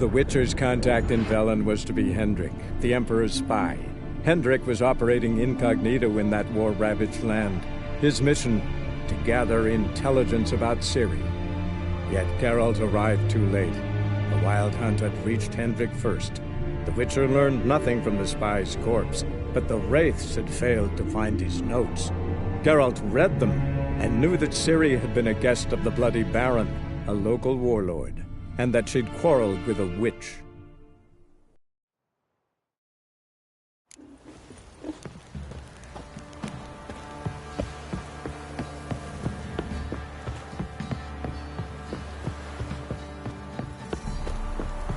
The Witcher's contact in Velen was to be Hendrik, the Emperor's spy. Hendrik was operating incognito in that war-ravaged land. His mission, to gather intelligence about Ciri. Yet Geralt arrived too late. The Wild Hunt had reached Hendrik first. The Witcher learned nothing from the spy's corpse, but the Wraiths had failed to find his notes. Geralt read them, and knew that Ciri had been a guest of the Bloody Baron, a local warlord, and that she'd quarreled with a witch.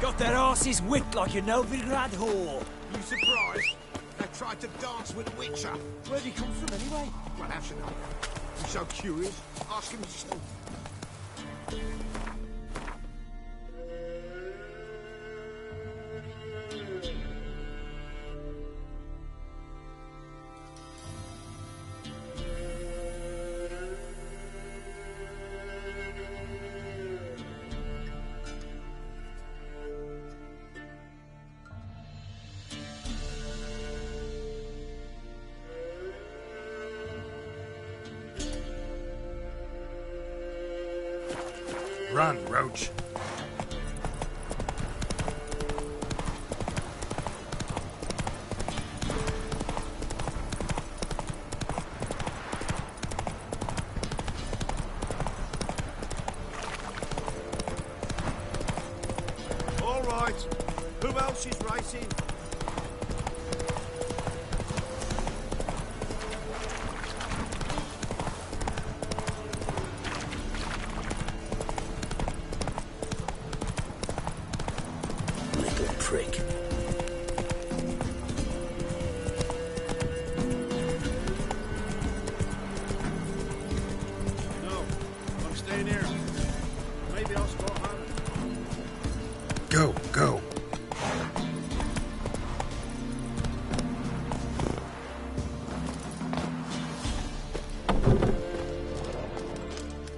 Got their asses whipped like a Novigrad whore. You surprised? They tried to dance with a Witcher. Where'd he come from anyway? Well, how should I? You're so curious. Ask him yourself. Run, Roach. All right. Who else is racing? Prick. No, I'm staying here. Maybe I'll spot Hannah. Go, go.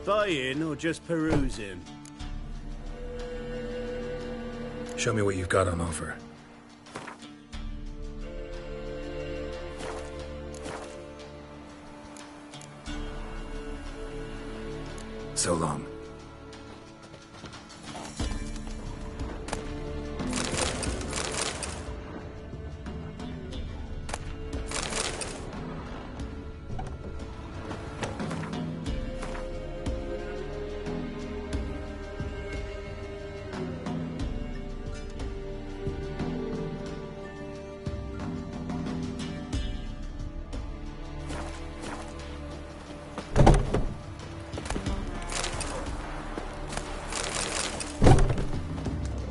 Buying or just perusing? Show me what you've got on offer. So long.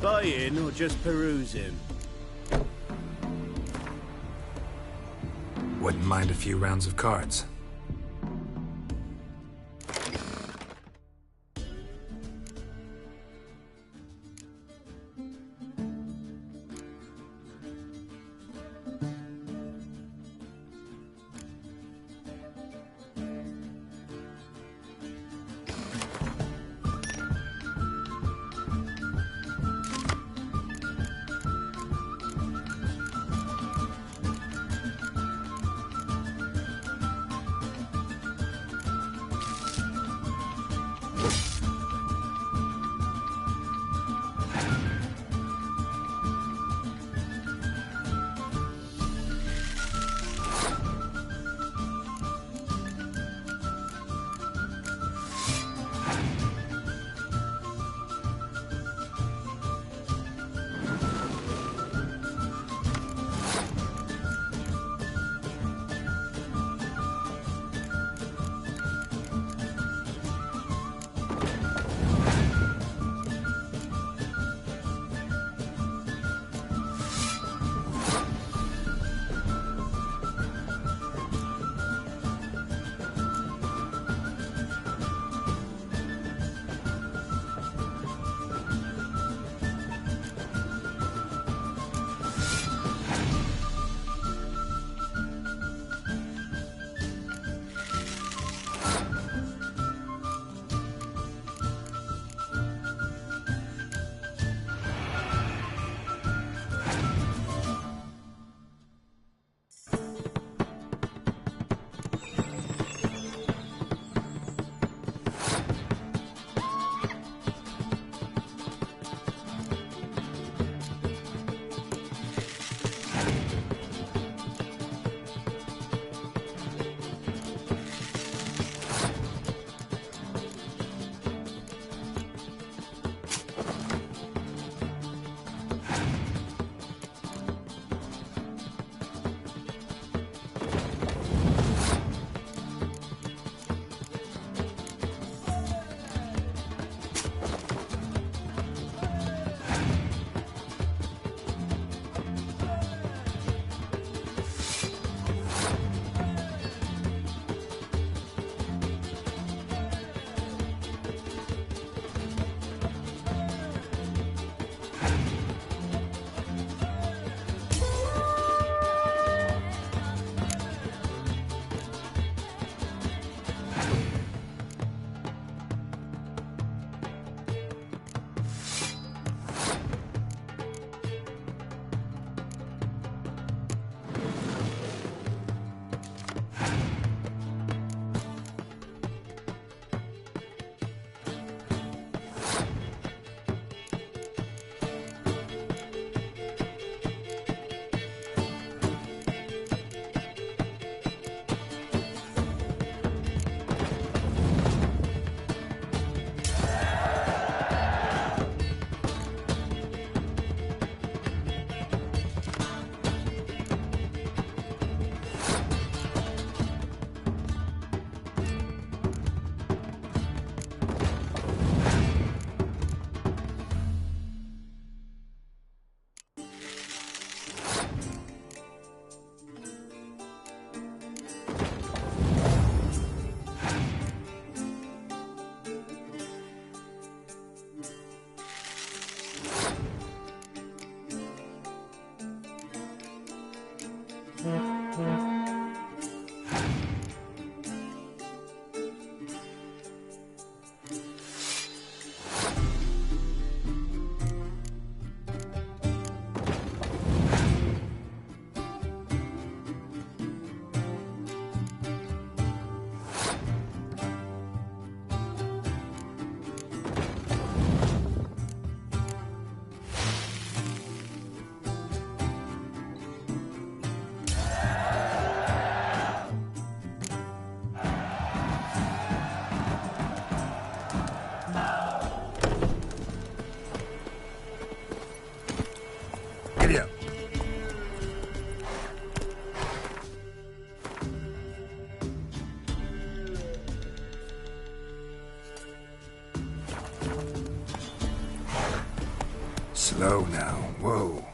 Buying or just perusing? Wouldn't mind a few rounds of cards. Giddy up. Slow now. Whoa.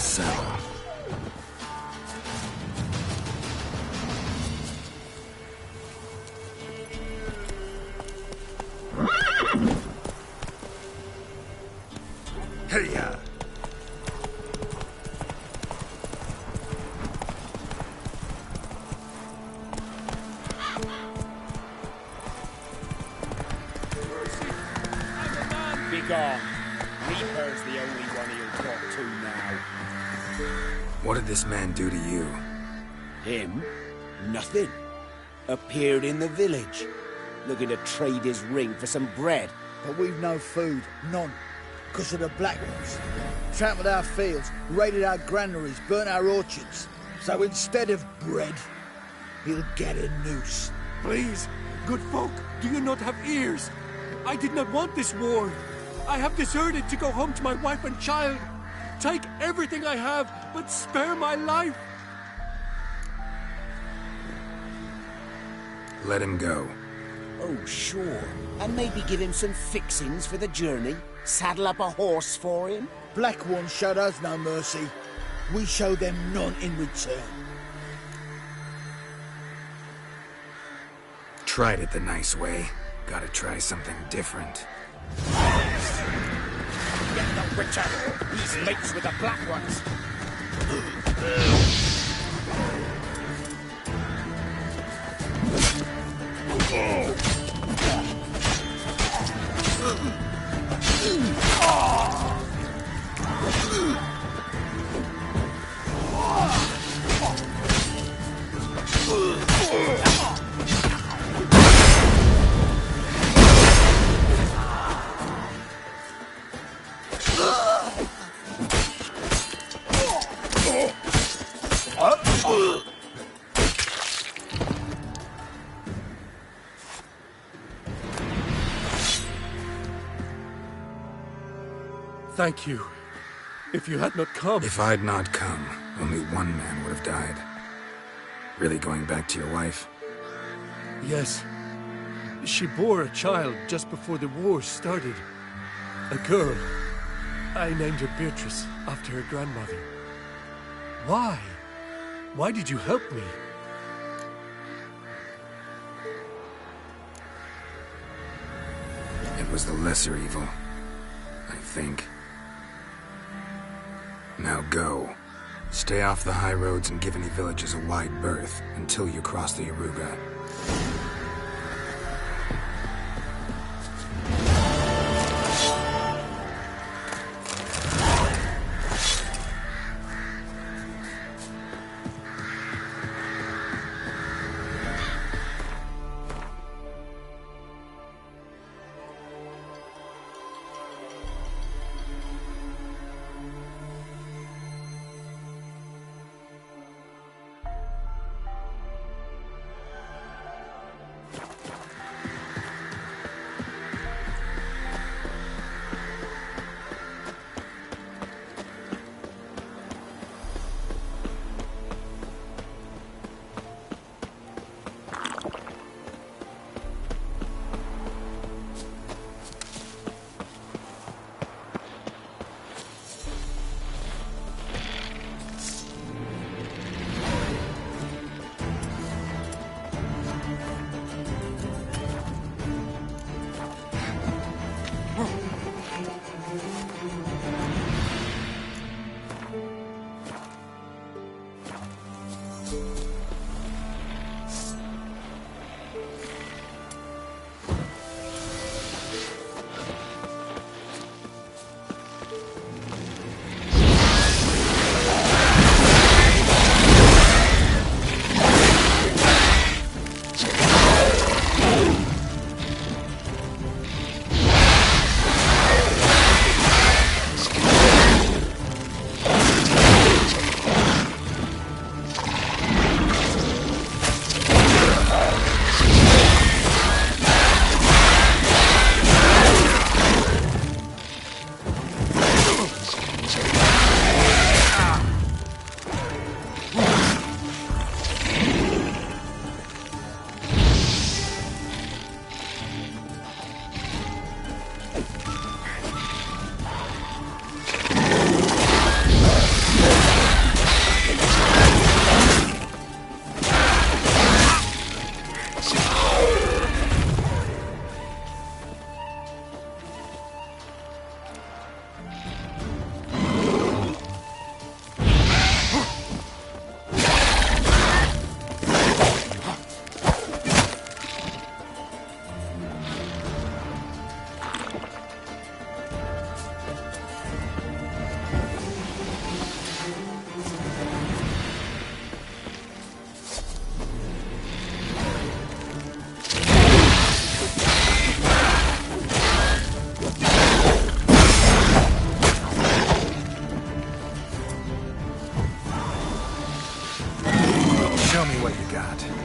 saddle. Hey-ya! Begone. Reaper's the only one he'll talk to now. What did this man do to you? Him? Nothing. Appeared in the village, looking to trade his ring for some bread. But we've no food, none, because of the Black Ones. Trampled our fields, raided our granaries, burnt our orchards. So instead of bread, he'll get a noose. Please, good folk, do you not have ears? I did not want this war. I have deserted to go home to my wife and child. Take everything I have, but spare my life. Let him go. Oh, sure. And maybe give him some fixings for the journey. Saddle up a horse for him. Black Ones showed us no mercy. We show them none in return. Tried it the nice way. Gotta try something different. Get the Witcher! He's mates with the Black Ones! Thank you. If you had not come... If I'd not come, only one man would have died. Really going back to your wife? Yes. She bore a child just before the war started. A girl. I named her Beatrice, after her grandmother. Why? Why did you help me? It was the lesser evil, I think. Now go. Stay off the high roads and give any villages a wide berth until you cross the Yaruga. what you got.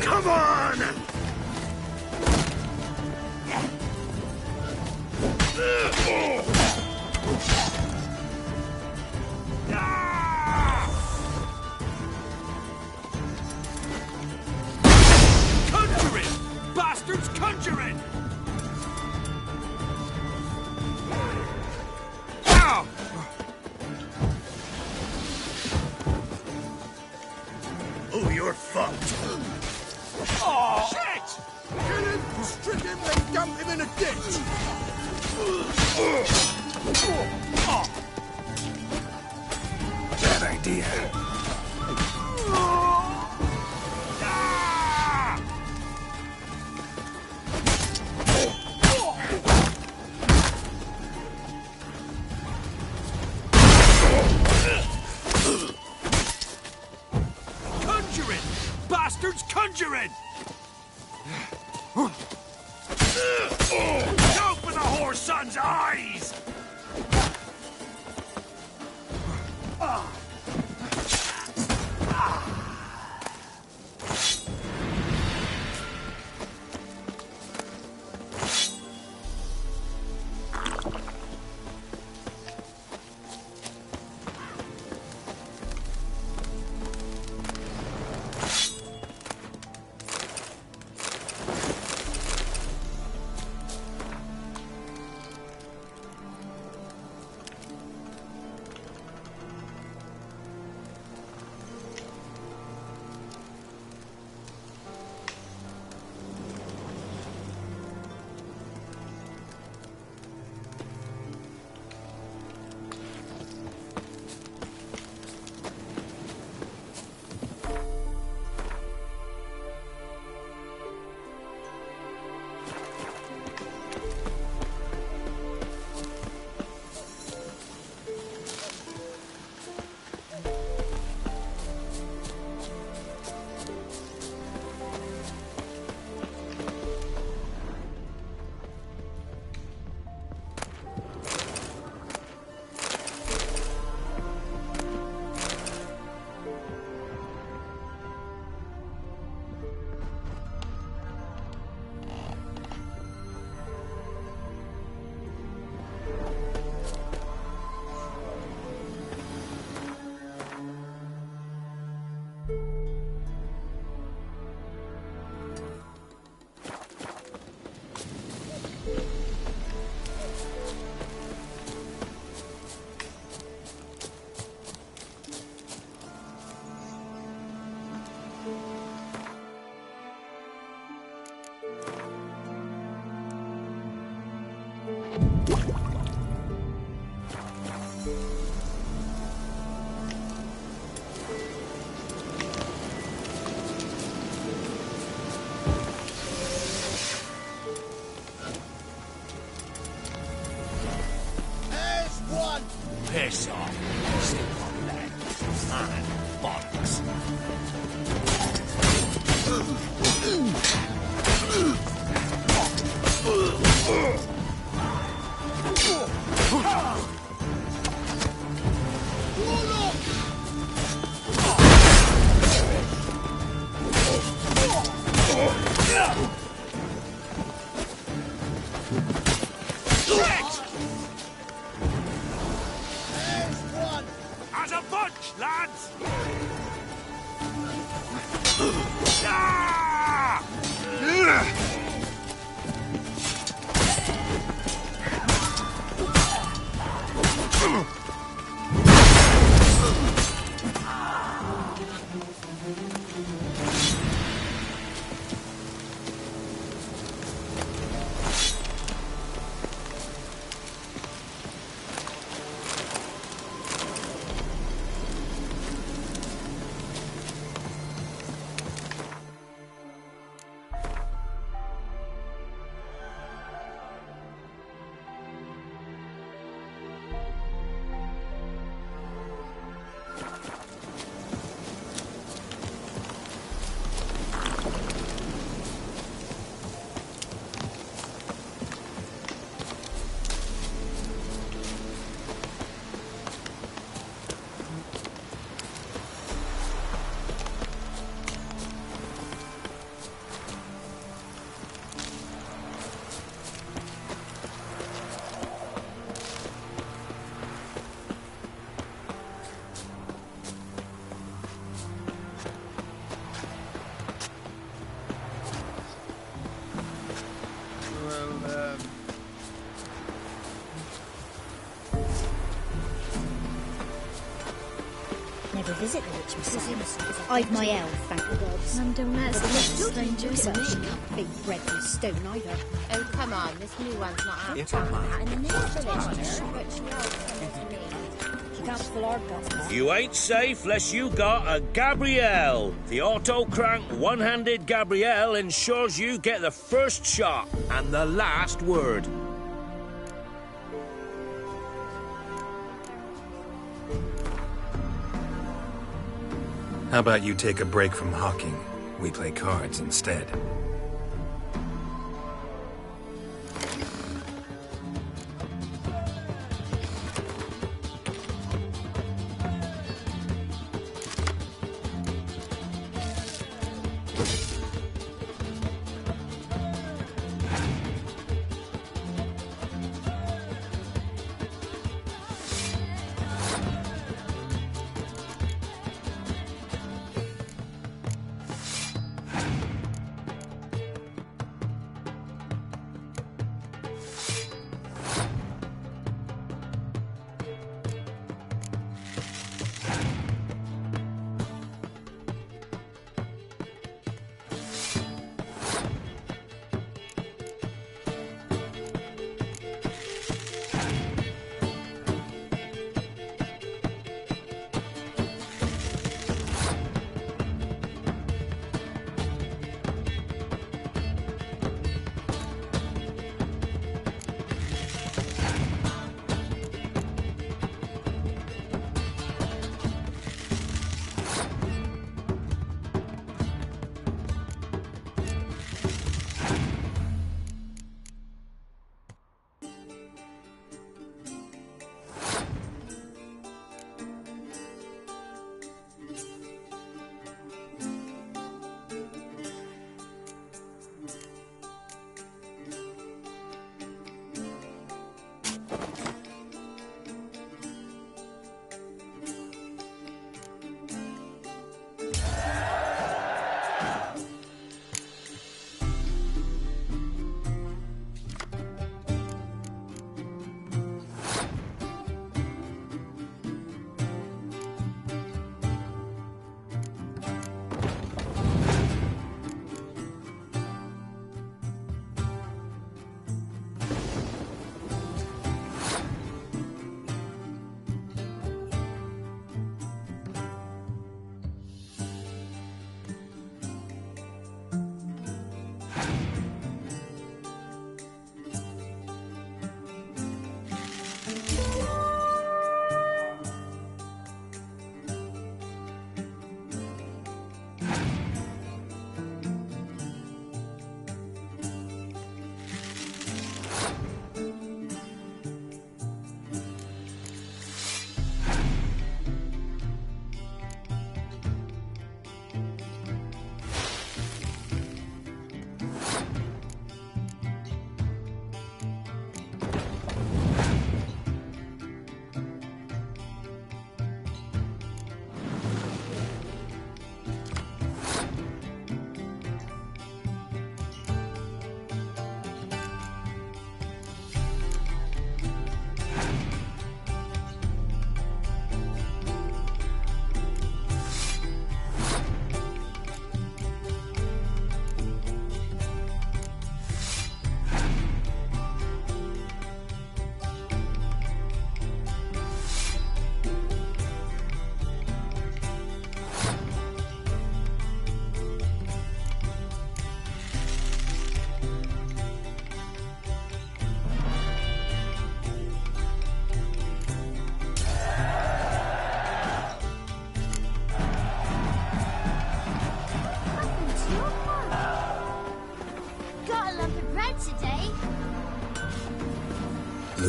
Come on! Conjuring! Bastards conjuring! Ow! Oh, you're fucked. Oh, shit! Kill him, strip him, then dump him in a ditch. Bad idea. Conjuring! Bastards conjuring! Go for the whore son's eyes! march, lads! Ah! Never visit the witch myself. I've my elf, thank the gods. Mum don't let us But be the strangers. she can't be bred from stone either. Oh, come on, this new one's not out. Yes, I'm fine. In the new village, but she else me. She can't fill our guts. You ain't safe less you got a Gabrielle. The auto-crank one-handed Gabrielle ensures you get the first shot and the last word. How about you take a break from hawking? We play cards instead.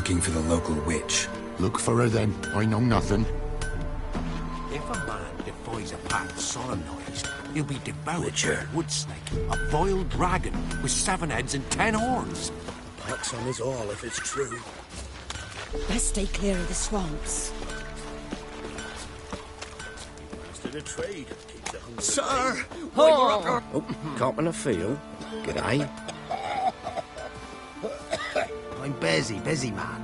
looking for the local witch. Look for her then. I know nothing. If a man defies a pact solemnized, he'll be devoured by a wood snake, a vile dragon with 7 heads and 10 horns. Pox on us all if it's true. Best stay clear of the swamps. To the trade. Keep the hunger. Sir! Oh. Cop in a field. G'day. I'm busy man.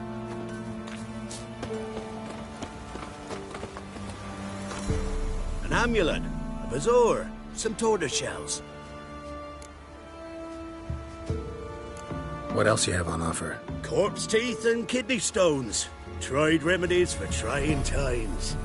An amulet, a bazaar, some tortoise shells. What else you have on offer? Corpse teeth and kidney stones. Tried remedies for trying times.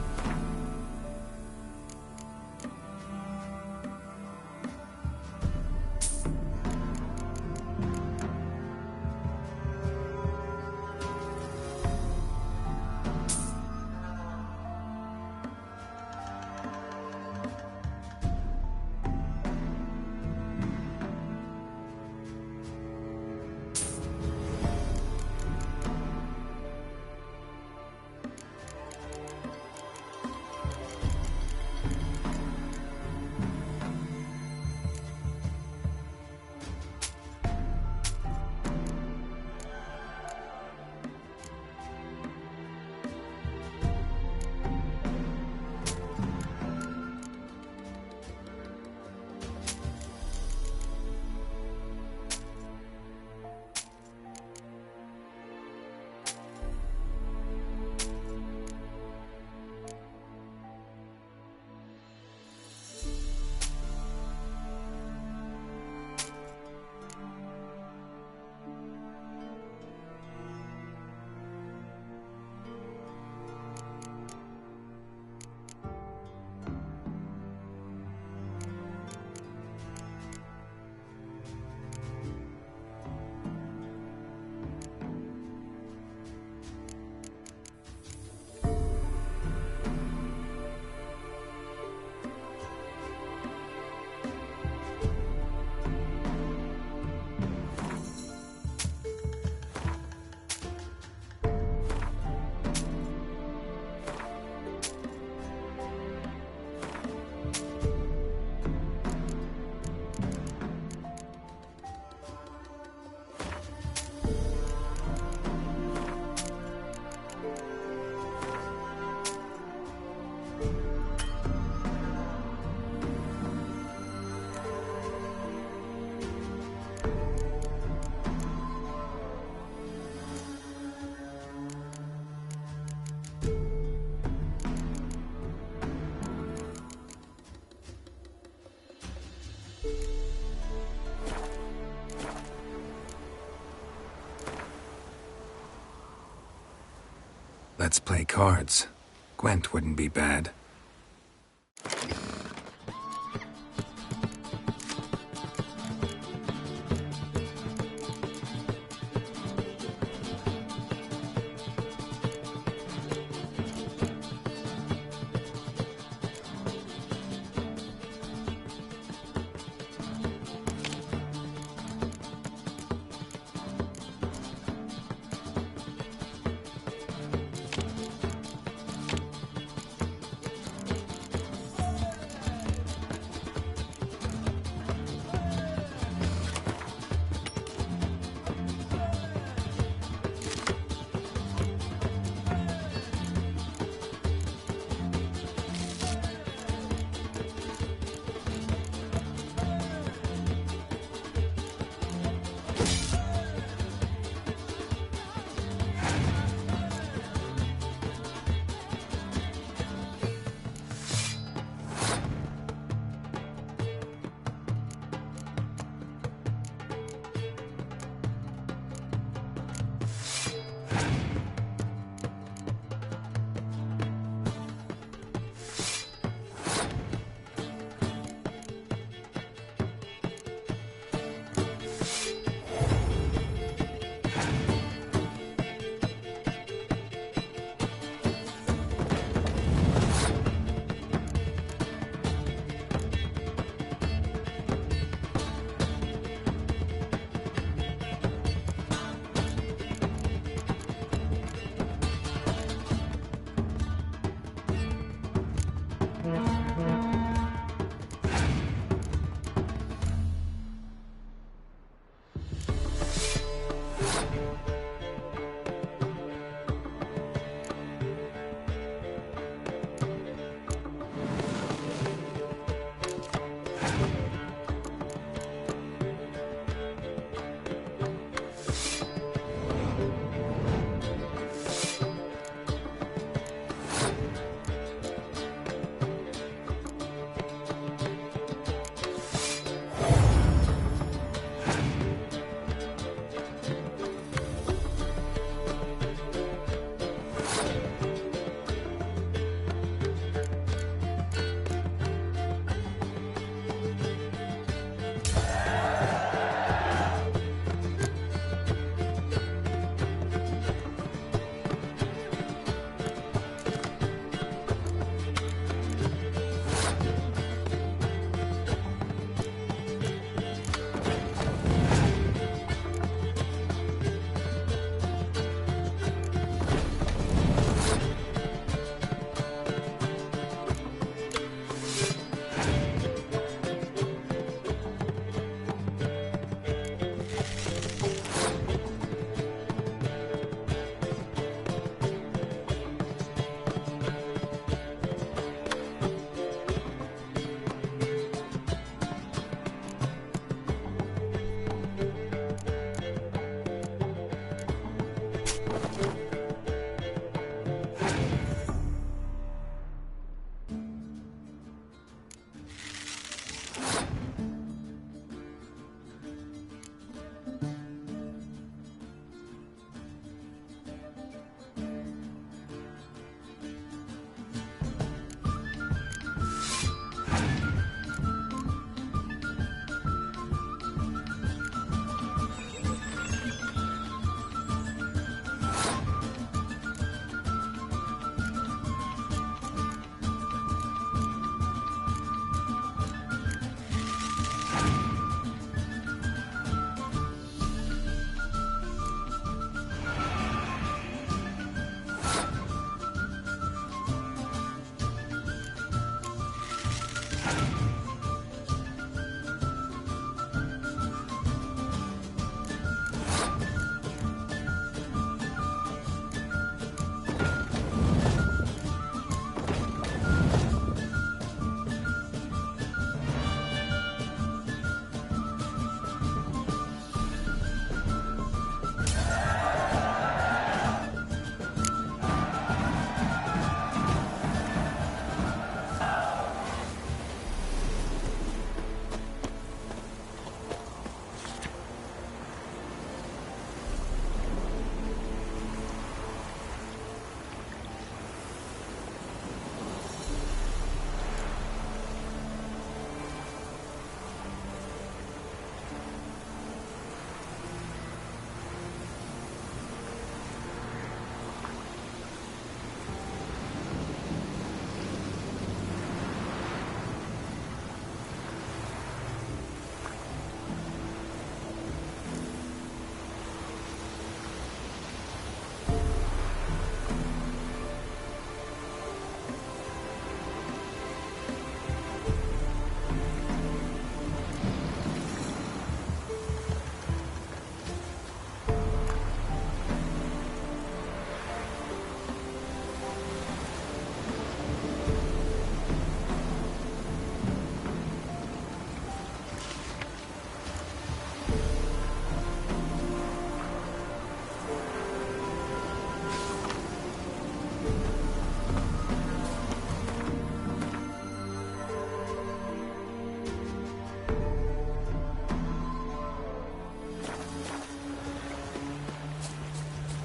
Let's play cards. Gwent wouldn't be bad.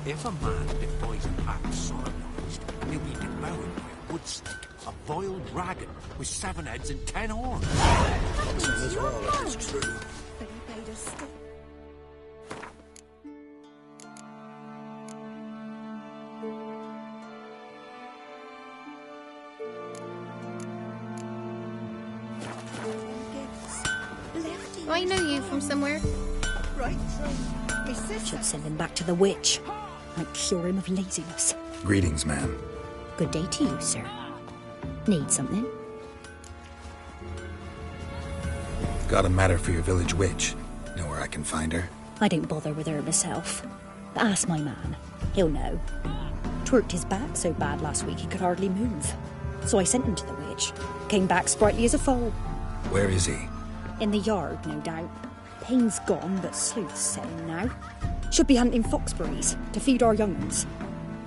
If a man defies a pact solemnized, he'll be devoured by a wood snake, a vile dragon with 7 heads and 10 horns. As well, that's true. But he paid us still. I know you from somewhere. Right. Should send him back to the witch. Might cure him of laziness. Greetings, ma'am. Good day to you, sir. Need something? Got a matter for your village witch? Know where I can find her? I don't bother with her myself. But ask my man. He'll know. Twerked his back so bad last week he could hardly move. So I sent him to the witch. Came back sprightly as a foal. Where is he? In the yard, no doubt. Pain's gone, but sleuth's setting now. Should be hunting foxberries to feed our young ones.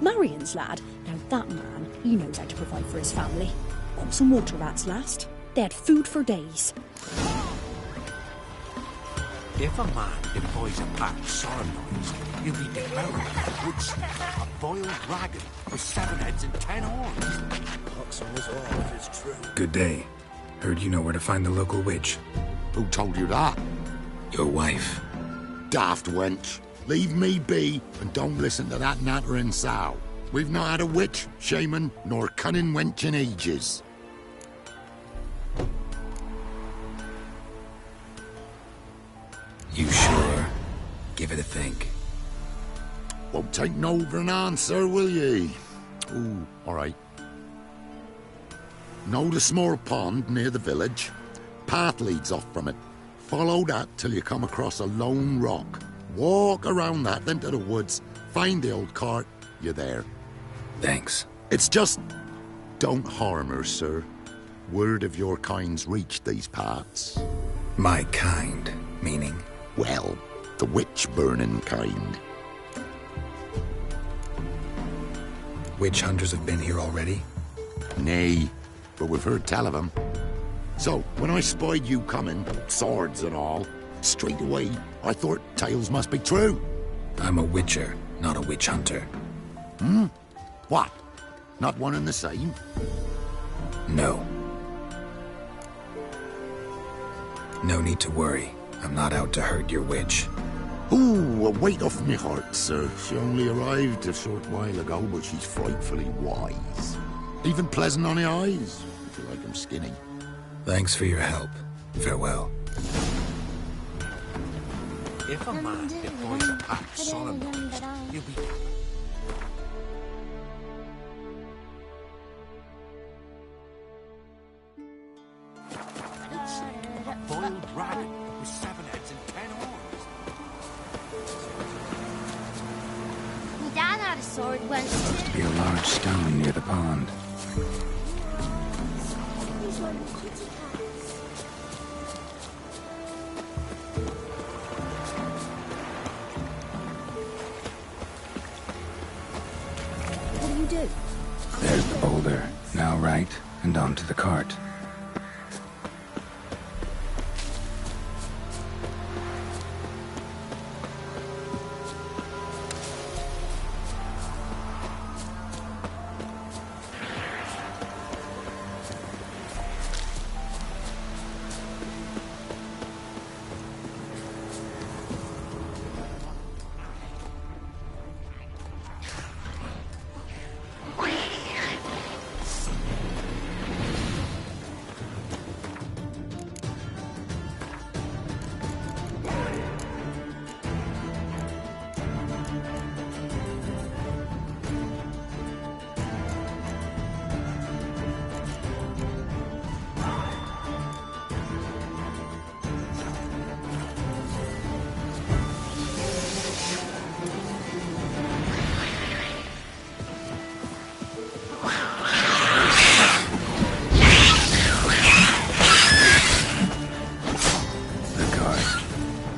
Marion's lad. Now that man, he knows how to provide for his family. Got some water rats last. They had food for days. If a man defies a pack solemnised, he'll be devoured by a wood snake, a boiled dragon with 7 heads and 10 horns. Pox on us all if it's true. Good day. Heard you know where to find the local witch. Who told you that? Your wife. Daft wench. Leave me be and don't listen to that nattering sow. We've not had a witch, shaman, nor cunning wench in ages. You sure? Give it a think. Won't take no for an answer, will ye? Ooh, all right. Know the small pond near the village? Path leads off from it. Follow that till you come across a lone rock. Walk around that, then to the woods. Find the old cart. You're there. Thanks. It's just... don't harm her, sir. Word of your kind's reached these parts. My kind, meaning? Well, the witch-burning kind. Witch hunters have been here already? Nay, but we've heard tell of them. So, when I spied you coming, swords and all, straight away, I thought tales must be true. I'm a witcher, not a witch hunter. Hmm? What? Not one and the same? No. No need to worry. I'm not out to hurt your witch. Ooh, a weight off me heart, sir. She only arrived a short while ago, but she's frightfully wise. Even pleasant on the eyes, if you like 'em skinny. Thanks for your help. Farewell. If a man defies a pack solemnised, he'll be... wood snake, a boiled dragon with 7 heads and 10 horns. My dad had a sword once Supposed to be a large stone near the pond. He's one of the kitty cats. What do you do? There's the boulder. Now right, and onto the cart.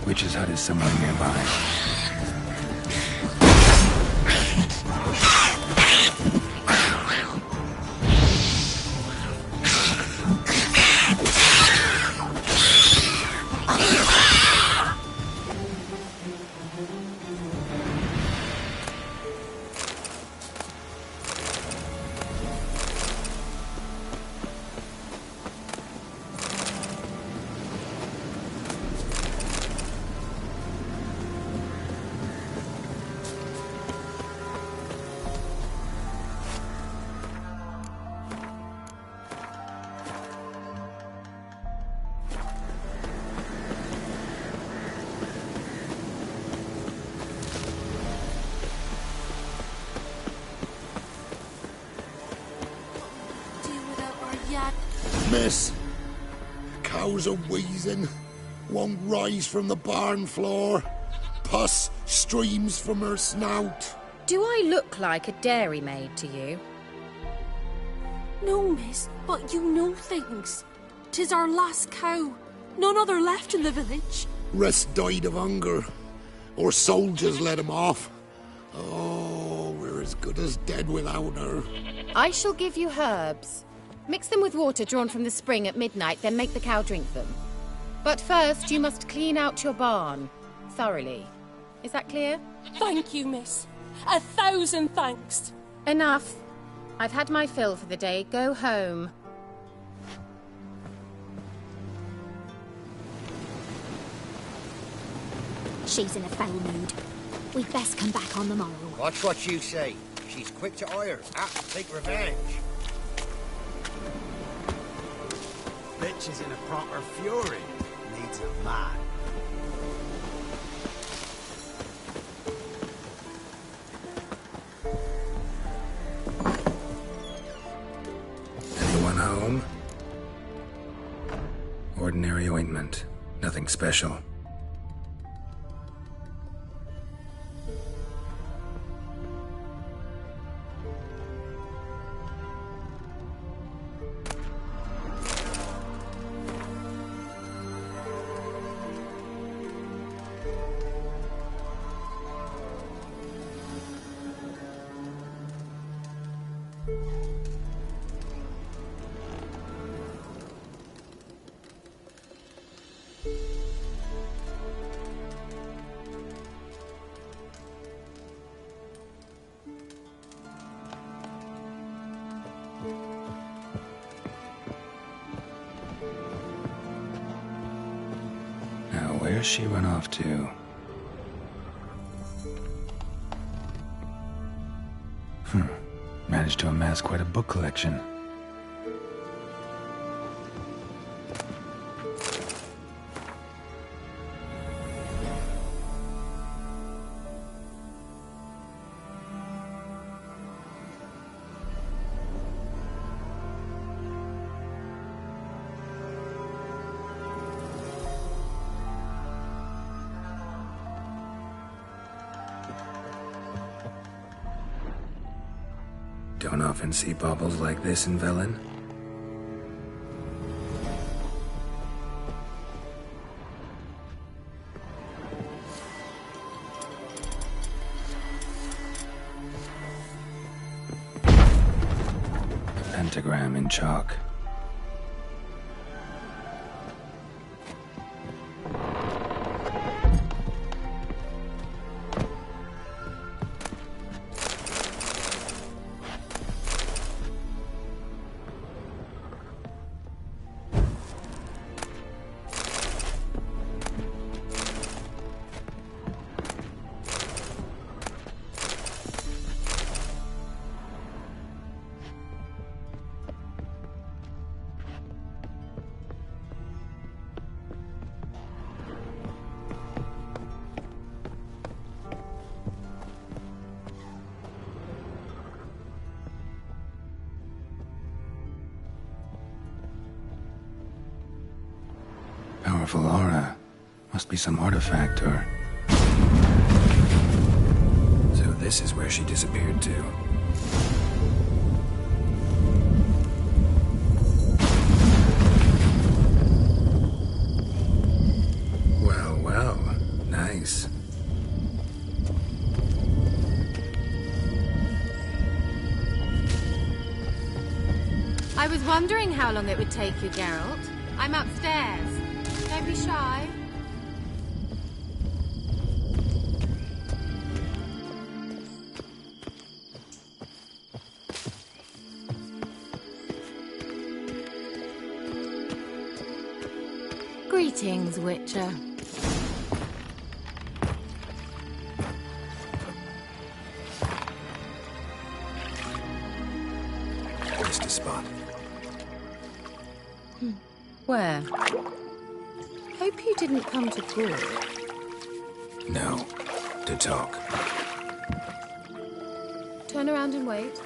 Witch's hut is somewhere nearby. Miss, cows are wheezing. won't rise from the barn floor. Pus streams from her snout. Do I look like a dairymaid to you? No, miss, but you know things. 'Tis our last cow. None other left in the village. Rest died of hunger. Or soldiers let him off. Oh, we're as good as dead without her. I shall give you herbs. Mix them with water drawn from the spring at midnight, then make the cow drink them. But first, you must clean out your barn. Thoroughly. Is that clear? Thank you, miss. 1,000 thanks. Enough. I've had my fill for the day. Go home. She's in a foul mood. We'd best come back on the morrow. Watch what you say. She's quick to ire, apt to take revenge. Bitch is in a proper fury. Needs a man. Anyone home? Ordinary ointment. Nothing special. Where's she run off to? Managed to amass quite a book collection. Don't often see baubles like this in Velen. A pentagram in chalk. Powerful aura. Must be some artifact or... So this is where she disappeared to. Well, well. Nice. I was wondering how long it would take you, Geralt. I'm upstairs. Don't be shy. Greetings, Witcher. Missed a spot. Where? Hope you didn't come to Gaul. No. To talk. Turn around and wait.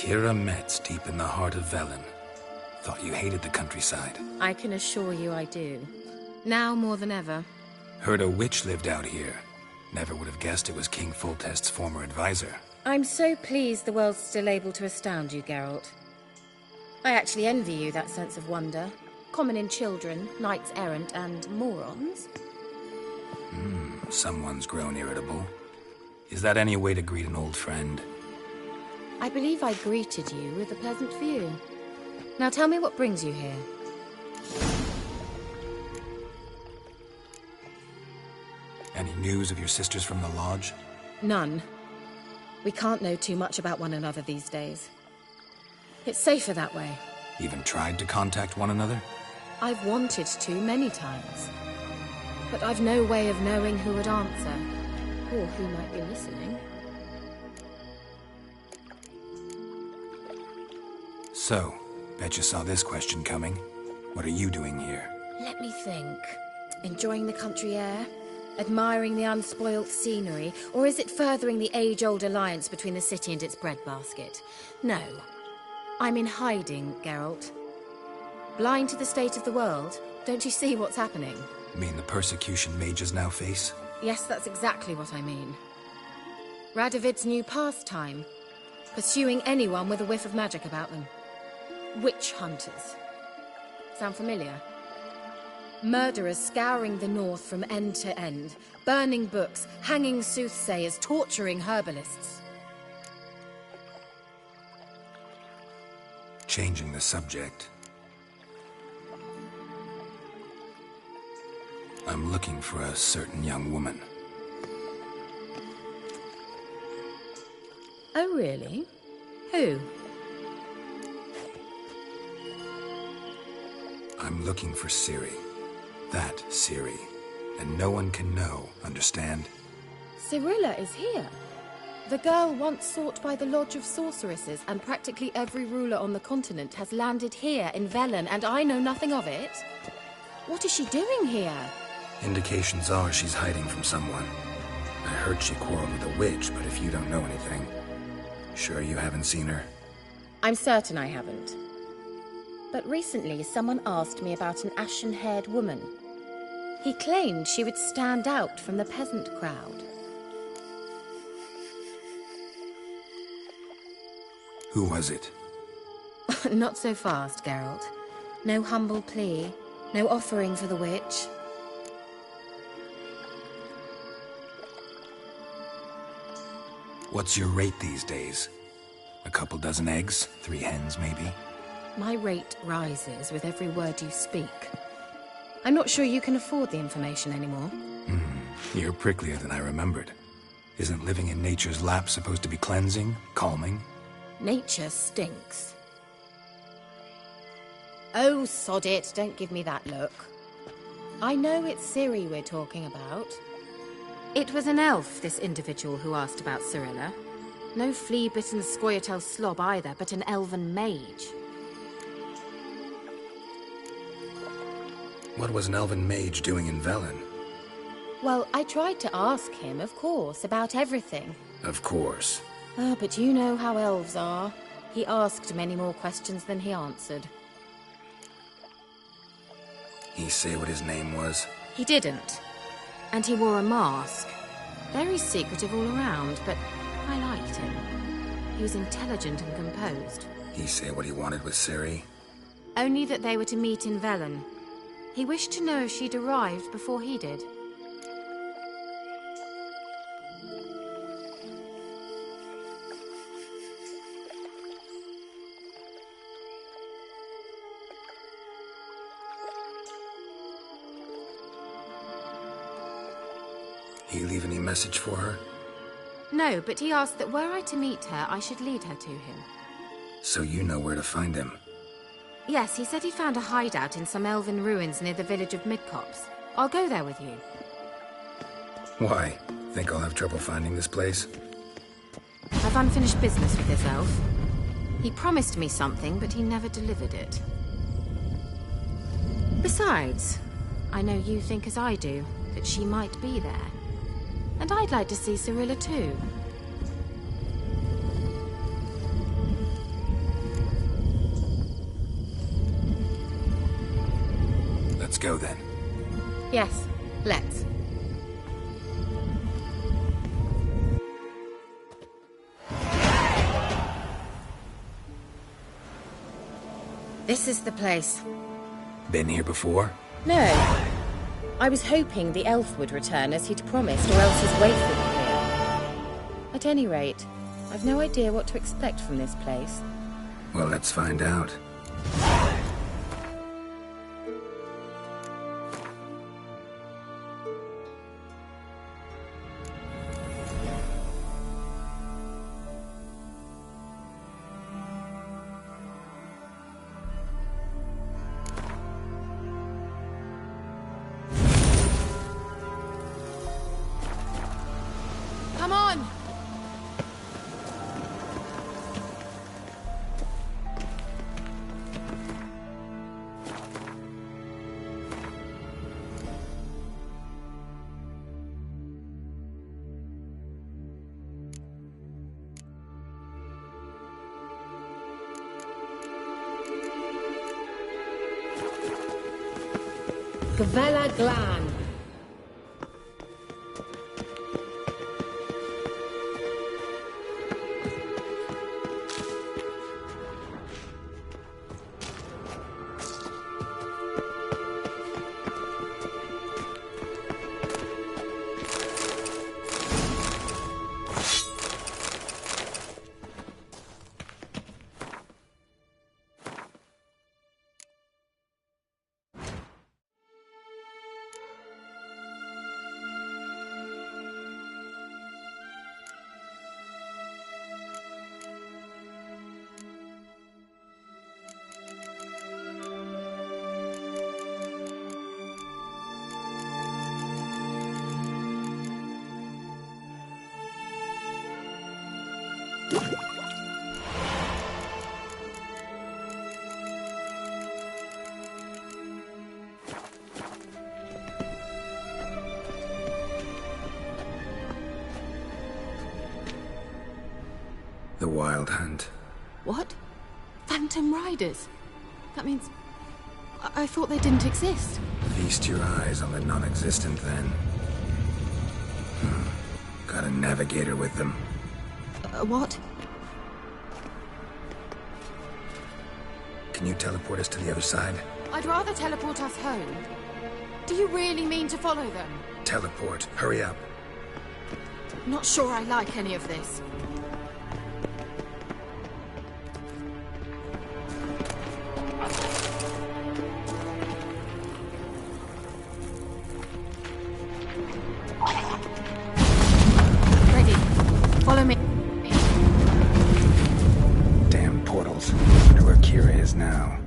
Kira Metz, deep in the heart of Velen. Thought you hated the countryside. I can assure you I do. Now more than ever. Heard a witch lived out here. Never would have guessed it was King Foltest's former advisor. I'm so pleased the world's still able to astound you, Geralt. I actually envy you that sense of wonder. Common in children, knights errant, and morons. Someone's grown irritable. Is that any way to greet an old friend? I believe I greeted you with a pleasant view. Now tell me what brings you here. Any news of your sisters from the lodge? None. We can't know too much about one another these days. It's safer that way. Even tried to contact one another? I've wanted to many times. But I've no way of knowing who would answer, or who might be listening. So, bet you saw this question coming. What are you doing here? Let me think. Enjoying the country air? Admiring the unspoilt scenery? Or is it furthering the age-old alliance between the city and its breadbasket? No. I'm in hiding, Geralt. Blind to the state of the world? Don't you see what's happening? Mean the persecution mages now face? Yes, that's exactly what I mean. Radovid's new pastime. Pursuing anyone with a whiff of magic about them. Witch hunters. Sound familiar? Murderers scouring the north from end to end. Burning books, hanging soothsayers, torturing herbalists. Changing the subject. I'm looking for a certain young woman. Oh, really? Who? I'm looking for Ciri. That Ciri. And no one can know, understand? Cirilla is here. The girl once sought by the Lodge of Sorceresses, and practically every ruler on the continent has landed here in Velen, and I know nothing of it. What is she doing here? Indications are she's hiding from someone. I heard she quarreled with a witch, but if you don't know anything, sure you haven't seen her? I'm certain I haven't. But recently someone asked me about an ashen-haired woman. He claimed she would stand out from the peasant crowd. Who was it? Not so fast, Geralt. No humble plea, no offering for the witch. What's your rate these days? A couple dozen eggs? 3 hens, maybe? My rate rises with every word you speak. I'm not sure you can afford the information anymore. You're pricklier than I remembered. Isn't living in nature's lap supposed to be cleansing, calming? Nature stinks. Oh, sod it, don't give me that look. I know it's Ciri we're talking about. It was an elf, this individual who asked about Cirilla. No flea-bitten Scoia'tael slob either, but an elven mage. What was an elven mage doing in Velen? Well, I tried to ask him, of course, about everything. Of course. Ah, but you know how elves are. He asked many more questions than he answered. He say what his name was? He didn't. And he wore a mask. Very secretive all around, but I liked him. He was intelligent and composed. He say what he wanted with Ciri? Only that they were to meet in Velen. He wished to know if she'd arrived before he did. He leave any message for her? No, but he asked that were I to meet her, I should lead her to him. So you know where to find him? Yes, he said he found a hideout in some elven ruins near the village of Midcopse. I'll go there with you. Why? Think I'll have trouble finding this place? I've unfinished business with this elf. He promised me something, but he never delivered it. Besides, I know you think as I do, that she might be there. And I'd like to see Cirilla too. go then. Yes, let's. This is the place. Been here before? No. I was hoping the elf would return as he'd promised, or else his waif would appear. At any rate, I've no idea what to expect from this place. Well, let's find out. Come on! Gavella Glan. The Wild Hunt. What? Phantom Riders? That means... I thought they didn't exist. Feast your eyes on the non-existent then. Got a navigator with them. What? Can you teleport us to the other side? I'd rather teleport us home. Do you really mean to follow them? Teleport. Hurry up. Not sure I like any of this. Ready. Follow me. Damn portals. Wonder where Kira is now.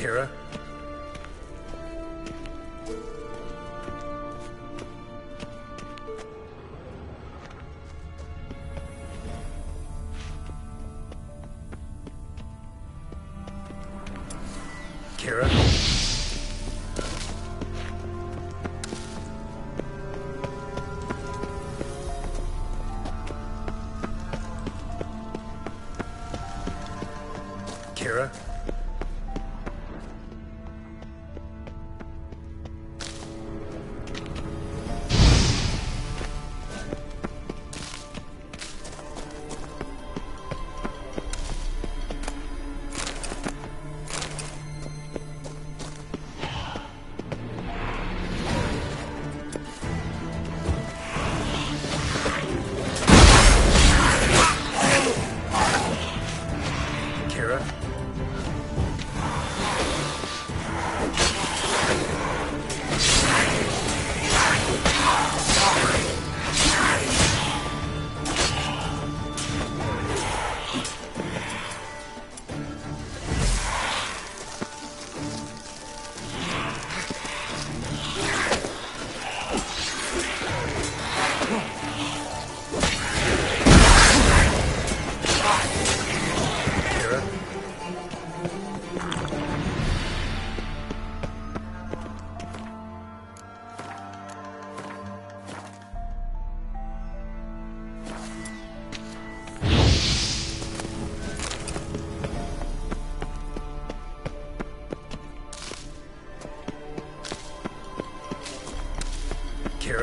Kira? Kira? Kira? Kira?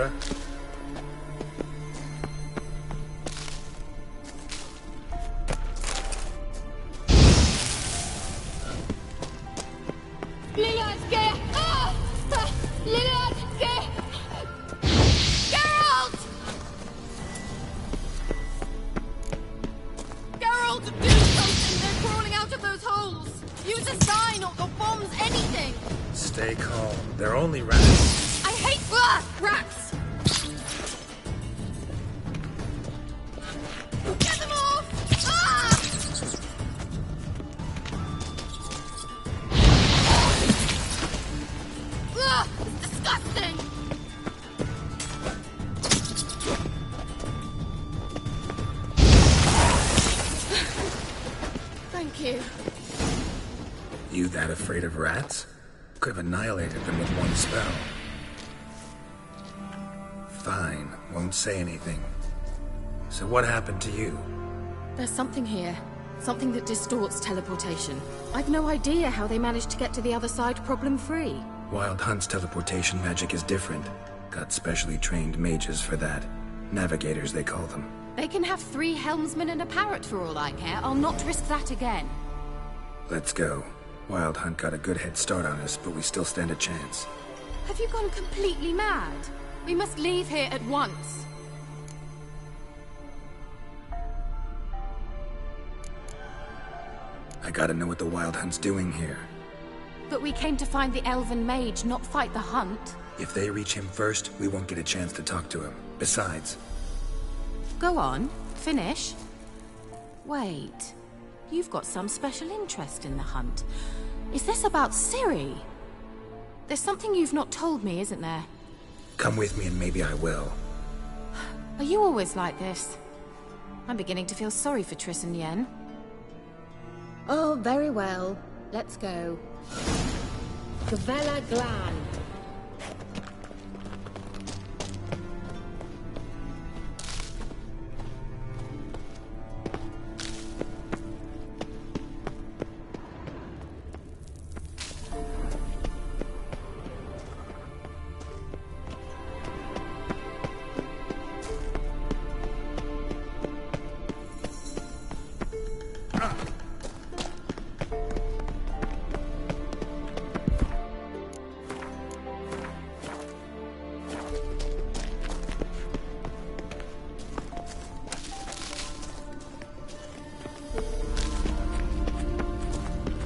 Sarah? Geralt, do something! They're crawling out of those holes! Use a sign or bombs, anything! Stay calm. They're only rats. I hate rats! Get them off! Ah! Ugh, it's disgusting! Thank you. You that afraid of rats? Could have annihilated them with one spell. Fine, won't say anything. So what happened to you? There's something here. Something that distorts teleportation. I've no idea how they managed to get to the other side problem-free. Wild Hunt's teleportation magic is different. Got specially trained mages for that. Navigators, they call them. They can have 3 helmsmen and a parrot for all I care. I'll not risk that again. Let's go. Wild Hunt got a good head start on us, but we still stand a chance. Have you gone completely mad? We must leave here at once. I gotta know what the Wild Hunt's doing here. But we came to find the elven mage, not fight the hunt. If they reach him first, we won't get a chance to talk to him. Besides... Go on, finish. Wait, you've got some special interest in the hunt. Is this about Ciri? There's something you've not told me, isn't there? Come with me and maybe I will. Are you always like this? I'm beginning to feel sorry for Triss and Yen. Oh, very well. Let's go. Gavella Glan.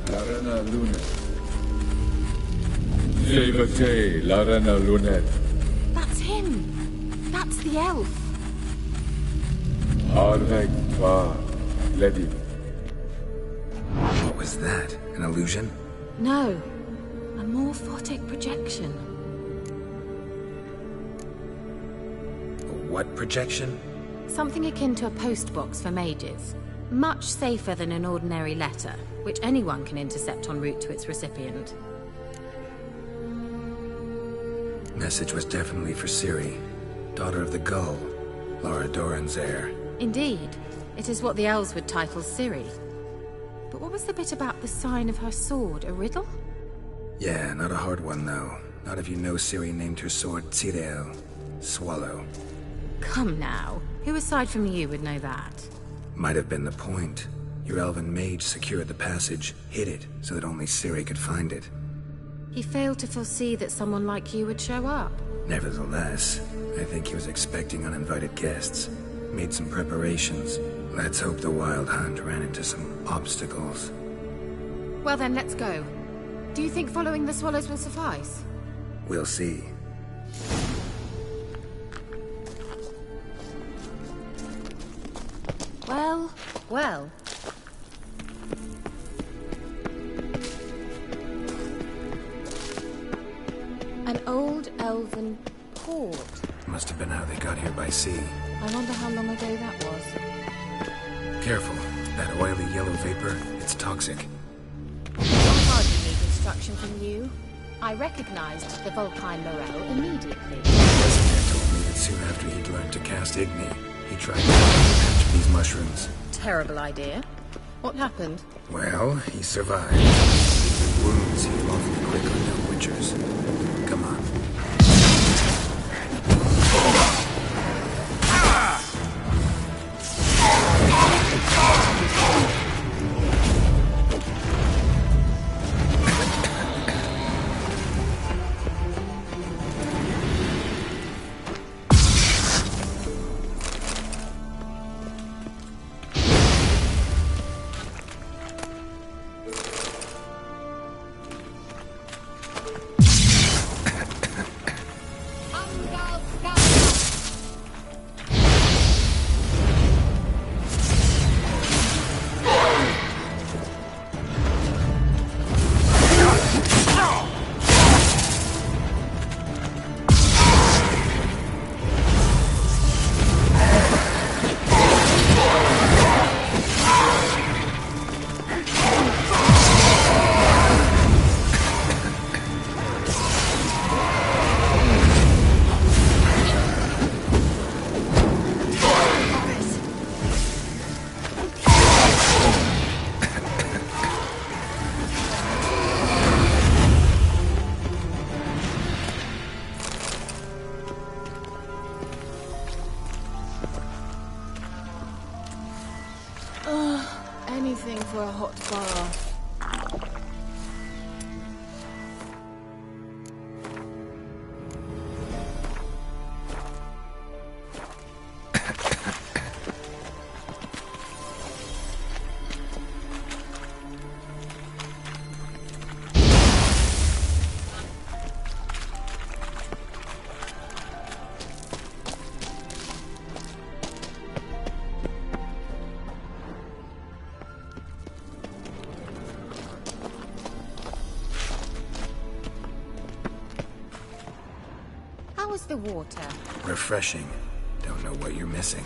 Larena Lunet. Levate, Larena Lunet. That's him! That's the elf! Arveg Tvar, Ledi. What was that? An illusion? No. A morphotic projection. A what projection? Something akin to a postbox for mages. Much safer than an ordinary letter, which anyone can intercept en route to its recipient. Message was definitely for Ciri, daughter of the Gull, Lara Doran's heir. Indeed. It is what the elves would title Ciri. But what was the bit about the sign of her sword? A riddle? Yeah, not a hard one though. Not if you know Ciri named her sword Tirael, Swallow. Come now. Who aside from you would know that? Might have been the point. Your elven mage secured the passage, hid it, so that only Ciri could find it. He failed to foresee that someone like you would show up. Nevertheless, I think he was expecting uninvited guests. Made some preparations. Let's hope the Wild Hunt ran into some obstacles. Well then, let's go. Do you think following the swallows will suffice? We'll see. Well, well. An old elven port. Must have been how they got here by sea. I wonder how long ago that was. Careful. That oily yellow vapor, it's toxic. I hardly need instruction from you. I recognized the Volkine Morel immediately. Vesemir told me that soon after he'd learned to cast Igni, he tried to catch these mushrooms. Terrible idea. What happened? Well, he survived. The wounds heal awfully quick on no witchers. Come on. anything for a hot bath. How was the water? Refreshing. Don't know what you're missing.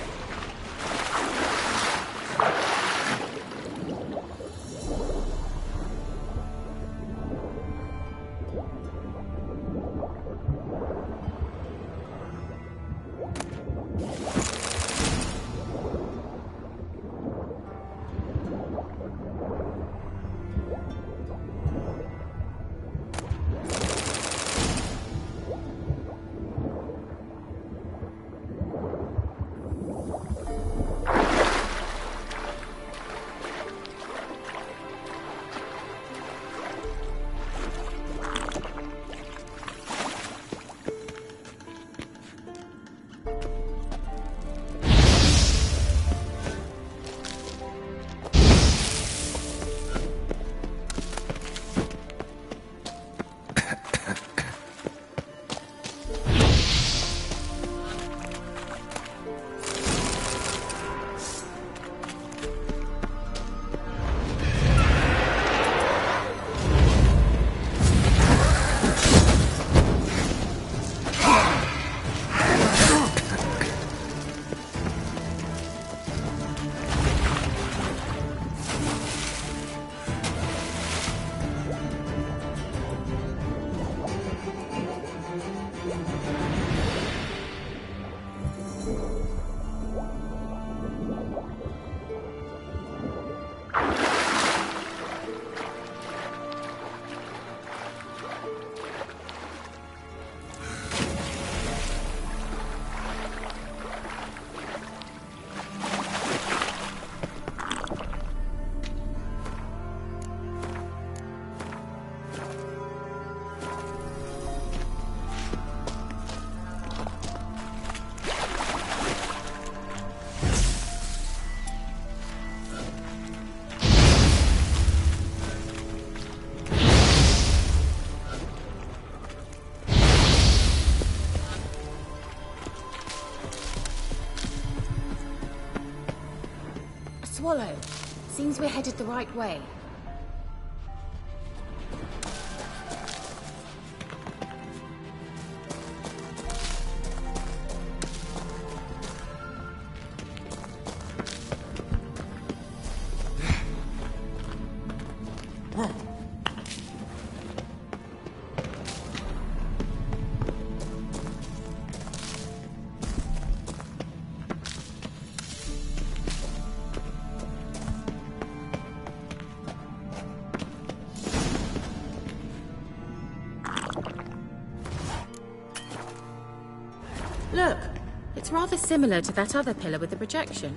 Swallow. Seems we're headed the right way. Look, it's rather similar to that other pillar with the projection.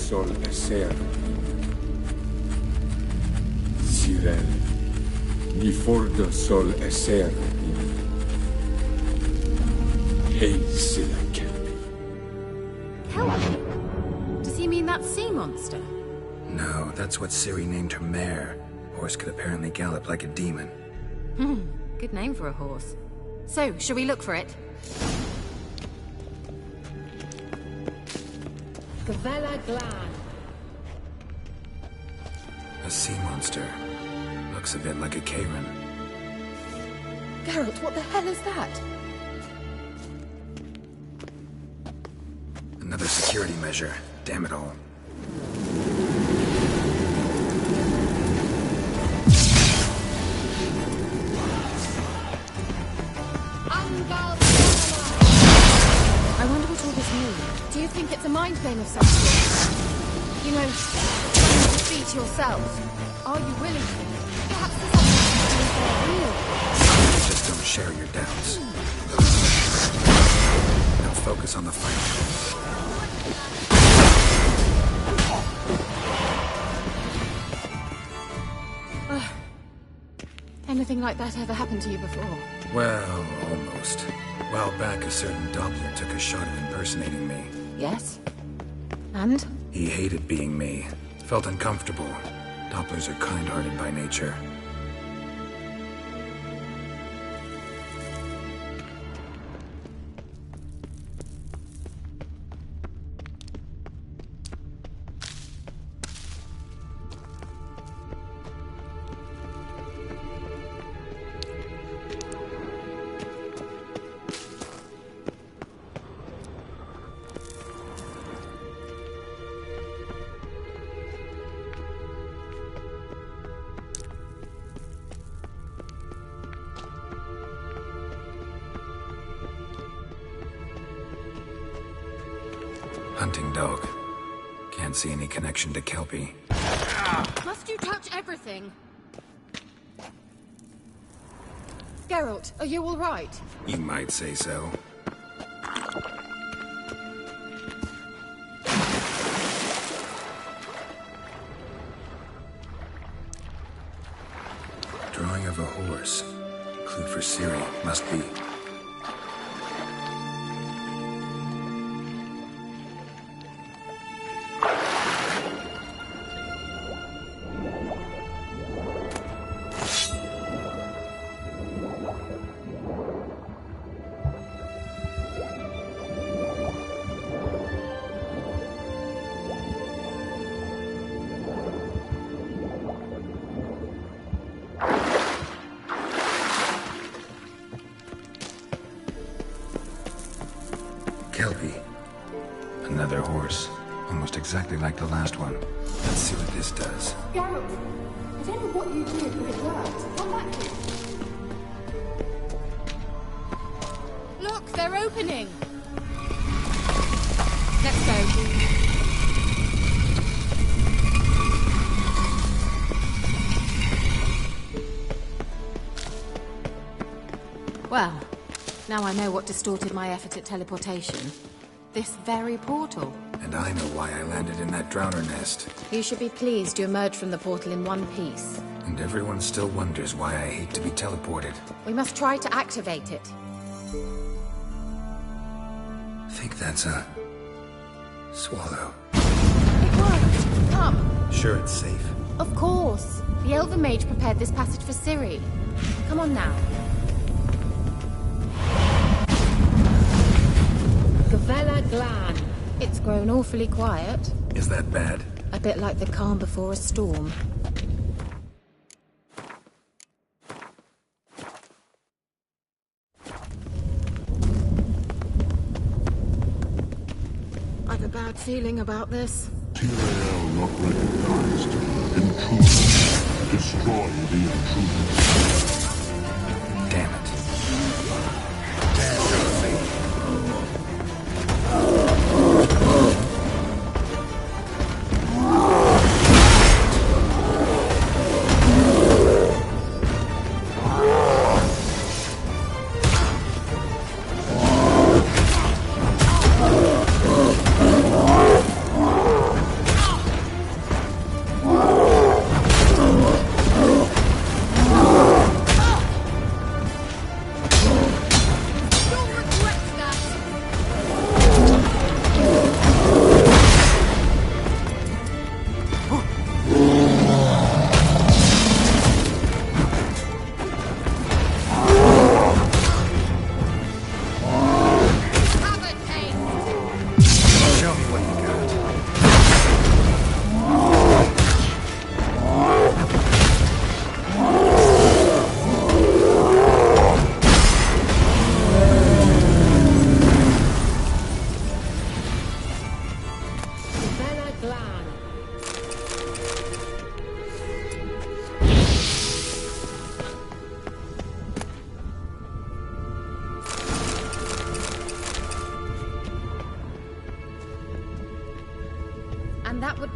sol eser. Sirel, ni fordo sol eser. Hey, sila Kelpie. Kelpie? Does he mean that sea monster? No, that's what Ciri named her mare. Horse could apparently gallop like a demon. Good name for a horse. So, shall we look for it? Gavella Glan. A sea monster. Looks a bit like a Karen. Geralt, what the hell is that? Another security measure. Damn it all. I wonder what all this means. Do you think it's a mind game of some sort? You know, trying to defeat yourselves. Are you willing to? Perhaps there's something to do there real. Just don't share your doubts. Now focus on the fight. Anything like that ever happened to you before? Well, almost. A while back, a certain Doppler took a shot at impersonating me. Yes? And? He hated being me. Felt uncomfortable. Dopplers are kind-hearted by nature. Hunting dog. Can't see any connection to Kelpie. Must you touch everything? Geralt, are you all right? You might say so. Drawing of a horse. Clue for Ciri. Must be. Kelpie. Another horse. Almost exactly like the last one. Let's see what this does. Geralt, I don't know what you did, but it worked. Come back here. Look, they're opening! Let's go. Well, now I know what distorted my effort at teleportation. This very portal. And I know why I landed in that drowner nest. You should be pleased you emerged from the portal in one piece. And everyone still wonders why I hate to be teleported. We must try to activate it. Think that's a... swallow. It worked! Come! Sure it's safe? Of course! The Elven Mage prepared this passage for Ciri. Come on now. Gavella Glan. It's grown awfully quiet. Is that bad? A bit like the calm before a storm. I've a bad feeling about this. Tyrael not recognized. Intruder. Destroy the intruder. Damn it.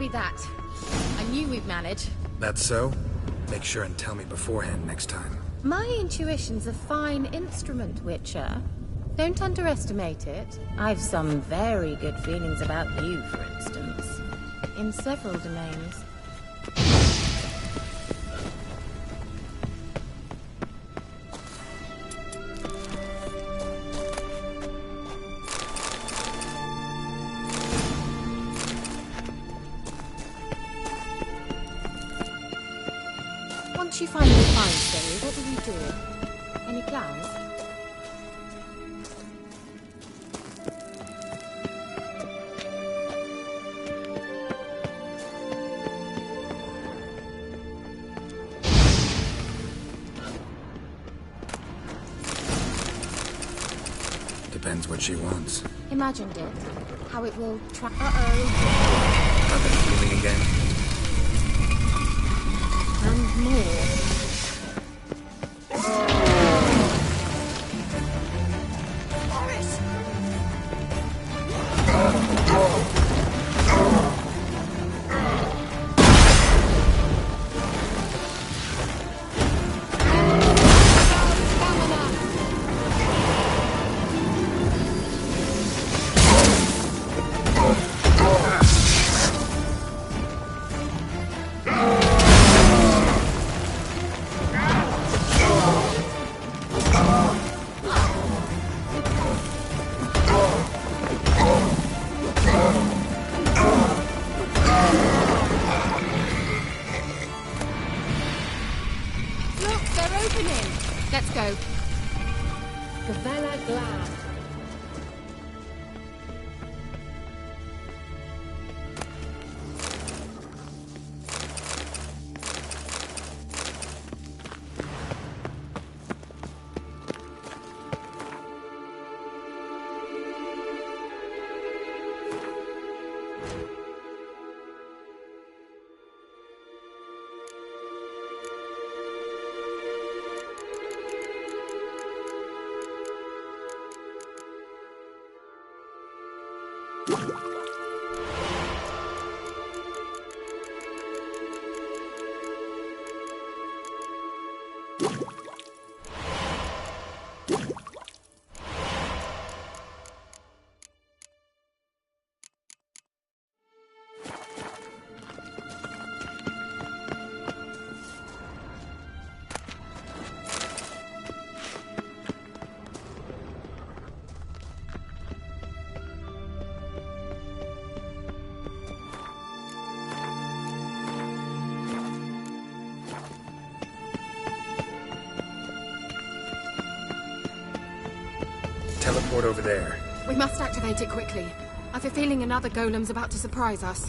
be that. I knew we'd manage. That's so? Make sure and tell me beforehand next time. My intuition's a fine instrument, Witcher. Don't underestimate it. I've some very good feelings about you, for instance. In several domains. Once you finally find Siri, what will you do? Any plans? Depends what she wants. Imagined it. How it will try. Got that feeling again? And more. Let's go. Gavella Glad. Teleport over there. We must activate it quickly. I've a feeling another golem's about to surprise us.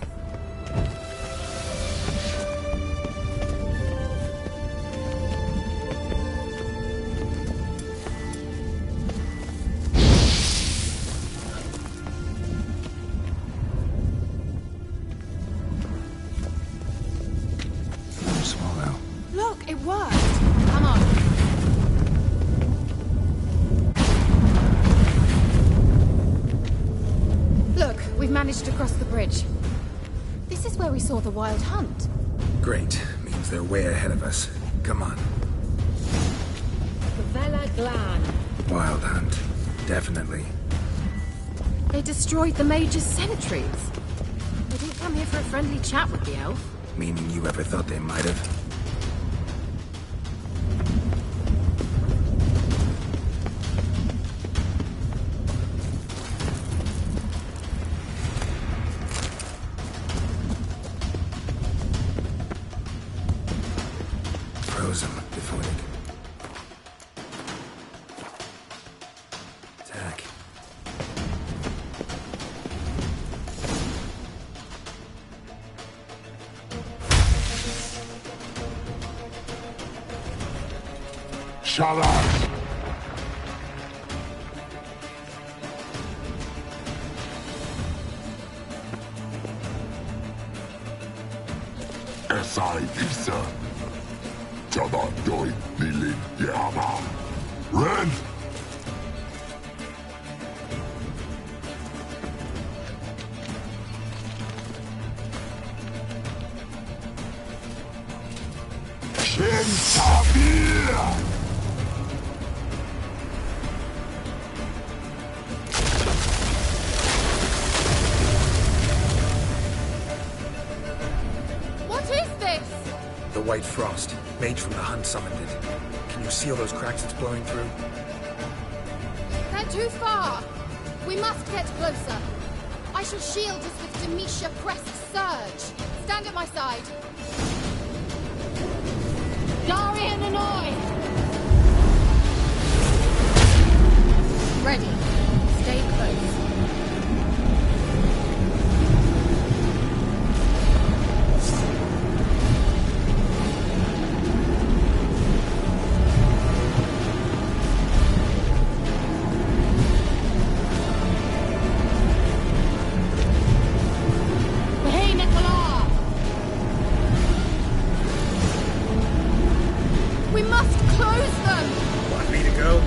Swallow. Look, it worked! Come on. Look, we've managed to cross the bridge. This is where we saw the wild hunt. Great. Means they're way ahead of us. Come on. Gavella Glad. Wild hunt. Definitely. They destroyed the Mage's sentries. They didn't come here for a friendly chat with the elf. Meaning you ever thought they might have? Frozen before they can... attack. Shut up! Esai Isa. Jada doi nilin yama. Ren! What is this? The White Frost. Mage from the Hunt summoned it. Can you see all those cracks it's blowing through? They're too far. We must get closer. I shall shield us with Demetia Crest's surge. Stand at my side. Darian and I! Ready. Stay close. We must close them! Want me to go?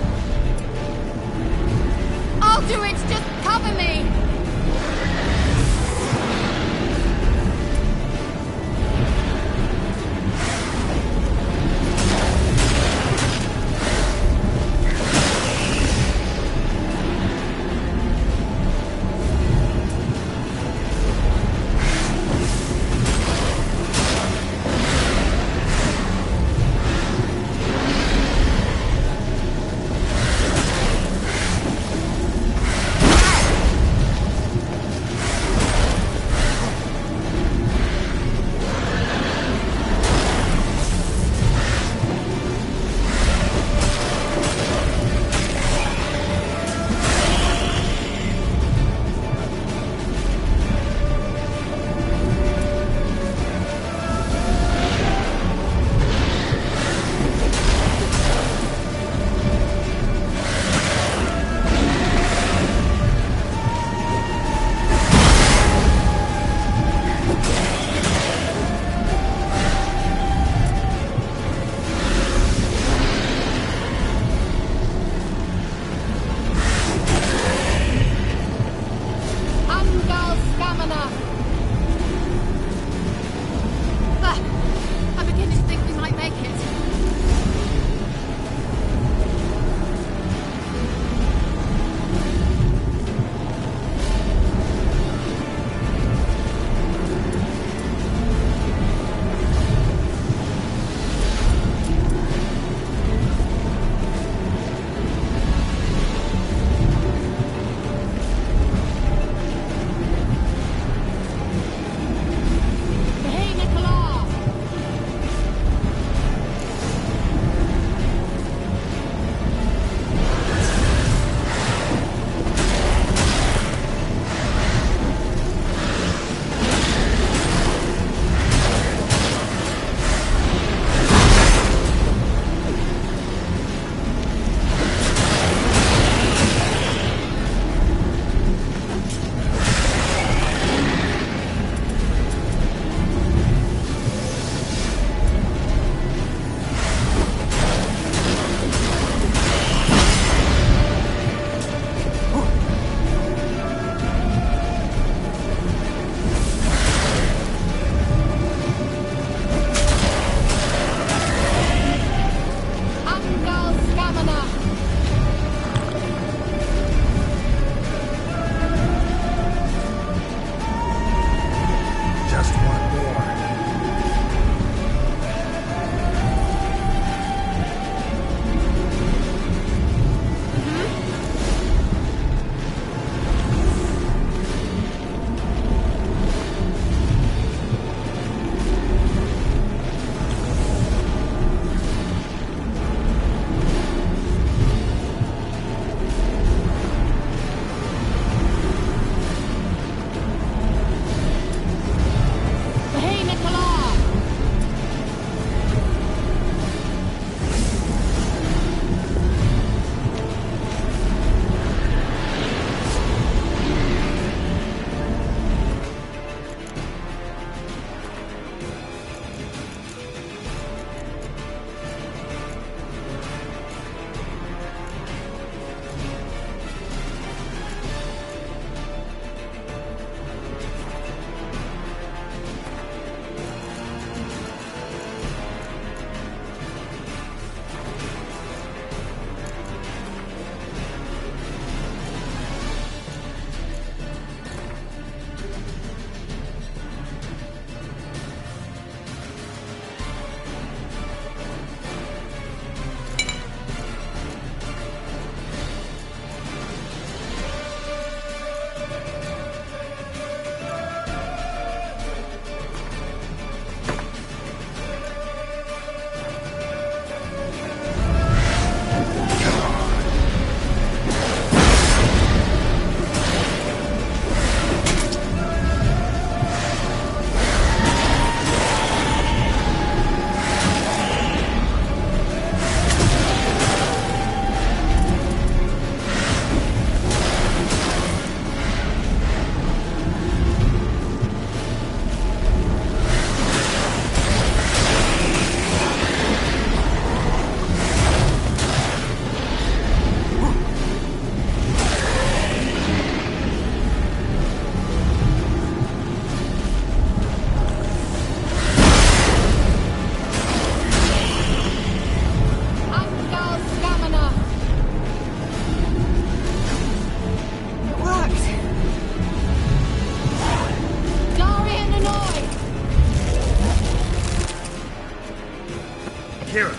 Kira.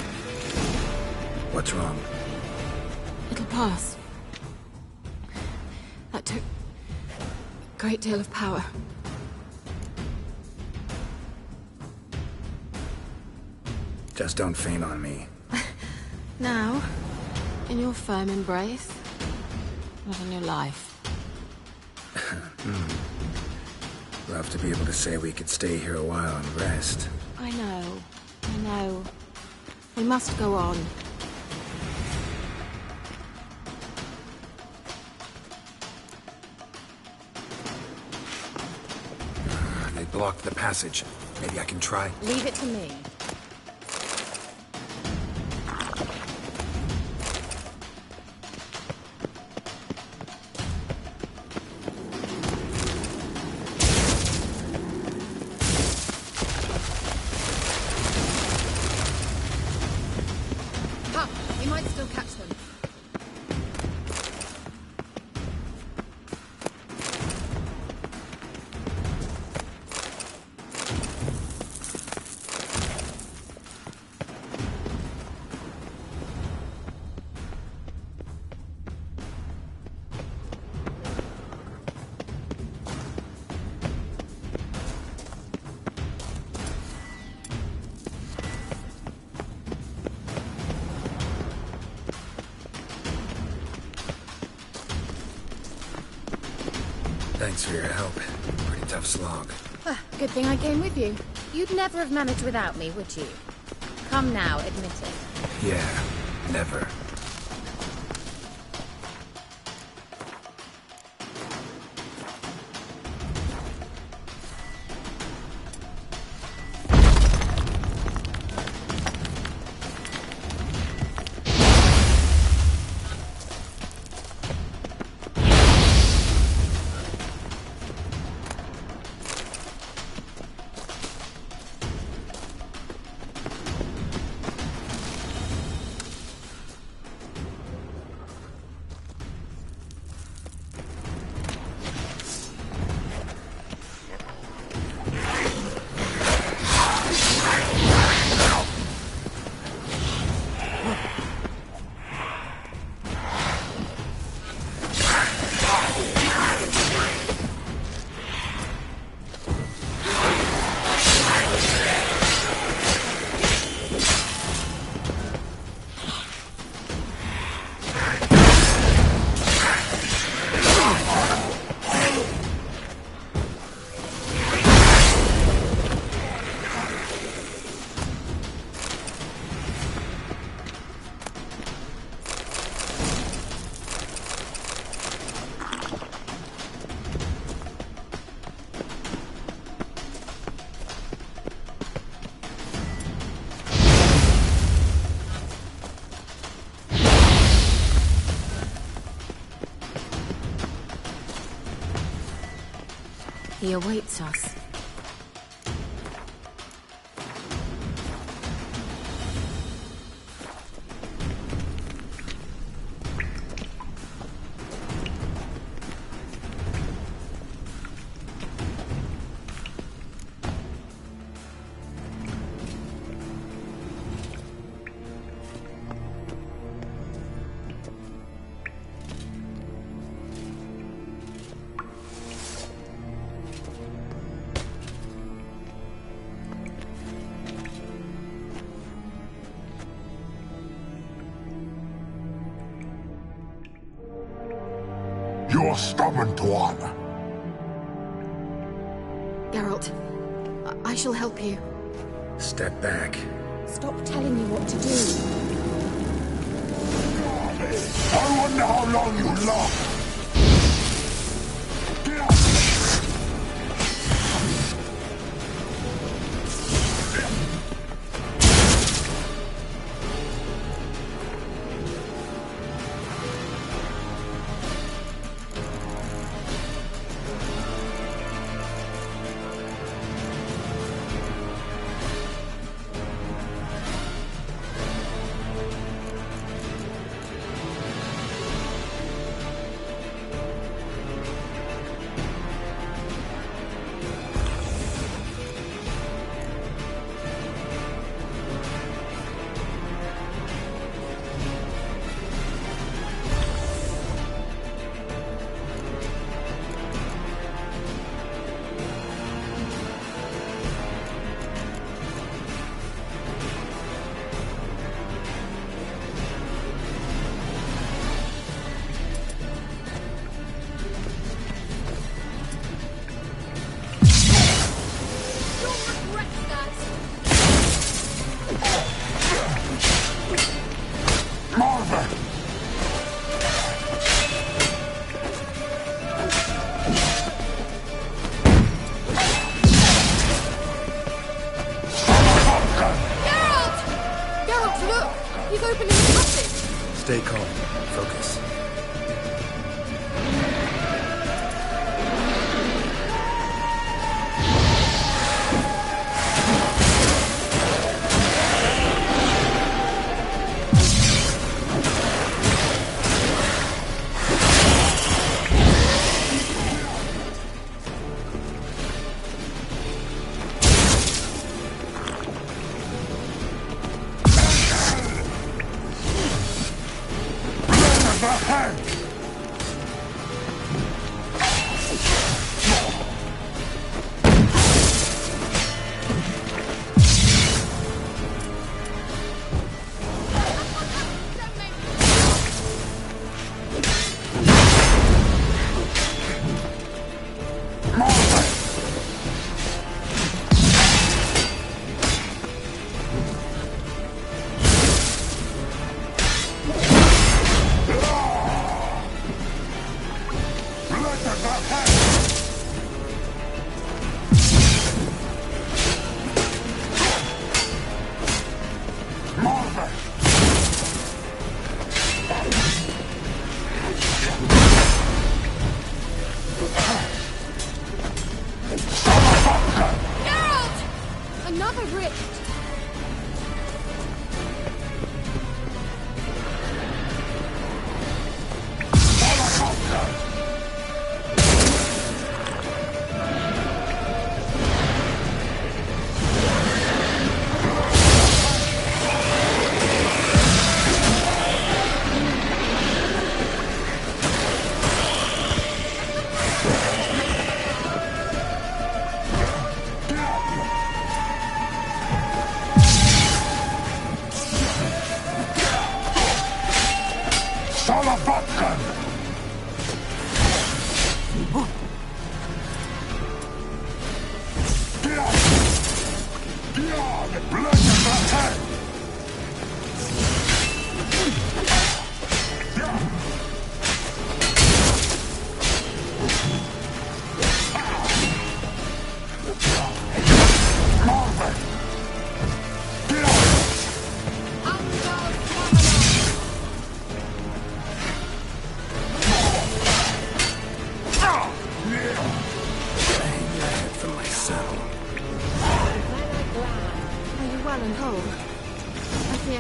What's wrong? It'll pass. That took a great deal of power. Just don't faint on me. Now, in your firm embrace, not in your life. Love to be able to say we could stay here a while and rest. I know. We must go on. They blocked the passage. Maybe I can try. Leave it to me. We might still catch them. Thanks for your help. Pretty tough slog. Good thing I came with you. You'd never have managed without me, would you? Come now, admit it. Yeah, never. He awaits us. You're stubborn, Tuan. Geralt, I shall help you. Step back. Stop telling me what to do. I wonder how long you last. open in the passage! Stay calm. Focus.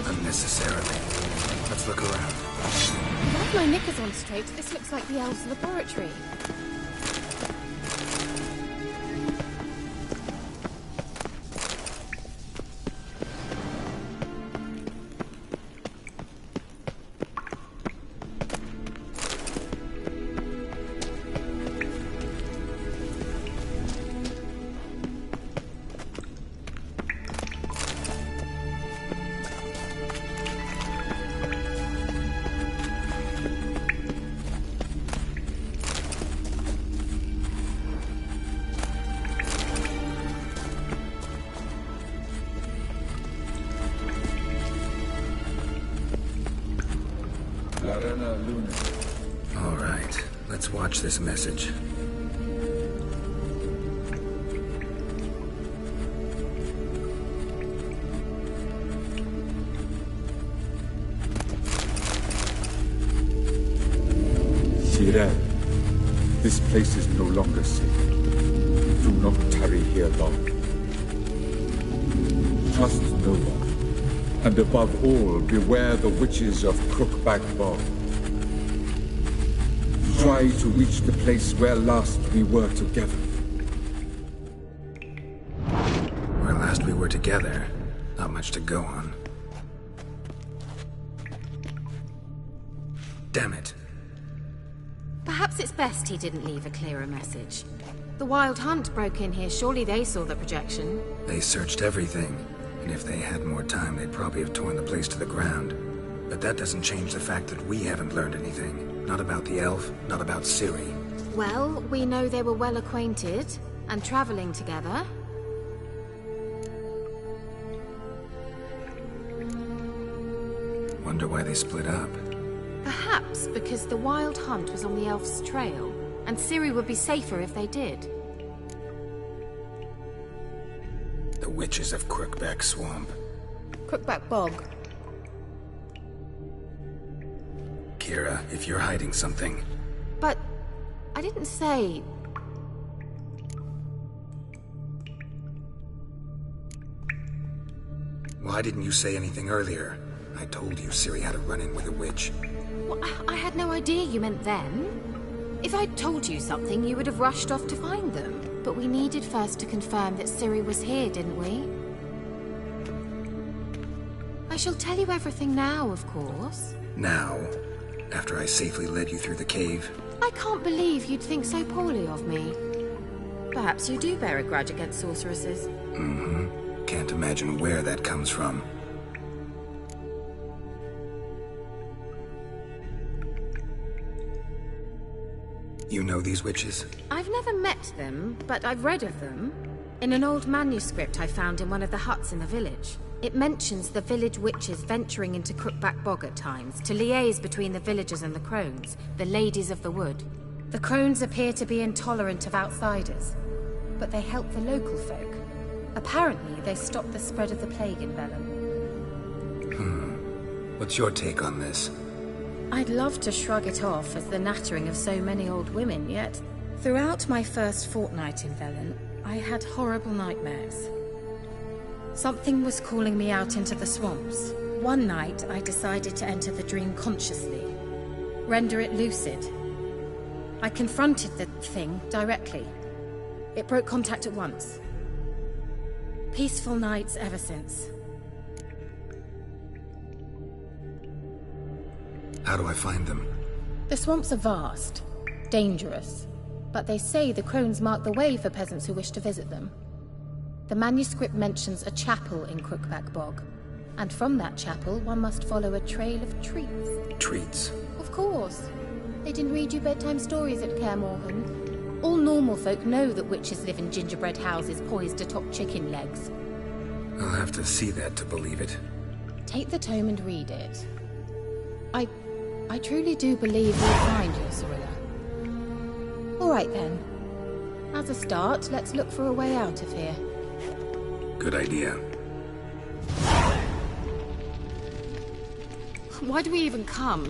Unnecessarily. Let's look around. If I have my knickers on straight, this looks like the elves' laboratory. All right, let's watch this message. Sirel, this place is no longer safe. Do not tarry here long. Trust no one. And above all, beware the witches of Crookback Bog. Try to reach the place where last we were together. Where last we were together, not much to go on. Damn it. Perhaps it's best he didn't leave a clearer message. The Wild Hunt broke in here. Surely they saw the projection. They searched everything. And if they had more time, they'd probably have torn the place to the ground. But that doesn't change the fact that we haven't learned anything. Not about the elf, not about Ciri. Well, we know they were well acquainted and traveling together. Wonder why they split up. Perhaps because the Wild Hunt was on the elf's trail, and Ciri would be safer if they did. The witches of Crookback Swamp. Crookback Bog. Kira, if you're hiding something. But I didn't say... Why didn't you say anything earlier? I told you Ciri had a run-in with a witch. Well, I had no idea you meant them. If I'd told you something, you would have rushed off to find them. But we needed first to confirm that Ciri was here, didn't we? I shall tell you everything now, of course. Now? After I safely led you through the cave? I can't believe you'd think so poorly of me. Perhaps you do bear a grudge against sorceresses. Mm-hmm. Can't imagine where that comes from. You know these witches? I've never met them, but I've read of them. In an old manuscript I found in one of the huts in the village. It mentions the village witches venturing into Crookback Bog at times to liaise between the villagers and the crones, the ladies of the wood. The crones appear to be intolerant of outsiders, but they help the local folk. Apparently, they stopped the spread of the plague in Velen. What's your take on this? I'd love to shrug it off as the nattering of so many old women, yet throughout my first fortnight in Velen, I had horrible nightmares. Something was calling me out into the swamps. One night, I decided to enter the dream consciously, render it lucid. I confronted the thing directly. It broke contact at once. Peaceful nights ever since. How do I find them? The swamps are vast, dangerous, but they say the crones mark the way for peasants who wish to visit them. The manuscript mentions a chapel in Crookback Bog, and from that chapel one must follow a trail of treats. Treats? Of course. They didn't read you bedtime stories at Kaer Morhen. All normal folk know that witches live in gingerbread houses poised atop chicken legs. I'll have to see that to believe it. Take the tome and read it. I truly do believe you'll find your Cirilla. All right then. As a start, let's look for a way out of here. Good idea. Why do we even come?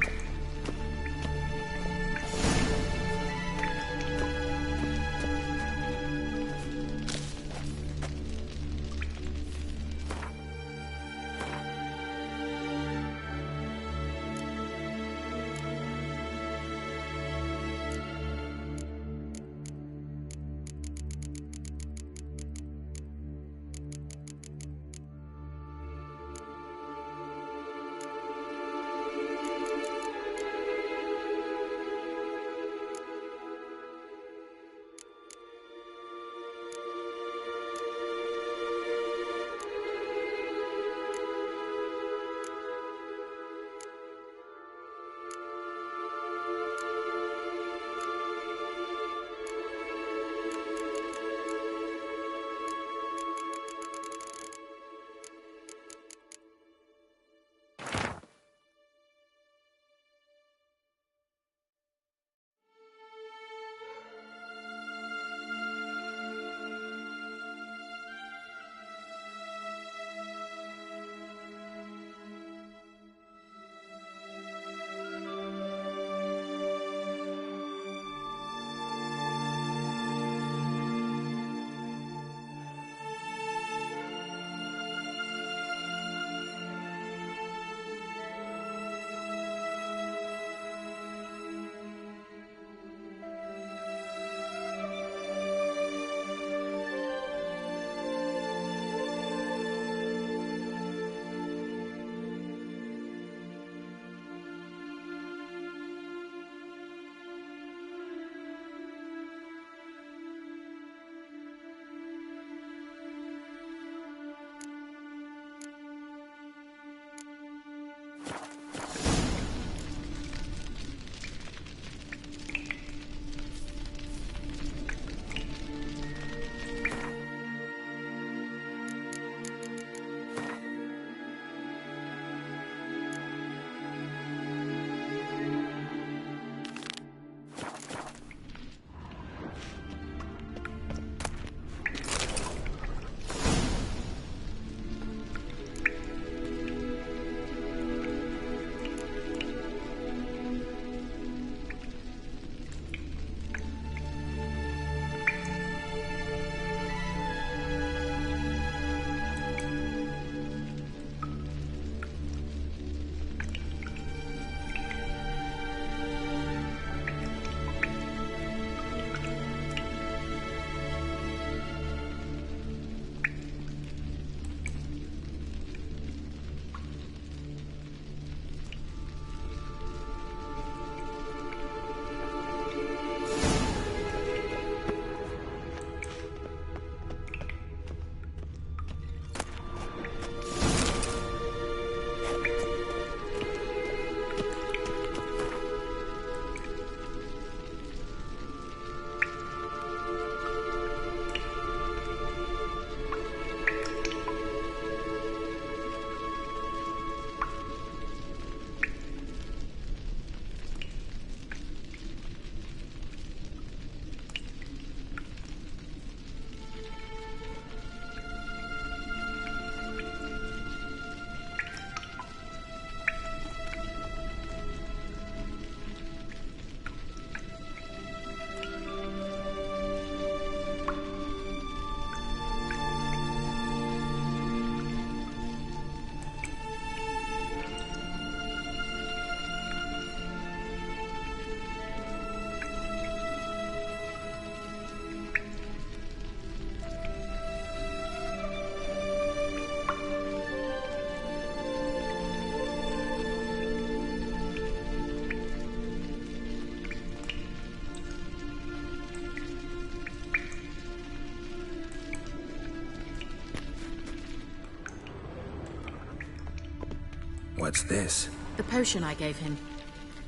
What's this? The potion I gave him.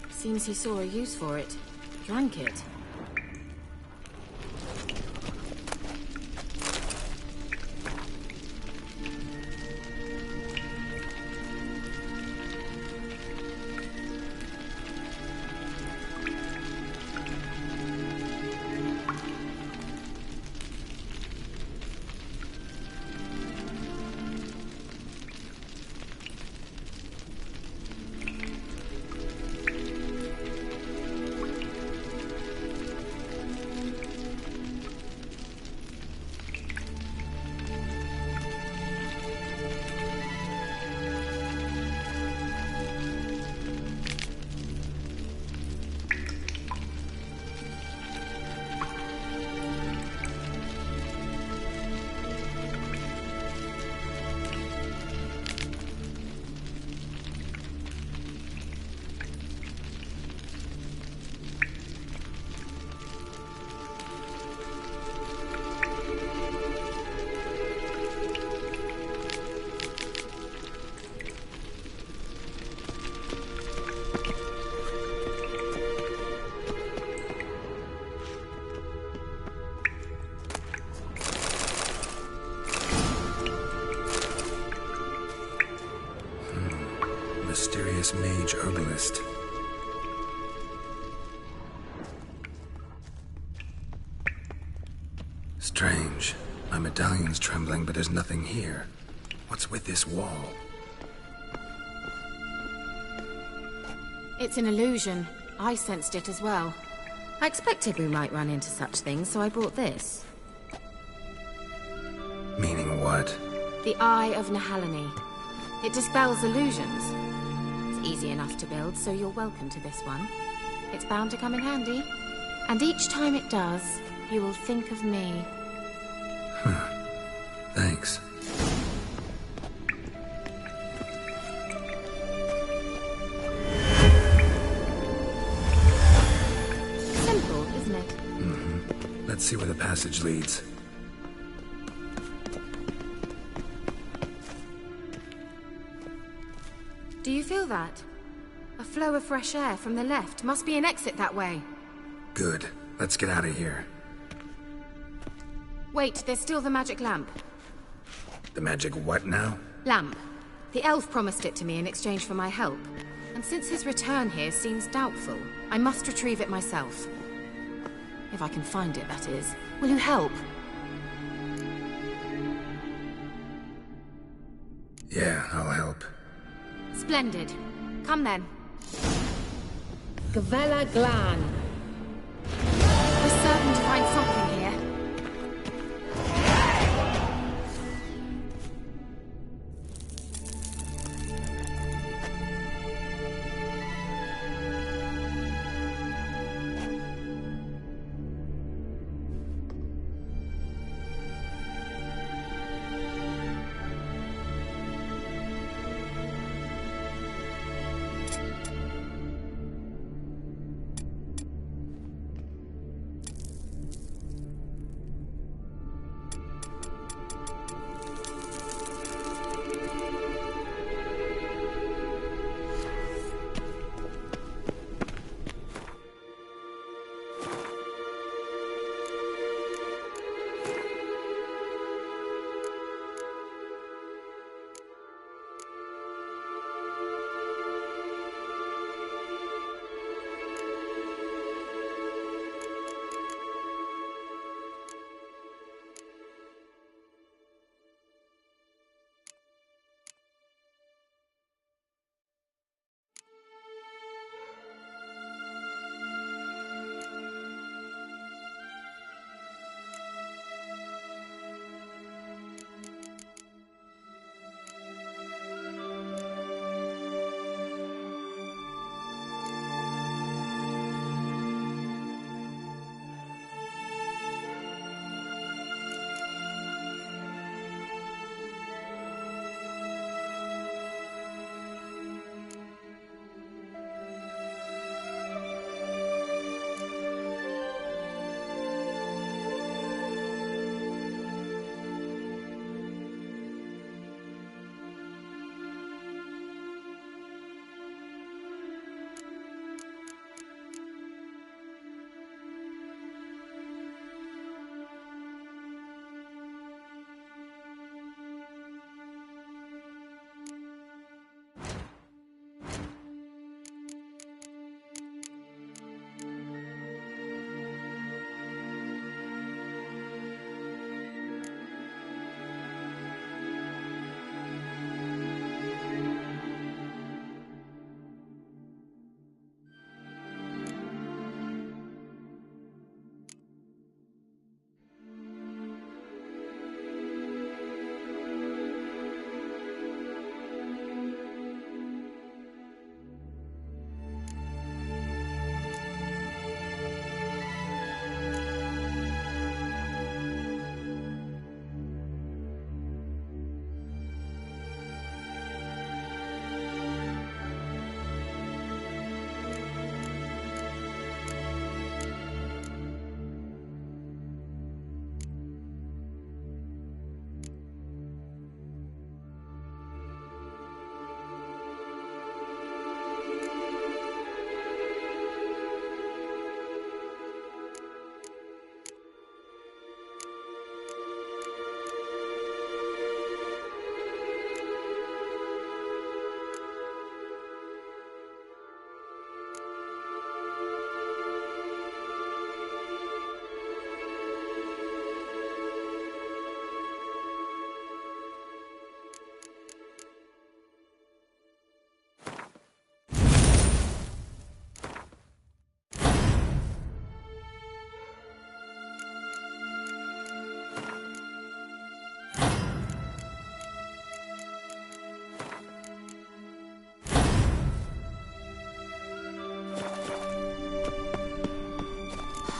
Seems he saw a use for it. Drank it. Mysterious mage herbalist. Strange. My medallion's trembling, but there's nothing here. What's with this wall? It's an illusion. I sensed it as well. I expected we might run into such things, so I brought this. Meaning what? The Eye of Nehaleni. It dispels illusions. It's easy enough to build, so you're welcome to this one. It's bound to come in handy. And each time it does, you will think of me. Thanks. Simple, isn't it? Mm-hmm. Let's see where the passage leads. Do you feel that? A flow of fresh air from the left. Must be an exit that way. Good. Let's get out of here. Wait, there's still the magic lamp. The magic what now? Lamp. The elf promised it to me in exchange for my help. And since his return here seems doubtful, I must retrieve it myself. If I can find it, that is. Will you help? Yeah, I'll help. Splendid. Come then. Gavella Glan. We're certain to find something here.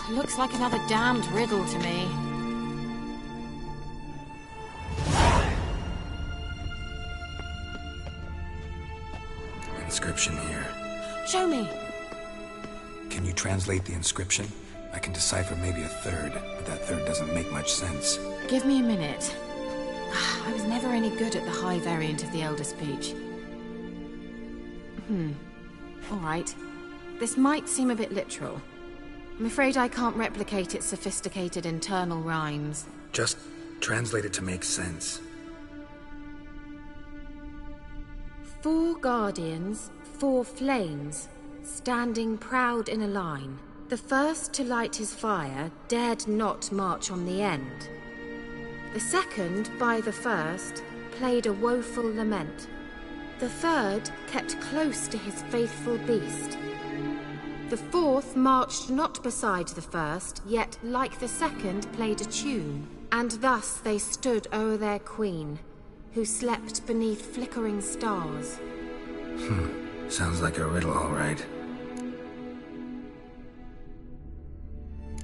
Looks like another damned riddle to me. Inscription here. Show me. Can you translate the inscription? I can decipher maybe a third, but that third doesn't make much sense. Give me a minute. I was never any good at the high variant of the Elder Speech. All right. This might seem a bit literal. I'm afraid I can't replicate its sophisticated internal rhymes. Just translate it to make sense. 4 guardians, 4 flames, standing proud in a line. The first to light his fire dared not march on the end. The second, by the first, played a woeful lament. The third kept close to his faithful beast. The fourth marched not beside the first, yet like the second played a tune. And thus they stood o'er their queen, who slept beneath flickering stars. Sounds like a riddle, all right.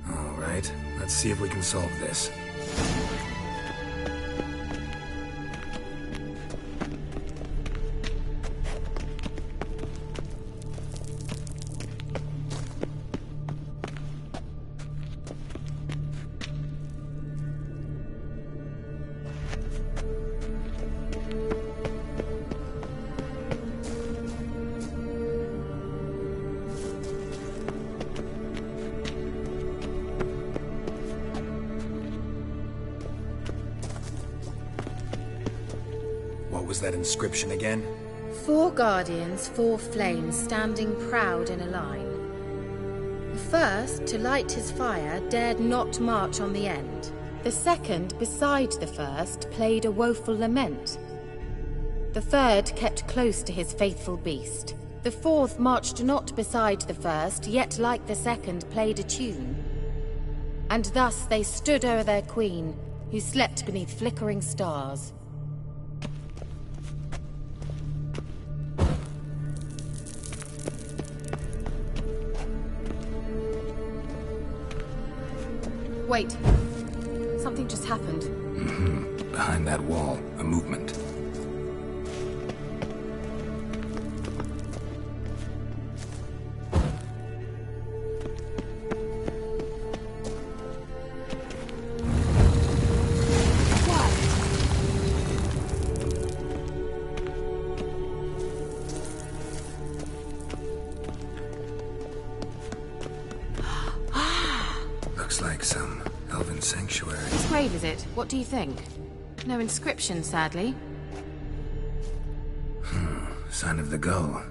All right, let's see if we can solve this. What was that inscription again? 4 guardians, 4 flames, standing proud in a line. The first, to light his fire, dared not march on the end. The second, beside the first, played a woeful lament. The third kept close to his faithful beast. The fourth marched not beside the first, yet like the second played a tune. And thus they stood o'er their queen, who slept beneath flickering stars. Wait. Something just happened. Behind that wall, a movement. Looks like some elven sanctuary. Whose grave is it? What do you think? No inscription, sadly. Sign of the gull.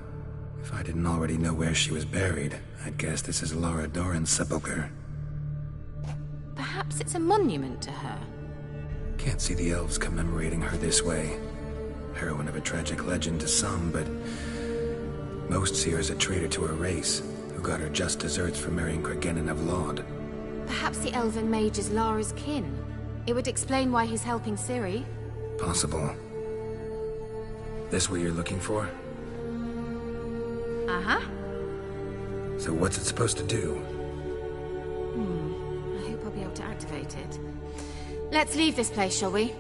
If I didn't already know where she was buried, I'd guess this is Lara Dorren's sepulcher. Perhaps it's a monument to her. Can't see the elves commemorating her this way. Heroine of a tragic legend to some, but most see her as a traitor to her race, who got her just deserts for marrying Cregennan of Laud. Perhaps the elven mage is Lara's kin. It would explain why he's helping Ciri. Possible. This what you're looking for? Uh-huh. So what's it supposed to do? I hope I'll be able to activate it. Let's leave this place, shall we?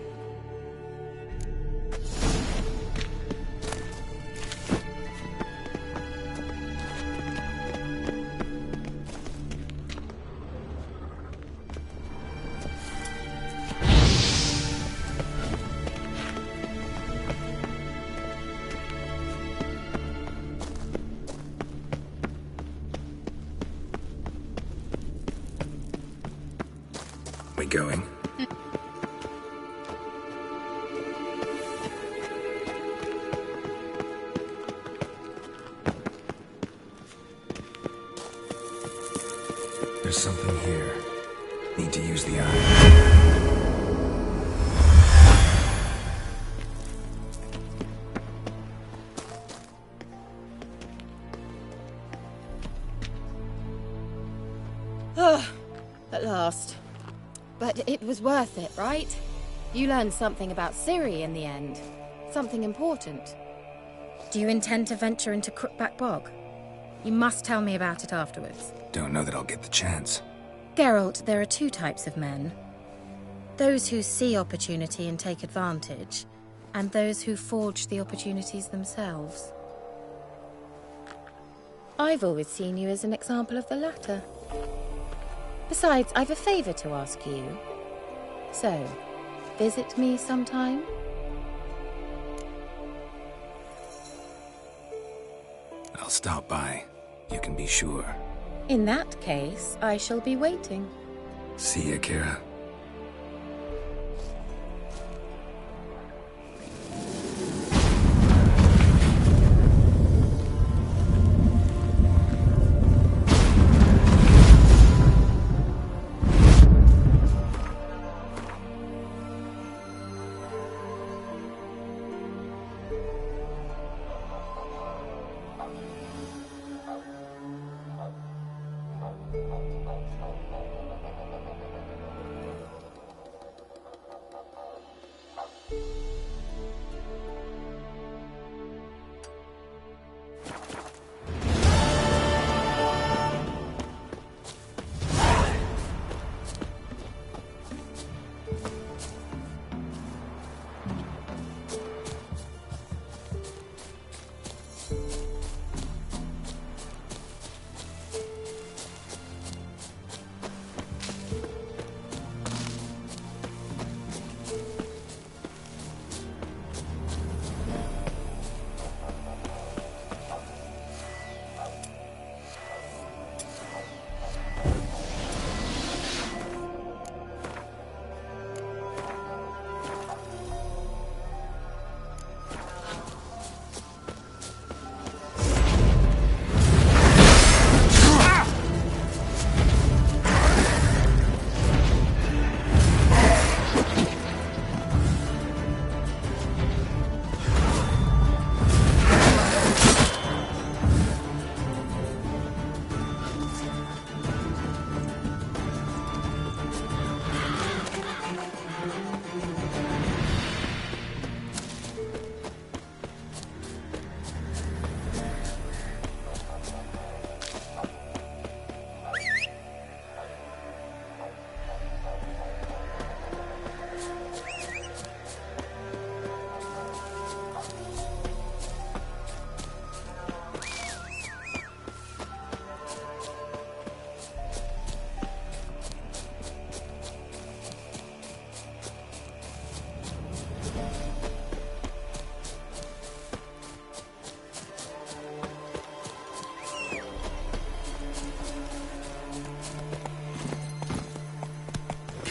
We going? There's something here. Need to use the eye. At last. But it was worth it, right? You learned something about Ciri in the end. Something important. Do you intend to venture into Crookback Bog? You must tell me about it afterwards. Don't know that I'll get the chance. Geralt, there are two types of men. Those who see opportunity and take advantage, and those who forge the opportunities themselves. I've always seen you as an example of the latter. Besides, I've a favor to ask you. So, visit me sometime? I'll stop by. You can be sure. In that case, I shall be waiting. See you, Kira.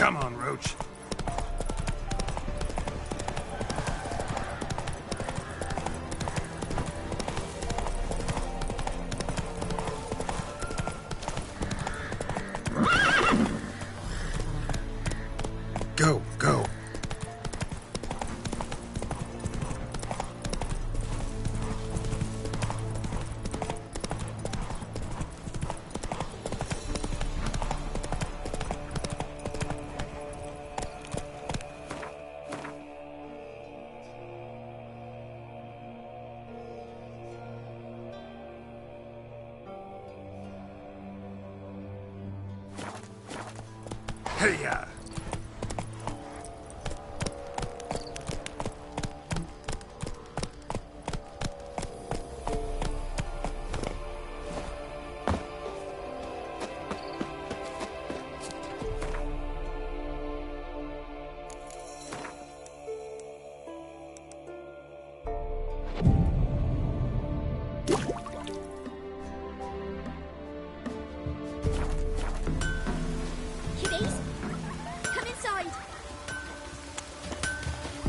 Come on, Roach. Go, go. Hey-ya!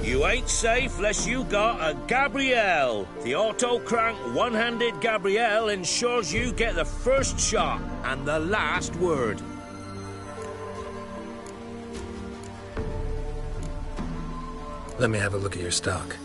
You ain't safe less you got a Gabrielle. The auto-crank one-handed Gabrielle ensures you get the first shot and the last word. Let me have a look at your stock.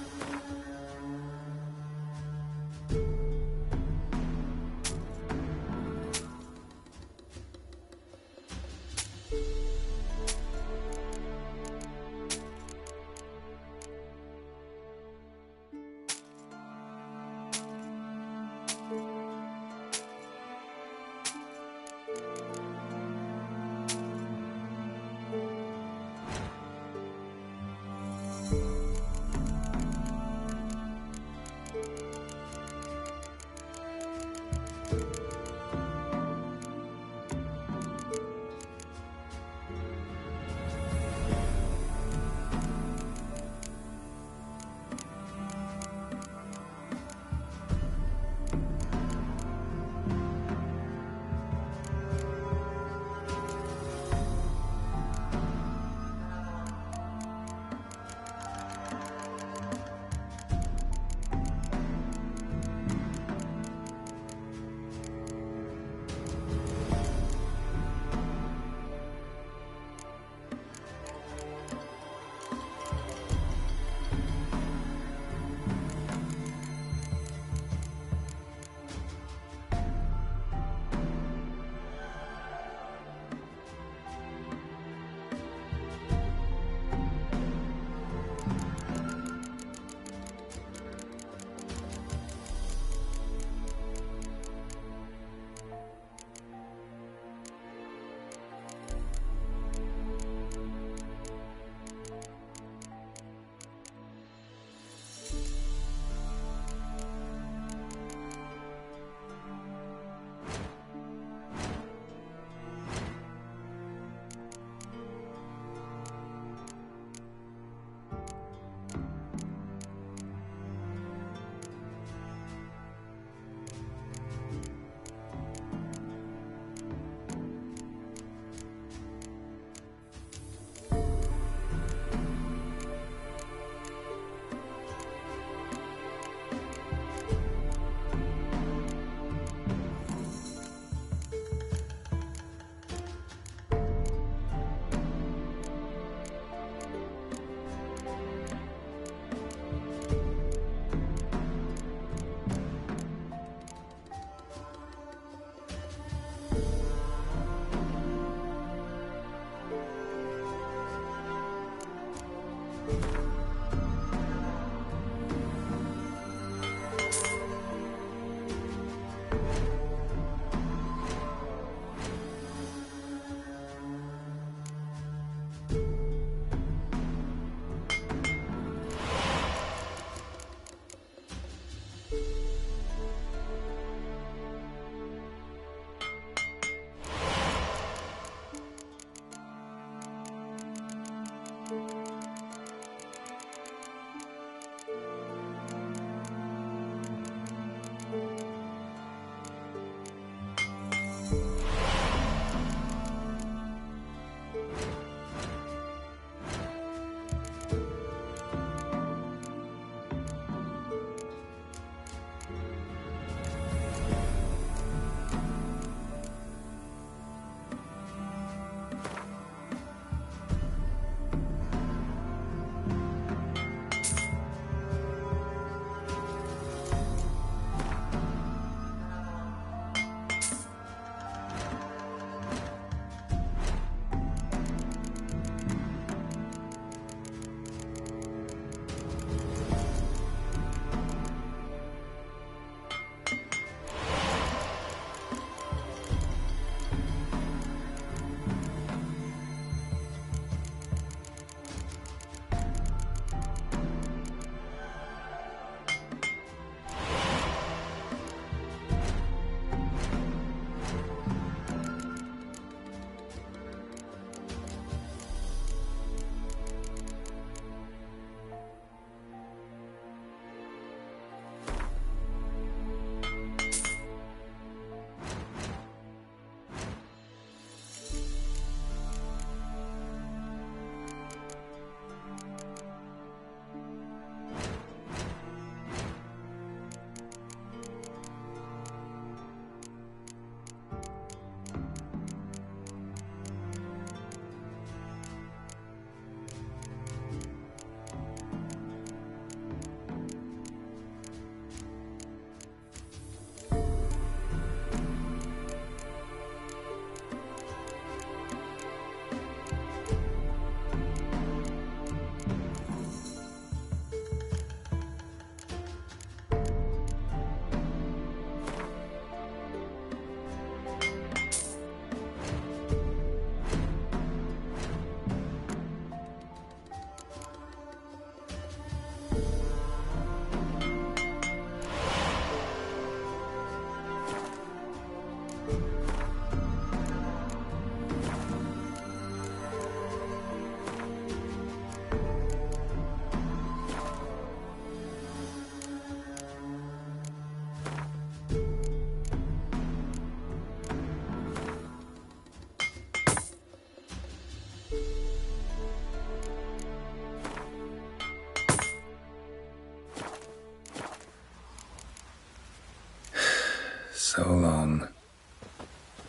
So long.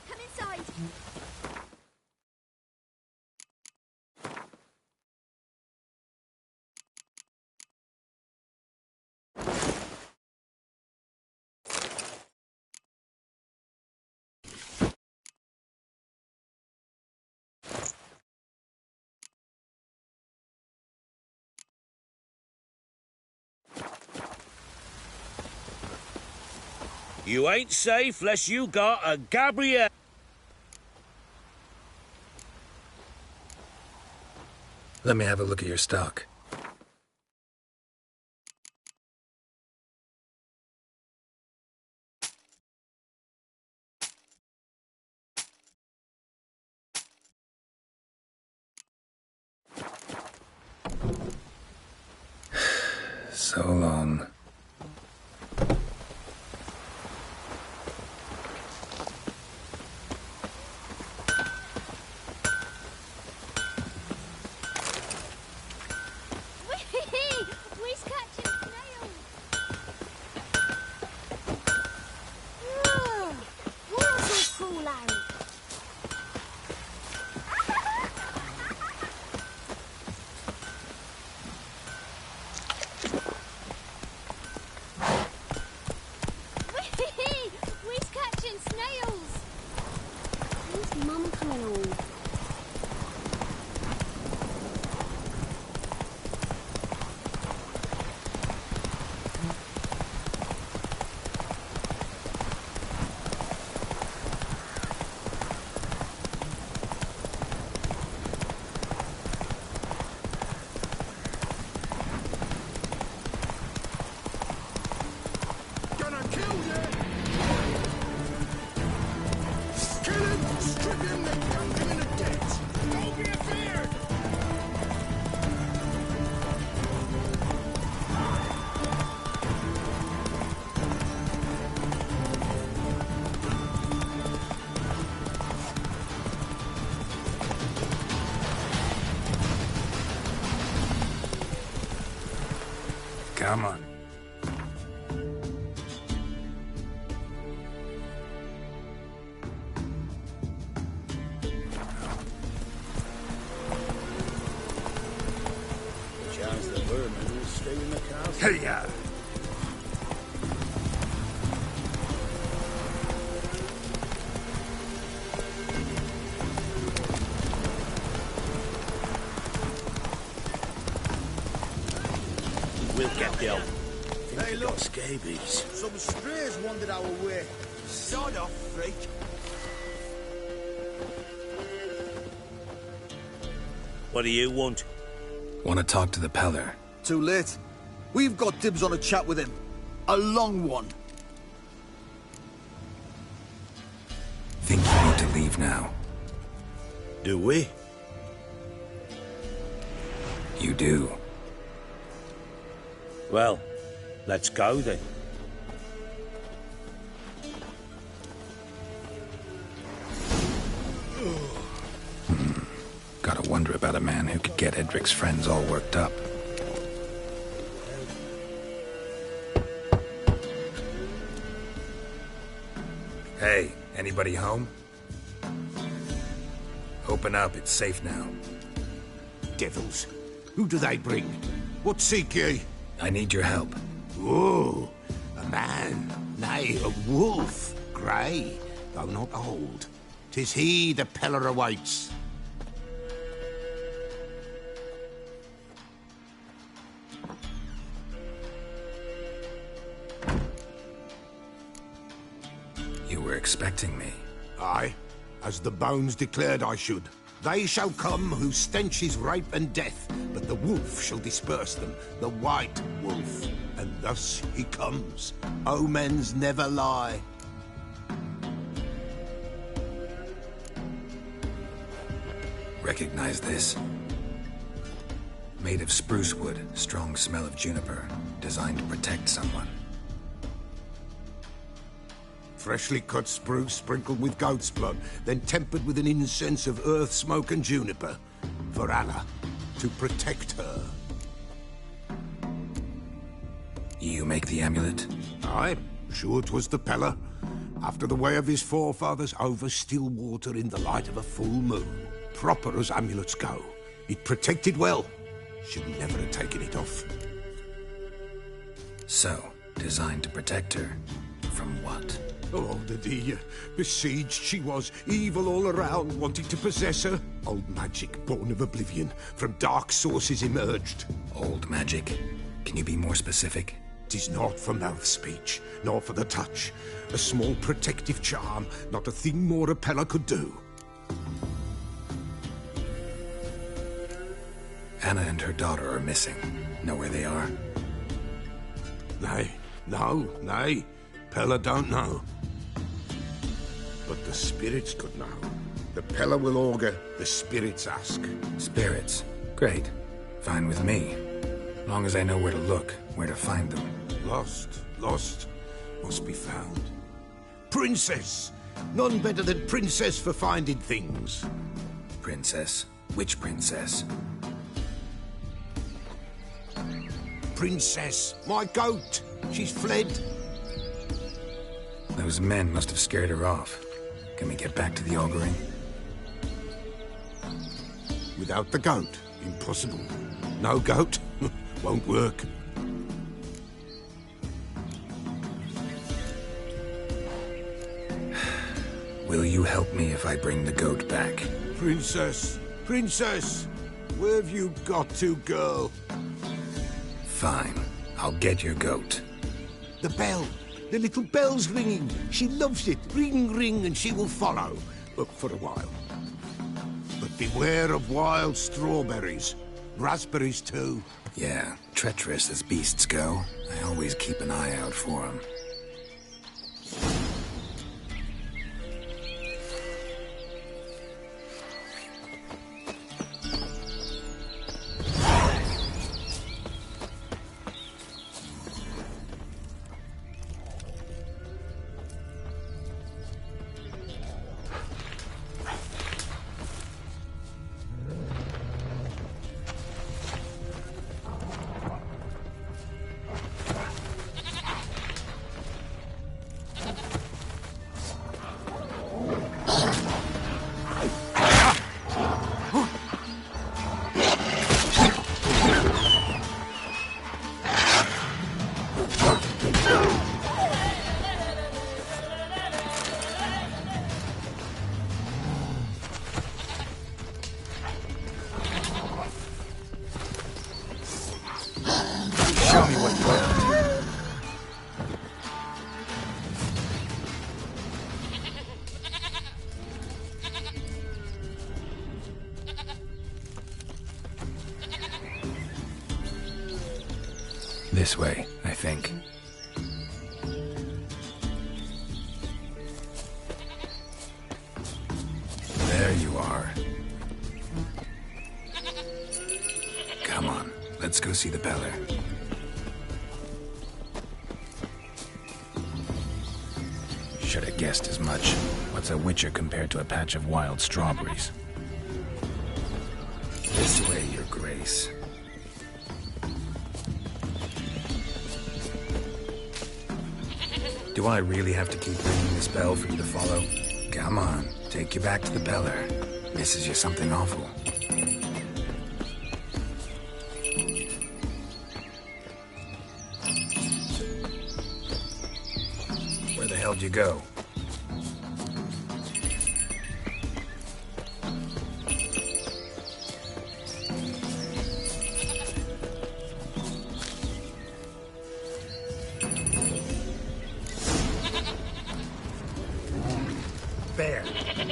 Come inside. You ain't safe less you got a Gabrielle. Let me have a look at your stock. So long. We's catching snails. Water's cool out. We's catching snails. Where's Mum coming on? Come on. Chance the vermin will stay in the castle. Hey-ya! We'll get the elf. Hey, look, scabies. Some strays wandered our way. Sod off, freak. What do you want? Want to talk to the Peller? Too late. We've got dibs on a chat with him. A long one. Think you need to leave now? Do we? You do. Well, let's go then. Gotta wonder about a man who could get Edric's friends all worked up. Hey, anybody home? Open up, it's safe now. Devils. Who do they bring? What seek ye? I need your help. Oh, a man, nay, a wolf, grey, though not old. 'Tis he the Peller awaits. You were expecting me. Aye, as the bones declared I should. They shall come whose stench is rape and death, but the wolf shall disperse them, the white wolf. And thus he comes. Omens never lie. Recognize this? Made of spruce wood, strong smell of juniper, designed to protect someone. Freshly cut spruce sprinkled with goat's blood, then tempered with an incense of earth, smoke and juniper. For Anna, to protect her. You make the amulet? Aye, sure 'twas the Peller. after the way of his forefathers, over still water in the light of a full moon. Proper as amulets go. It protected well. Should never have taken it off. So, designed to protect her. From what? Oh, the besieged she was, evil all around, wanting to possess her. Old magic, born of oblivion, from dark sources emerged. Old magic? Can you be more specific? 'Tis not for mouth speech, nor for the touch. A small protective charm, not a thing more Apella could do. Anna and her daughter are missing. Know where they are? Nay, nay. Pella don't know. But the spirits could know. The Pella will augur, the spirits ask. Spirits? Great. Fine with me. Long as I know where to look, where to find them. Lost, must be found. Princess! None better than Princess for finding things. Princess? Which princess? Princess, my goat! She's fled. Those men must have scared her off. Can we get back to the auguring? Without the goat, impossible. No goat, won't work. Will you help me if I bring the goat back? Princess, where have you got to, girl? Fine, I'll get your goat. The bell. The little bell's ringing. She loves it. Ring, ring, and she will follow. But for a while. But beware of wild strawberries. Raspberries, too. Yeah, treacherous as beasts go. I always keep an eye out for them. This way, I think. There you are. Come on, let's go see the Beller. Should have guessed as much. What's a witcher compared to a patch of wild strawberries? This way, Your Grace. Do I really have to keep ringing this bell for you to follow? Come on, take you back to the Beller. Misses you something awful. Where the hell'd you go?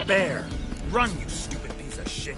Bear! Run, you stupid piece of shit!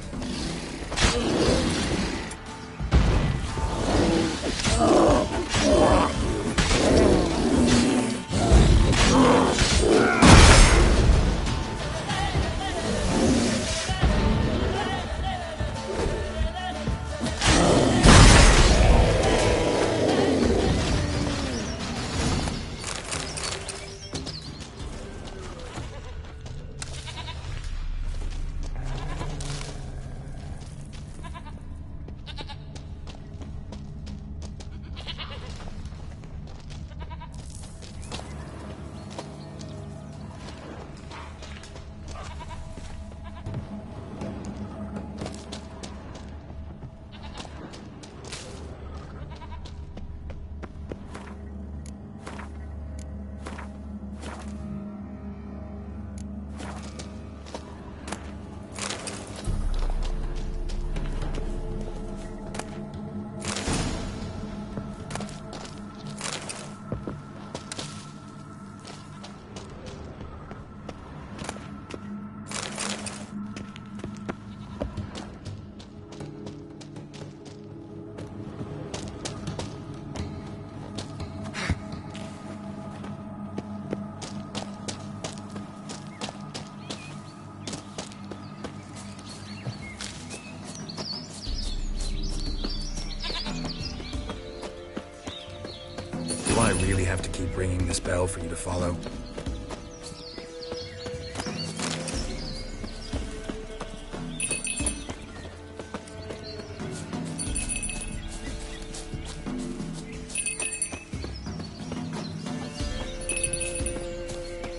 have to keep ringing this bell for you to follow?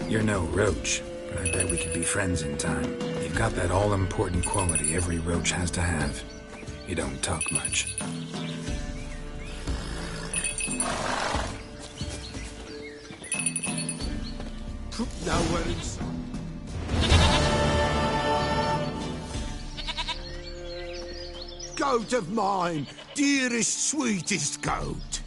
You're no roach, but I bet we could be friends in time. You've got that all-important quality every roach has to have. You don't talk much. No worries. Goat of mine, dearest, sweetest goat.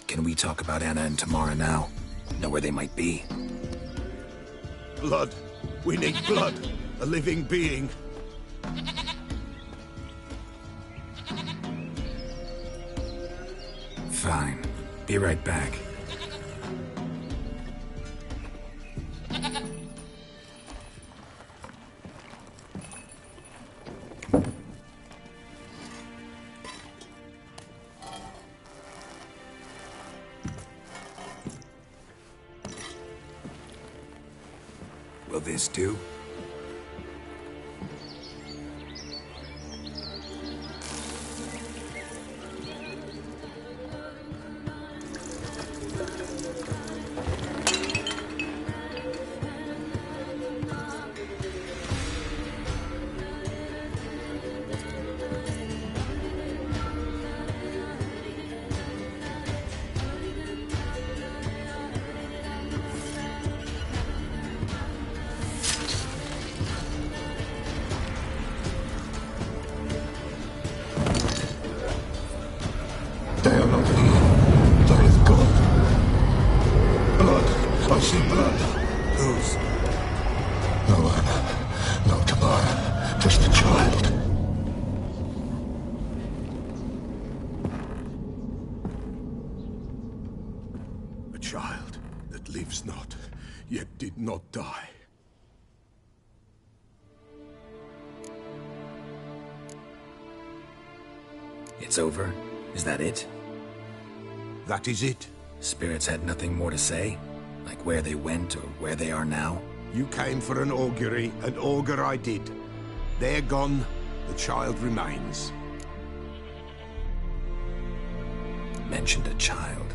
Can we talk about Anna and Tamara now? Know where they might be? Blood. We need blood. A living being. Fine. Be right back. Will this do? They are not here. There is God. Blood. I see blood. Whose? No Anna. No Tamara. Just a child. A child that lives not, yet did not die. It's over? Is that it? That is it. Spirits had nothing more to say? Like where they went or where they are now? You came for an augury, and augur I did. They're gone, the child remains. Mentioned a child.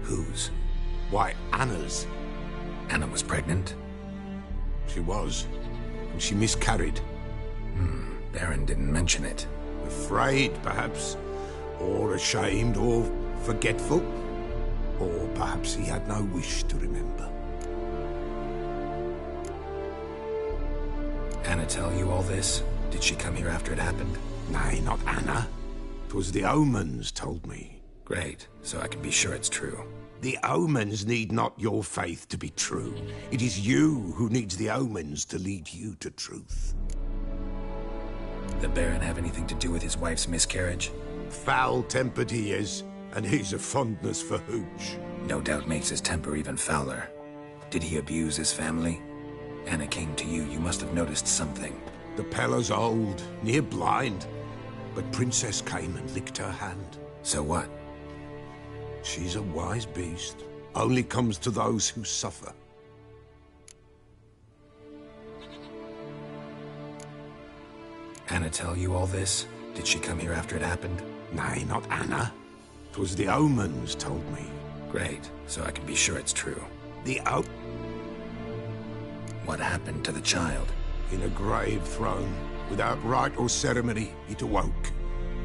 Whose? Why, Anna's. Anna was pregnant? She was, and she miscarried. Baron didn't mention it. Afraid, perhaps. Or ashamed, or forgetful. Or perhaps he had no wish to remember. Anna tell you all this? Did she come here after it happened? Nay, not Anna. 'Twas the omens told me. Great, so I can be sure it's true. The omens need not your faith to be true. It is you who needs the omens to lead you to truth. The Baron have anything to do with his wife's miscarriage? Foul-tempered he is, and he's a fondness for hooch. No doubt makes his temper even fouler. Did he abuse his family? Anna came to you, you must have noticed something. The Pella's old, near blind, but Princess came and licked her hand. So what? She's a wise beast. Only comes to those who suffer. Anna tell you all this? Did she come here after it happened? Nay, not Anna. 'Twas the omens told me. Great, so I can be sure it's true. The What happened to the child? In a grave thrown, without rite or ceremony, it awoke.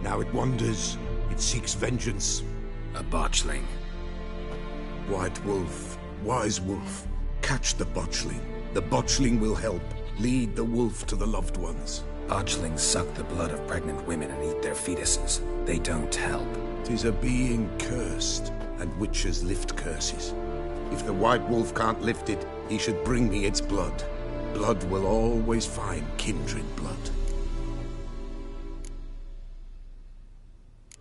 Now it wanders, it seeks vengeance. A botchling. White wolf, wise wolf, catch the botchling. The botchling will help, lead the wolf to the loved ones. Botchlings suck the blood of pregnant women and eat their fetuses. They don't help. 'Tis a being cursed, and witches lift curses. If the white wolf can't lift it, he should bring me its blood. Blood will always find kindred blood.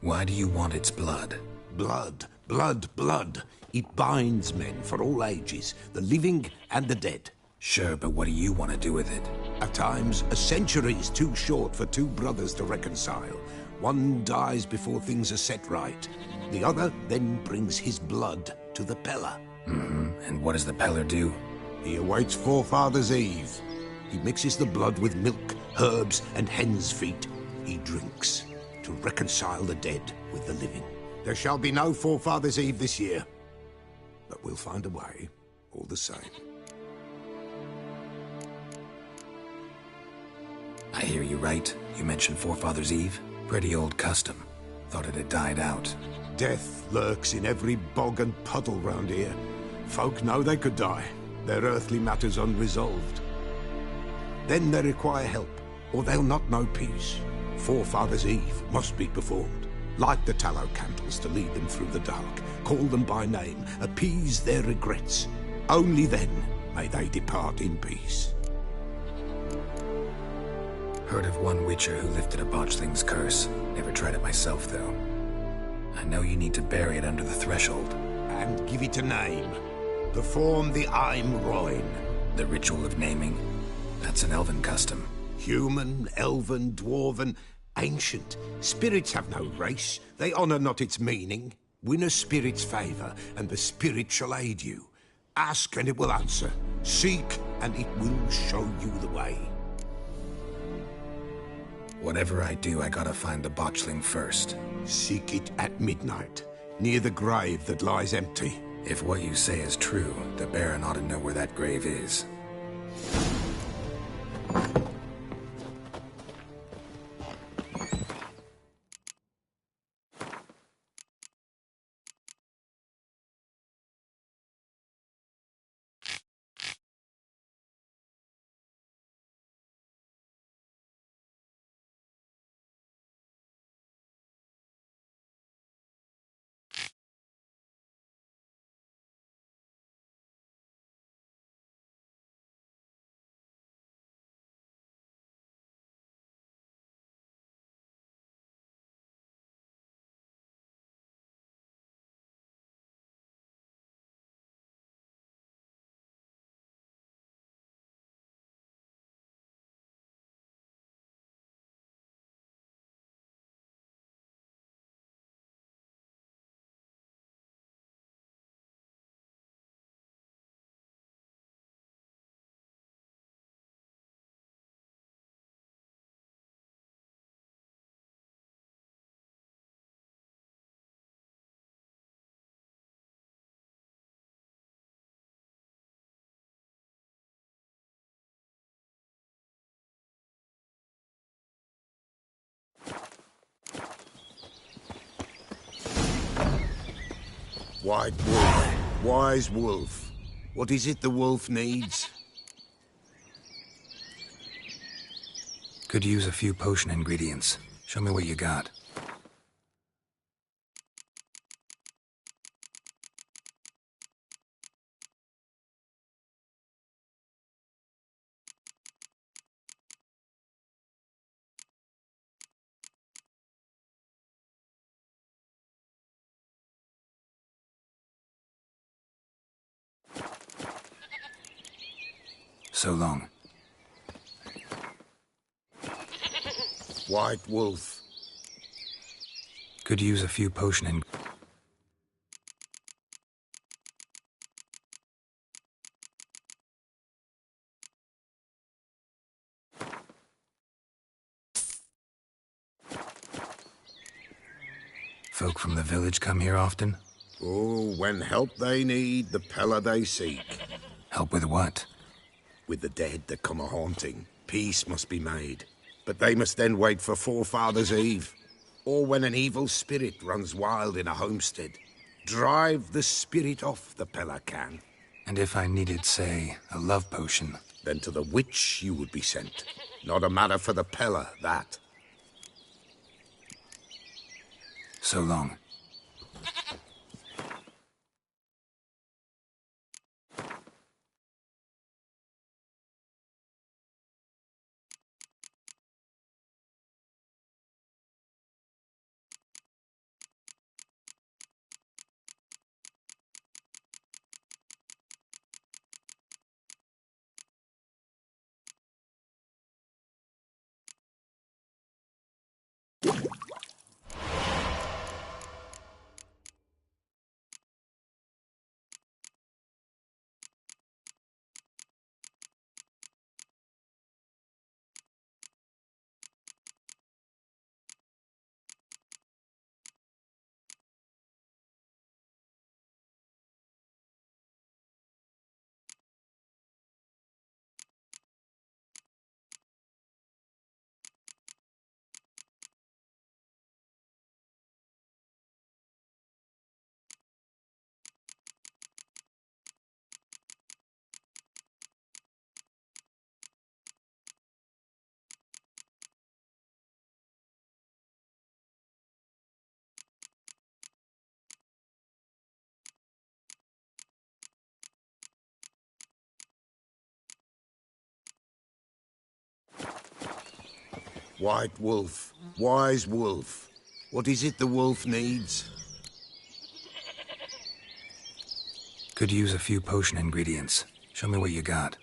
Why do you want its blood? Blood Blood, blood. It binds men for all ages, the living and the dead. Sure, but what do you want to do with it? At times, a century is too short for two brothers to reconcile. One dies before things are set right. The other then brings his blood to the Peller. And what does the Peller do? He awaits Forefathers' Eve. He mixes the blood with milk, herbs, and hen's feet. He drinks to reconcile the dead with the living. There shall be no Forefathers' Eve this year. But we'll find a way, all the same. I hear you right. You mentioned Forefathers' Eve. Pretty old custom. Thought it had died out. Death lurks in every bog and puddle round here. Folk know they could die, their earthly matters unresolved. Then they require help, or they'll not know peace. Forefathers' Eve must be performed. Light the tallow candles to lead them through the dark. Call them by name, appease their regrets. Only then may they depart in peace. Heard of one Witcher who lifted a botchling's curse. Never tried it myself, though. I know you need to bury it under the threshold. And give it a name. Perform the Aim Roin. The ritual of naming. That's an elven custom. Human, elven, dwarven, ancient. Spirits have no race. They honour not its meaning. Win a spirit's favour, and the spirit shall aid you. Ask, and it will answer. Seek, and it will show you the way. Whatever I do, I gotta find the botchling first. Seek it at midnight, near the grave that lies empty. If what you say is true, the Baron ought to know where that grave is. White Wolf, wise wolf. What is it the wolf needs? Could use a few potion ingredients. Show me what you got. So long. White Wolf. Could use a few potion in... Folk from the village come here often? Oh, when help they need, the Peller they seek. Help with what? With the dead that come a-haunting. Peace must be made. But they must then wait for Forefathers' Eve. Or when an evil spirit runs wild in a homestead. Drive the spirit off, the Peller can. And if I needed, say, a love potion? Then to the witch you would be sent. Not a matter for the Peller, that. So long. White wolf, wise wolf. What is it the wolf needs? Could use a few potion ingredients. Show me what you got.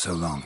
So long.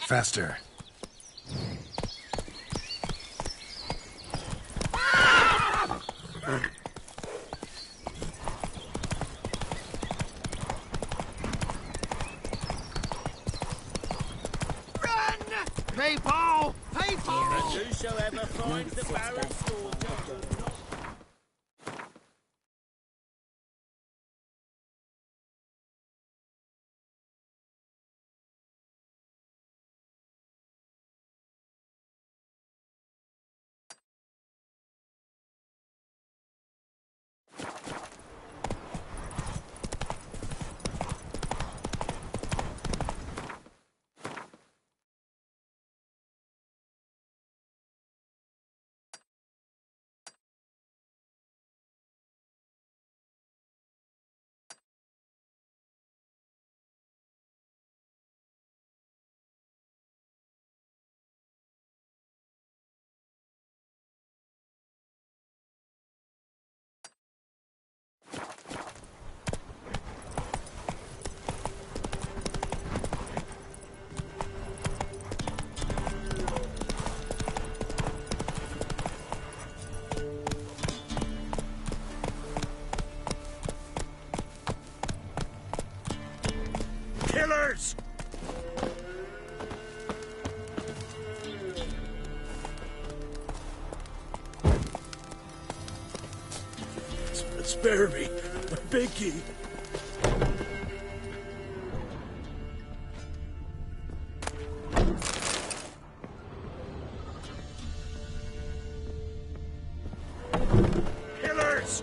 Faster. People! People! And whosoever finds the Baron's daughter. Killers! Spare me, I beg ye. Killers!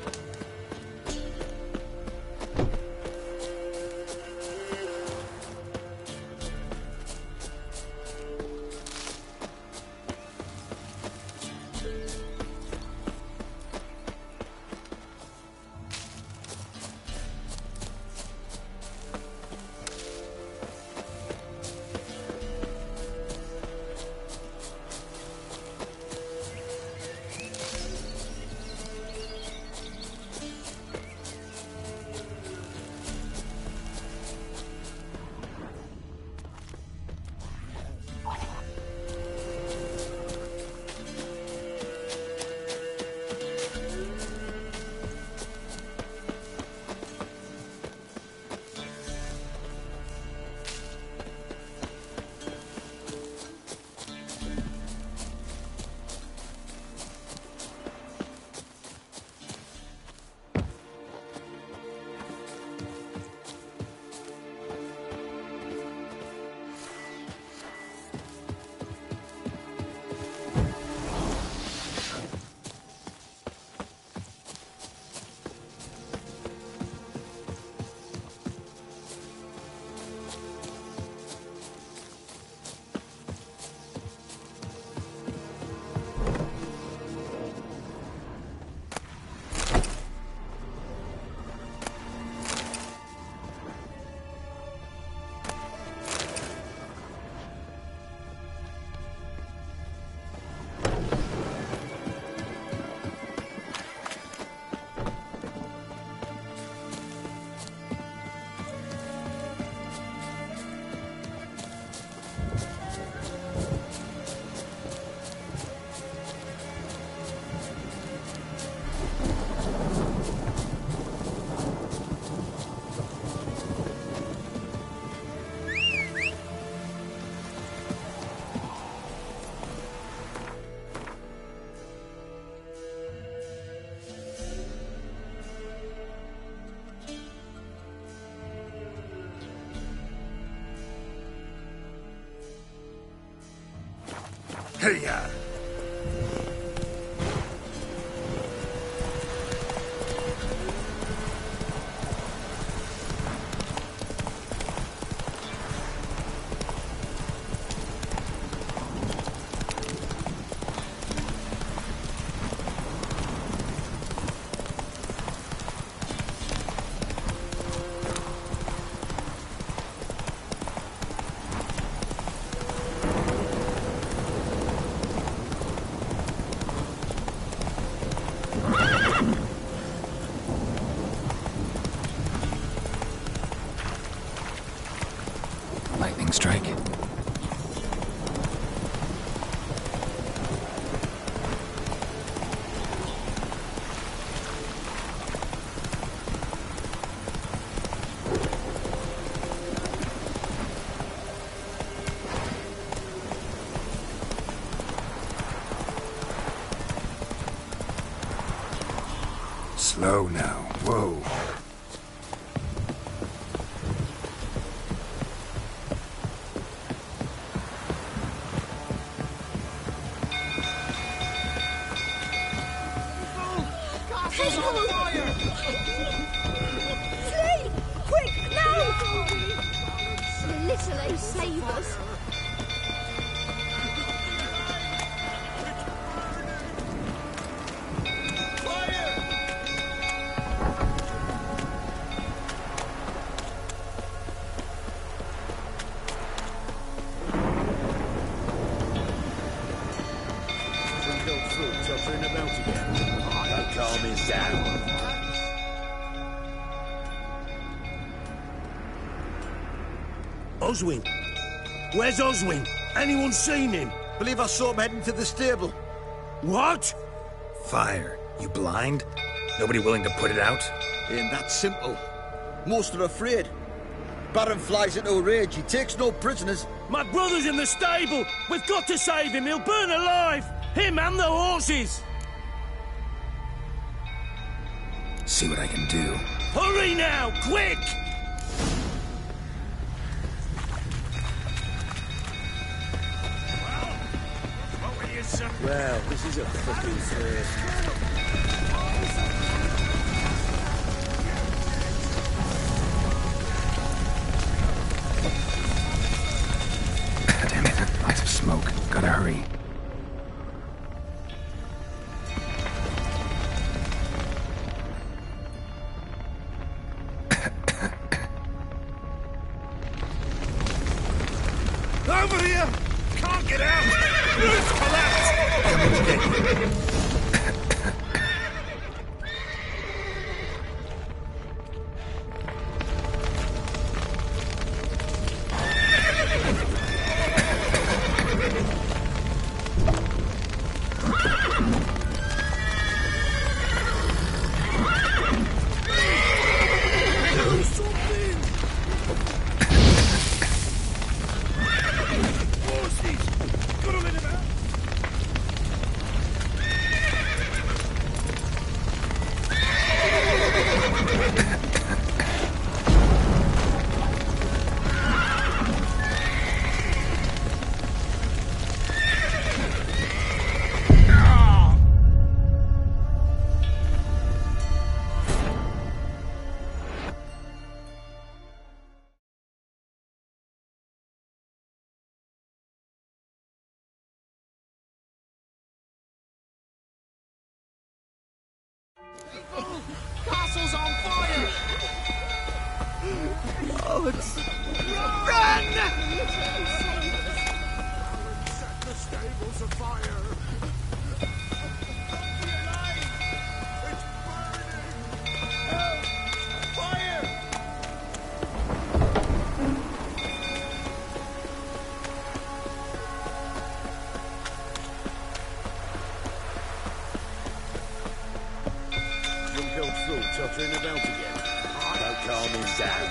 Hey-ya! Lightning strike. Slow now. Whoa. Castle's on fire! Flee! Quick, now! The little ace save us. Oswin? Where's Oswin? Anyone seen him? Believe I saw him heading to the stable. What? Fire. You blind? Nobody willing to put it out? Ain't that simple. Most are afraid. Baron flies into a rage. He takes no prisoners. My brother's in the stable! We've got to save him! He'll burn alive! Him and the horses! See what I can do. Hurry now! Quick! Well, this is a fucking first. Damn it, lots of smoke. Gotta hurry. Over here! Can't get out! Roof collapsed! Castle's on fire! Oh, it's... Run! Set the stables afire! It's burning! Help! Fire! Drunk old fool tottering about again. Don't calm him down.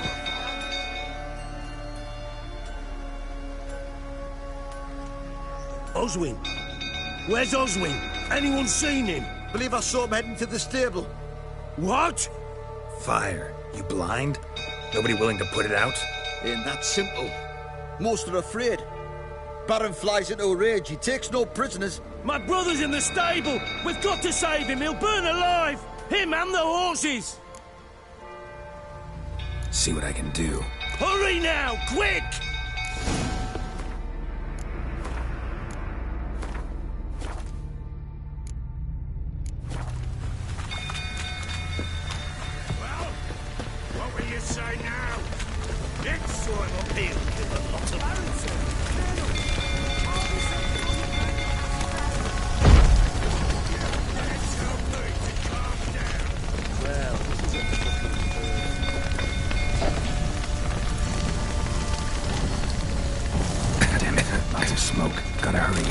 Oswin? Where's Oswin? Anyone seen him? Believe I saw him heading to the stable. What? Fire. You blind? Nobody willing to put it out? Ain't that simple. Most are afraid. Baron flies into a rage. He takes no prisoners. My brother's in the stable! We've got to save him! He'll burn alive! Him and the horses! See what I can do. Hurry now! Quick! Well, what will you say now? Next soil appeal to the lot of Well, this is a fucking Damn it, lots of smoke. Gotta hurry.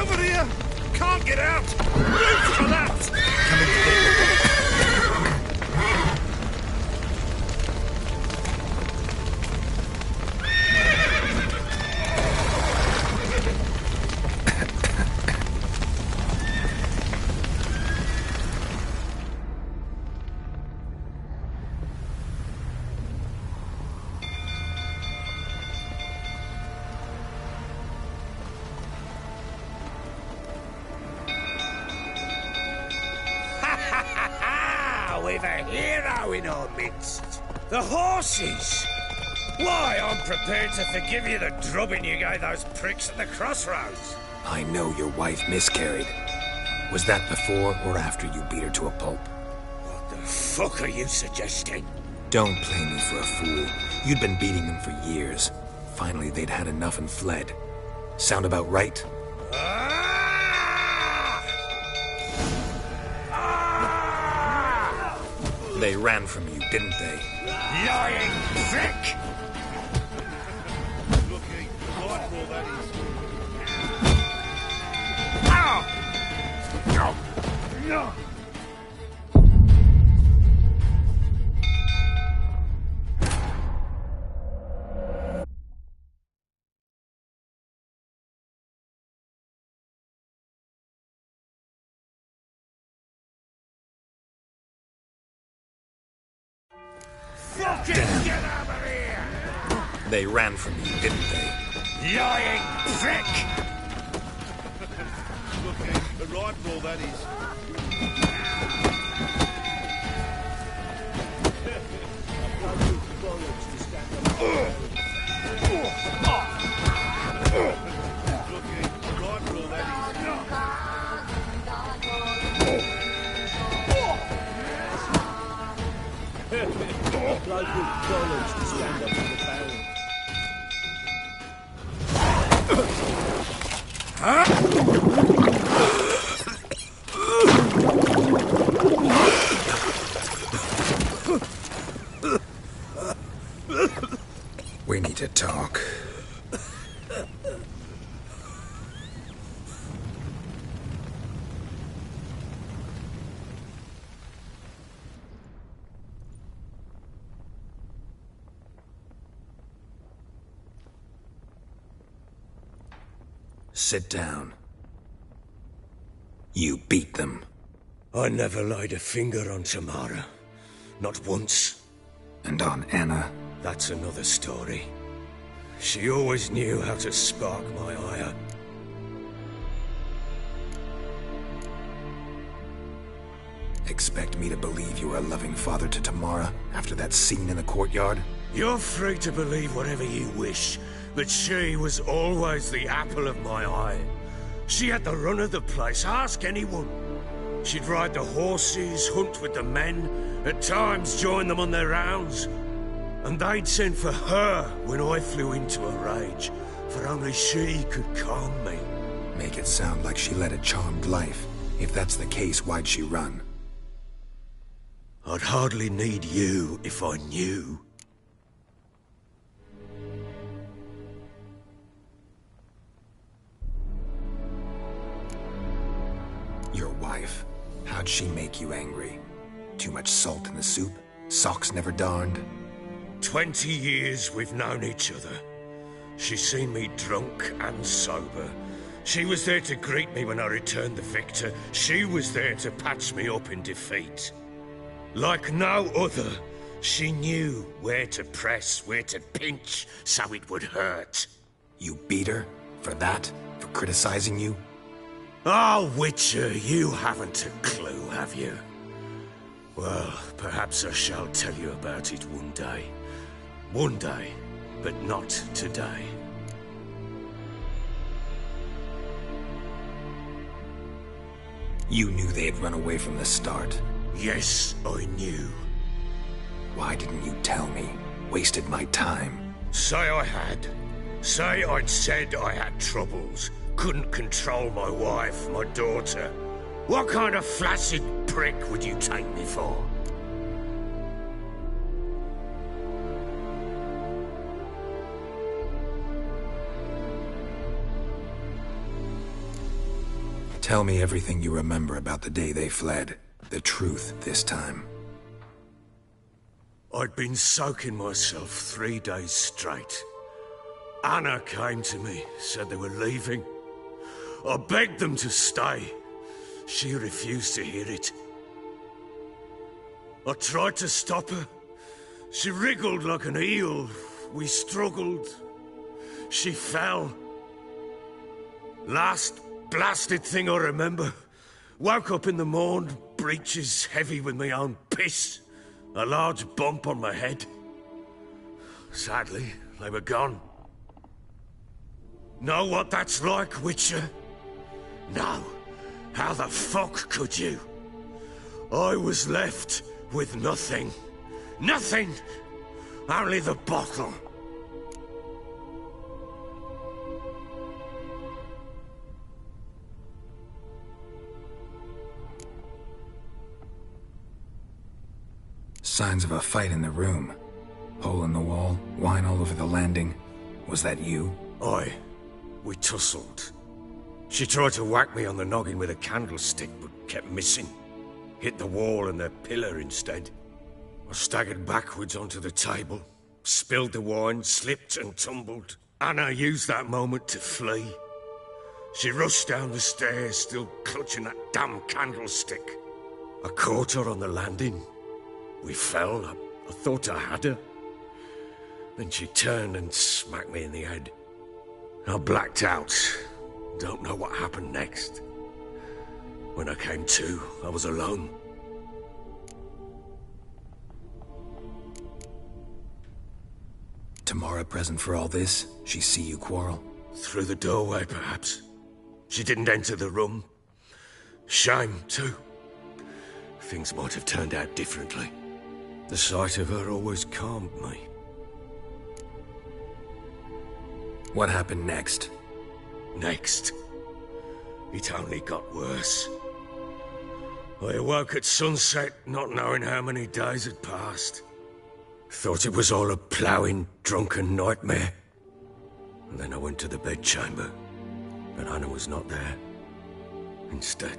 Over here! Can't get out! Roof collapsed! Coming to get we've a hero in our midst. The horses! Why, I'm prepared to forgive you the drubbing you gave those pricks at the crossroads. I know your wife miscarried. Was that before or after you beat her to a pulp? What the fuck are you suggesting? Don't play me for a fool. You'd been beating them for years. Finally, they'd had enough and fled. Sound about right? They ran from you, didn't they? Lying prick! No! Fucking get out of here! They ran from you, didn't they? Lying prick! The rifle, that is. Local college to stand up in the barrel. We need to talk. Sit down. You beat them. I never laid a finger on Tamara. Not once. And on Anna? That's another story. She always knew how to spark my ire. Expect me to believe you were a loving father to Tamara after that scene in the courtyard? You're free to believe whatever you wish, but she was always the apple of my eye. She had the run of the place, ask anyone. She'd ride the horses, hunt with the men, at times join them on their rounds. And they'd send for her when I flew into a rage, for only she could calm me. Make it sound like she led a charmed life. If that's the case, why'd she run? I'd hardly need you if I knew. Your wife. How'd she make you angry? Too much salt in the soup? Socks never darned? 20 years we've known each other. She's seen me drunk and sober. She was there to greet me when I returned the victor. She was there to patch me up in defeat. Like no other, she knew where to press, where to pinch, so it would hurt. You beat her? For that? For criticizing you? Oh, Witcher, you haven't a clue, have you? Well, perhaps I shall tell you about it one day. One day, but not today. You knew they had run away from the start. Yes, I knew. Why didn't you tell me? Wasted my time. Say I had. Say I'd said I had troubles. Couldn't control my wife, my daughter. What kind of flaccid prick would you take me for? Tell me everything you remember about the day they fled. The truth this time. I'd been soaking myself 3 days straight. Anna came to me, said they were leaving. I begged them to stay. She refused to hear it. I tried to stop her. She wriggled like an eel. We struggled. She fell. Last blasted thing I remember. Woke up in the morn, breeches heavy with my own piss, a large bump on my head. Sadly, they were gone. Know what that's like, Witcher? No. How the fuck could you? I was left with nothing. Nothing! Only the bottle. Signs of a fight in the room. Hole in the wall, wine all over the landing. Was that you? Aye. We tussled. She tried to whack me on the noggin with a candlestick, but kept missing. Hit the wall and the pillar instead. I staggered backwards onto the table, spilled the wine, slipped and tumbled. Anna used that moment to flee. She rushed down the stairs, still clutching that damn candlestick. I caught her on the landing. We fell. I thought I had her. Then she turned and smacked me in the head. I blacked out. Don't know what happened next. When I came to, I was alone. Tamara present for all this? She see you quarrel? Through the doorway, perhaps. She didn't enter the room. Shame, too. Things might have turned out differently. The sight of her always calmed me. What happened next? Next? It only got worse. I awoke at sunset, not knowing how many days had passed. Thought it was all a ploughing, drunken nightmare. And then I went to the bedchamber, but Anna was not there. Instead,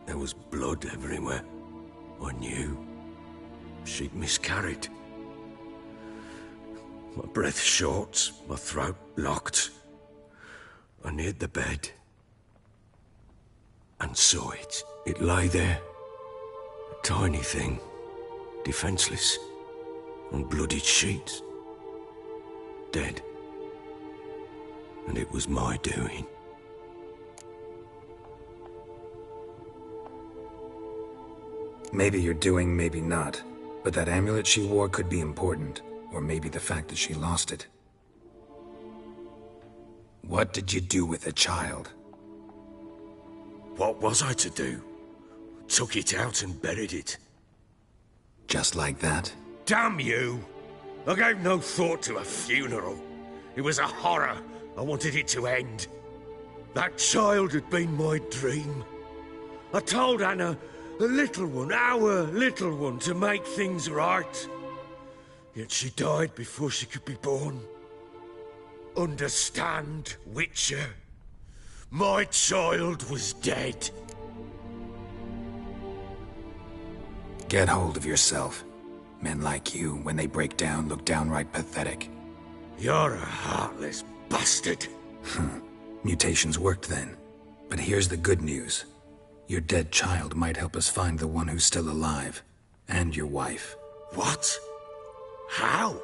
there was blood everywhere. I knew she'd miscarried. My breath short, my throat locked. I neared the bed and saw it. It lay there, a tiny thing, defenseless, on bloodied sheets, dead. And it was my doing. Maybe you're doing, maybe not. But that amulet she wore could be important. Or maybe the fact that she lost it. What did you do with the child? What was I to do? Took it out and buried it. Just like that? Damn you! I gave no thought to a funeral. It was a horror. I wanted it to end. That child had been my dream. I told Anna, the little one, our little one, to make things right. Yet she died before she could be born. Understand, Witcher? My child was dead. Get hold of yourself. Men like you, when they break down, look downright pathetic. You're a heartless bastard. Mutations worked then. But here's the good news. Your dead child might help us find the one who's still alive. And your wife. What? How?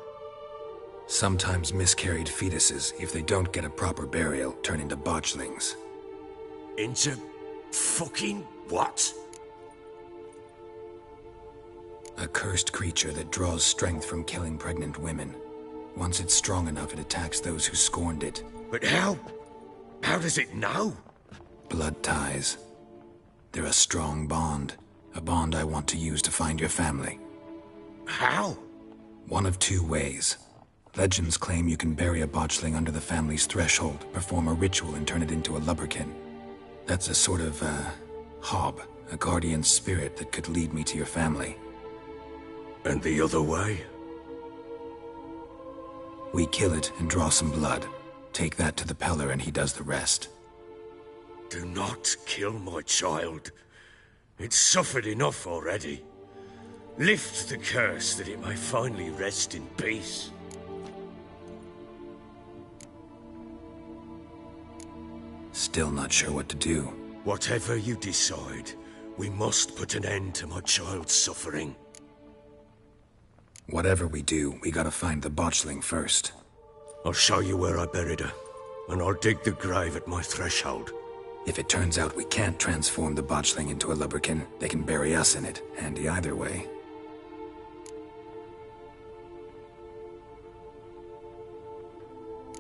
Sometimes miscarried fetuses, if they don't get a proper burial, turn into botchlings. Into fucking what? A cursed creature that draws strength from killing pregnant women. Once it's strong enough, it attacks those who scorned it. But how? How does it know? Blood ties. They're a strong bond. A bond I want to use to find your family. How? One of two ways. Legends claim you can bury a botchling under the family's threshold, perform a ritual and turn it into a lubberkin. That's a sort of, hob, a guardian spirit that could lead me to your family. And the other way? We kill it and draw some blood. Take that to the Peller and he does the rest. Do not kill my child. It's suffered enough already. Lift the curse that it may finally rest in peace. Still not sure what to do. Whatever you decide, we must put an end to my child's suffering. Whatever we do, we gotta find the botchling first. I'll show you where I buried her, and I'll dig the grave at my threshold. If it turns out we can't transform the botchling into a lubberkin, they can bury us in it. Handy either way.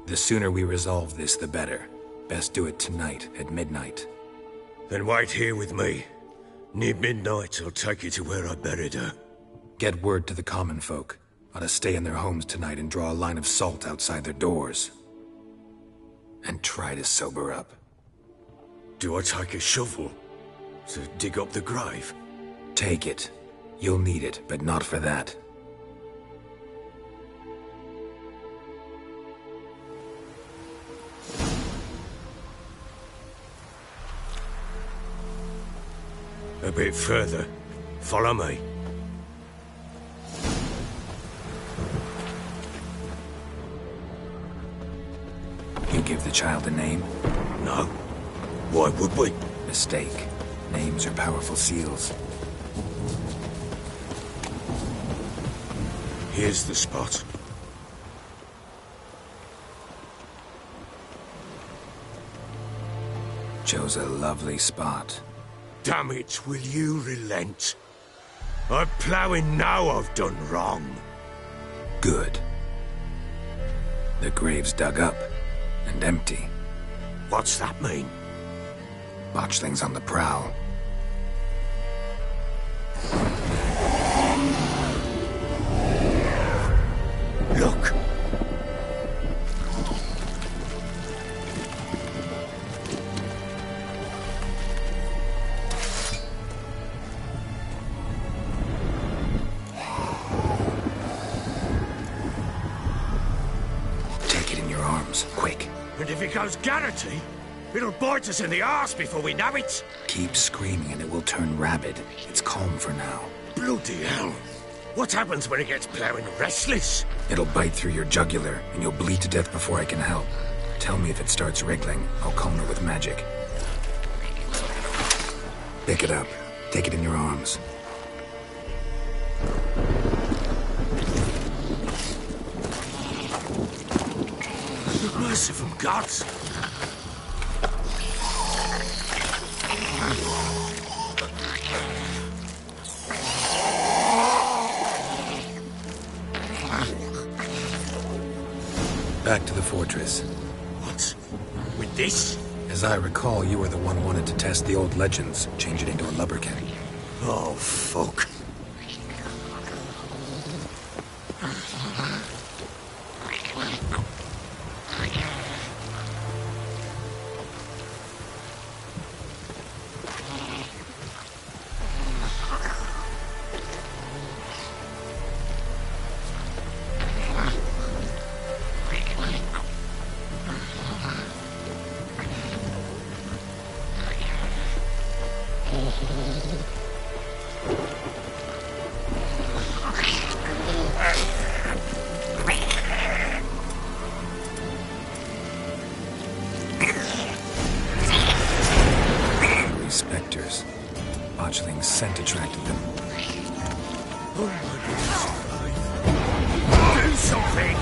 The sooner we resolve this, the better. Best do it tonight, at midnight. Then wait here with me. Near midnight, I'll take you to where I buried her. Get word to the common folk. Ought to stay in their homes tonight and draw a line of salt outside their doors. And try to sober up. Do I take a shovel to dig up the grave? Take it. You'll need it, but not for that. A bit further. Follow me. You give the child a name? No. Why would we? Mistake. Names are powerful seals. Here's the spot. Chose a lovely spot. Damn it, will you relent? I'm ploughing now I've done wrong. Good. The grave's dug up and empty. What's that mean? Botchling's on the prowl. Look! Take it in your arms, quick. And if it goes Garrity, it'll bite us in the arse before we know it. Keep screaming and it will turn rabid. It's calm for now. Bloody hell. What happens when it gets ploughing restless? It'll bite through your jugular and you'll bleed to death before I can help. Tell me if it starts wriggling. I'll calm her with magic. Pick it up. Take it in your arms. Merciful gods! Back to the fortress. What? With this? As I recall, you were the one wanted to test the old legends, change it into a lubberkin. Oh, fuck. Spectres. Botchling's scent attracted them. Oh my goodness. Do something!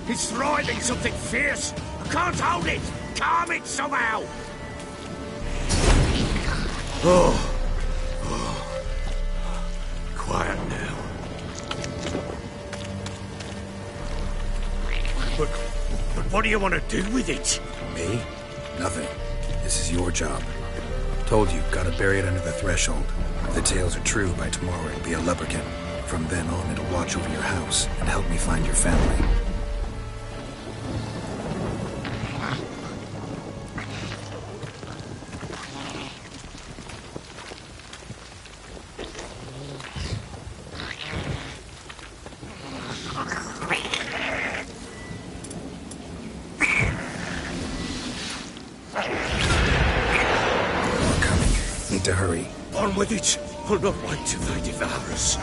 It's thriving something fierce. I can't hold it. Calm it somehow. Oh. Quiet now. But what do you want to do with it? Me? Nothing. This is your job. Told you, gotta bury it under the threshold. If the tales are true, by tomorrow it'll be a lubberkin. From then on, it'll watch over your house and help me find your family. to hurry. On with it! I'll not wait till they devour us.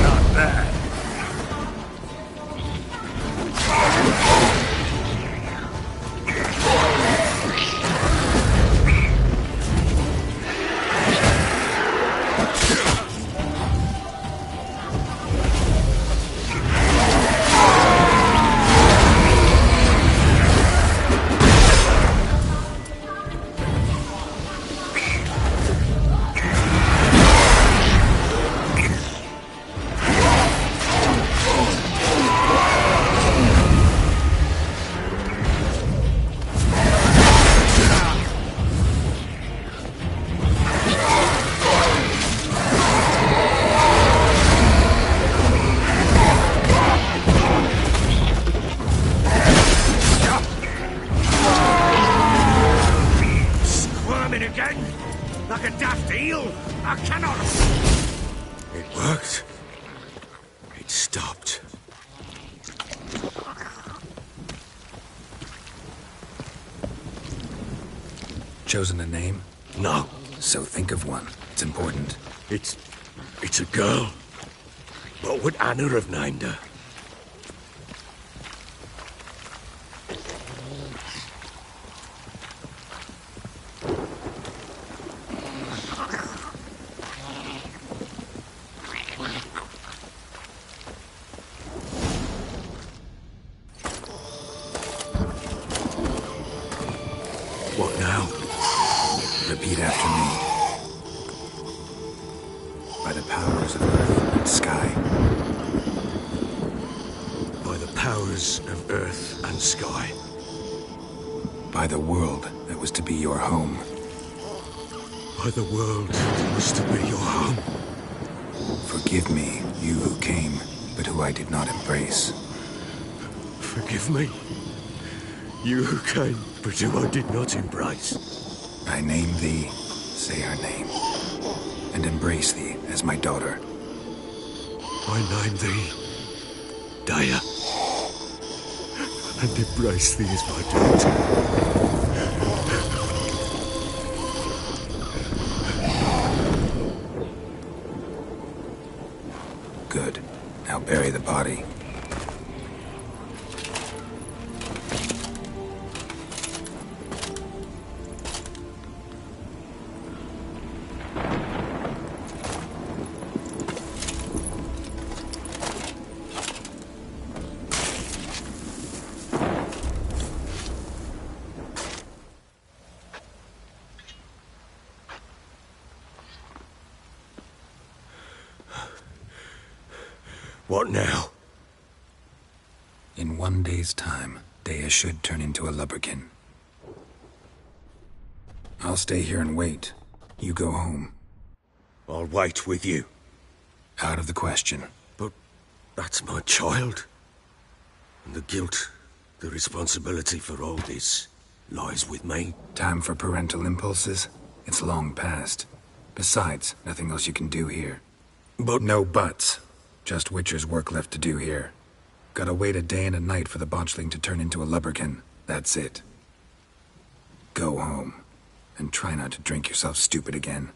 Not bad. Chosen a name? No. So think of one. It's important. It's a girl. What would Anna have named her? What now? Repeat after me. By the powers of earth and sky. By the powers of earth and sky. By the world that was to be your home. By the world that was to be your home. Forgive me, you who came, but who I did not embrace. Forgive me, you who came, but who I did not embrace. I name thee, say her name, and embrace thee as my daughter. I name thee, Daya, and embrace thee as my daughter. Good. Now bury the body. What now? In 1 day's time, Daya should turn into a lubberkin. I'll stay here and wait. You go home. I'll wait with you. Out of the question. But that's my child. And the guilt, the responsibility for all this lies with me. Time for parental impulses? It's long past. Besides, nothing else you can do here. But no buts. Just Witcher's work left to do here. Gotta wait a day and a night for the botchling to turn into a lubberkin. That's it. Go home. And try not to drink yourself stupid again.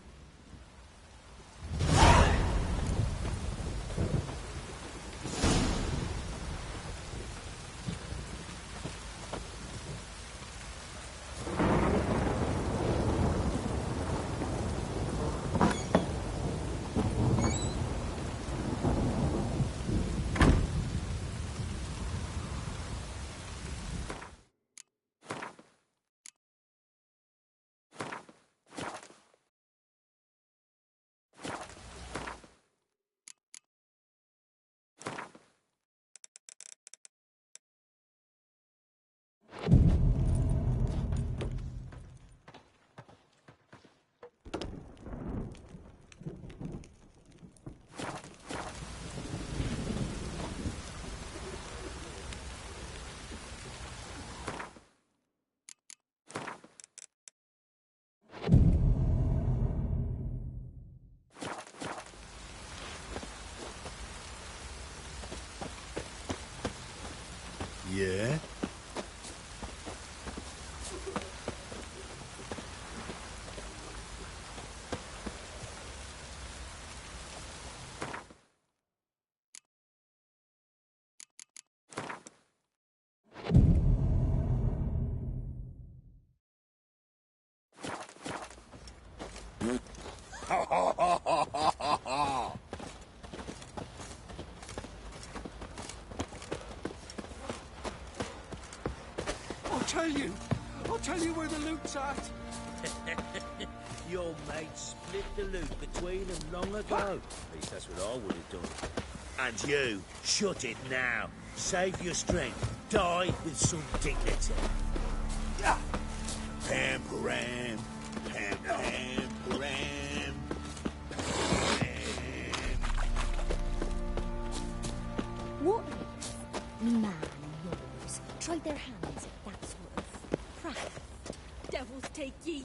Yeah? tell you where the loot's at. Your mate split the loot between them long ago. At least that's what I would have done. And you, shut it now. Save your strength. Die with some dignity. Yeah. Pam, param. Pam, pam, param. What if me man and yours tried their hands at that sort of craft? Devils take ye.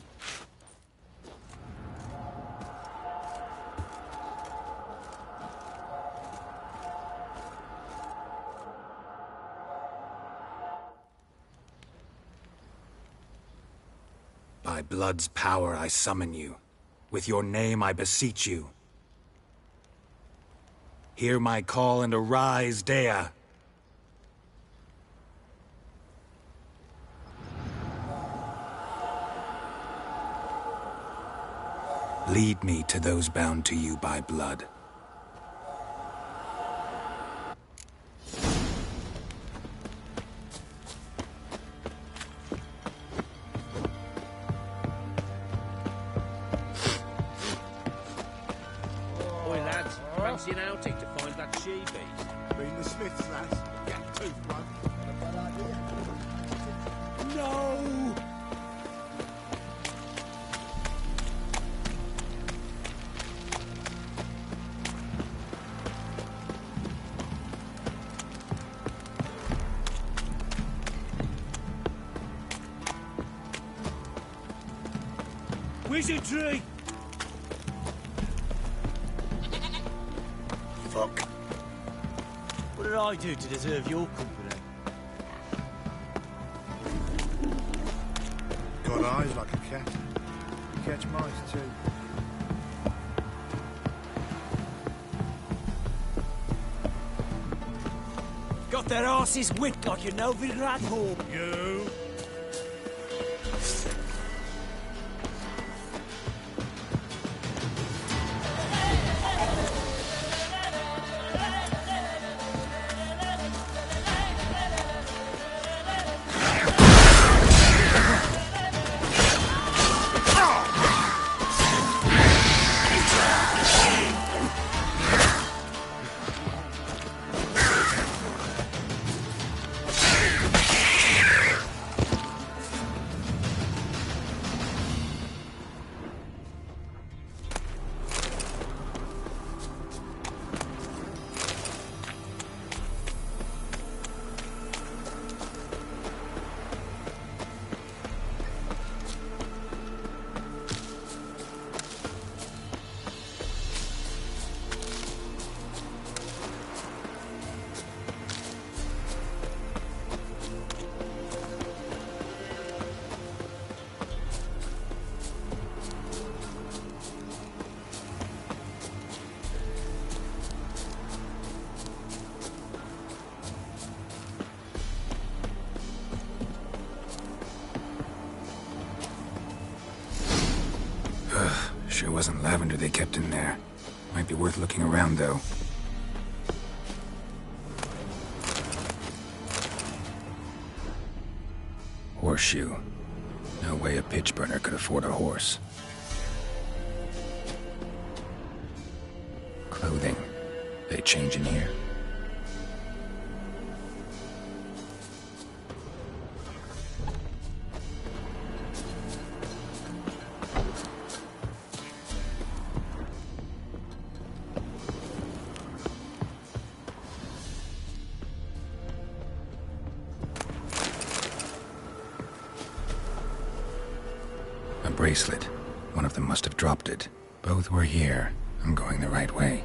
By blood's power I summon you. With your name I beseech you. Hear my call and arise, Dea. Lead me to those bound to you by blood. Oi, lads, fancy an outing to find that she-beast? Been the Smiths, lads. Get tooth one. No! Wizardry! Fuck. What did I do to deserve your company? Got eyes like a cat. You catch mice too. Got their asses whipped like a Novigrad whore. You. Sure wasn't lavender they kept in there. Might be worth looking around, though. Horseshoe. No way a pitch burner could afford a horse. Clothing. They change in here? Bracelet. One of them must have dropped it. Both were here. I'm going the right way.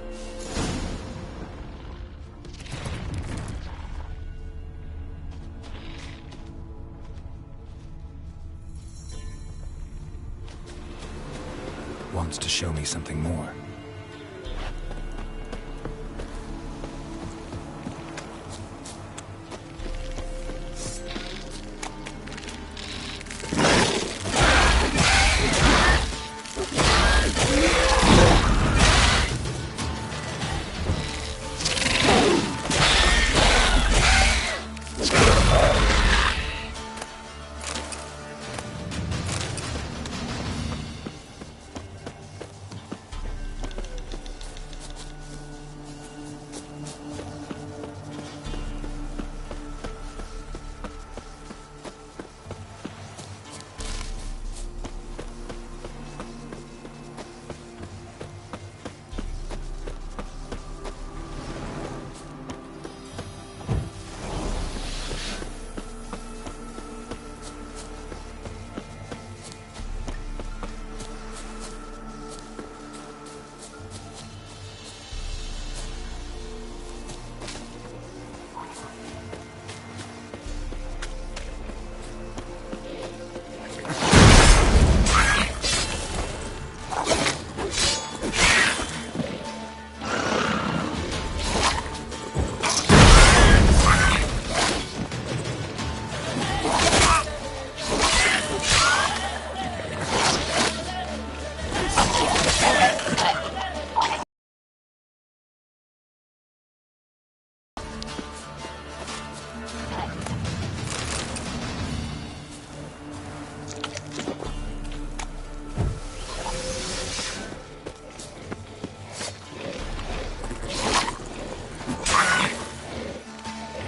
Wants to show me something more.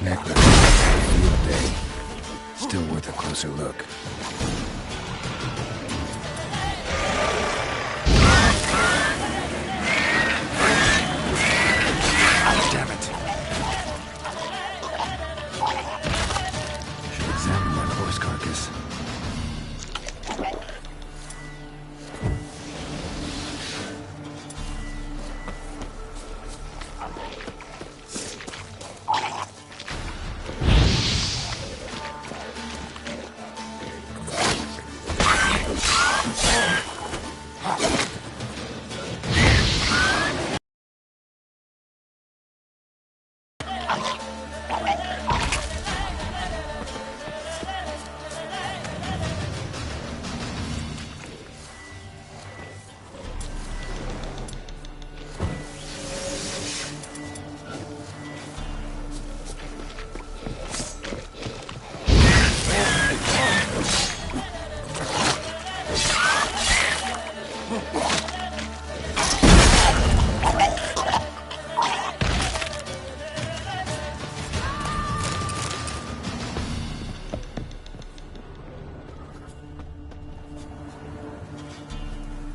Necklace. Field day. Still worth a closer look. Damn it. Should examine that horse carcass.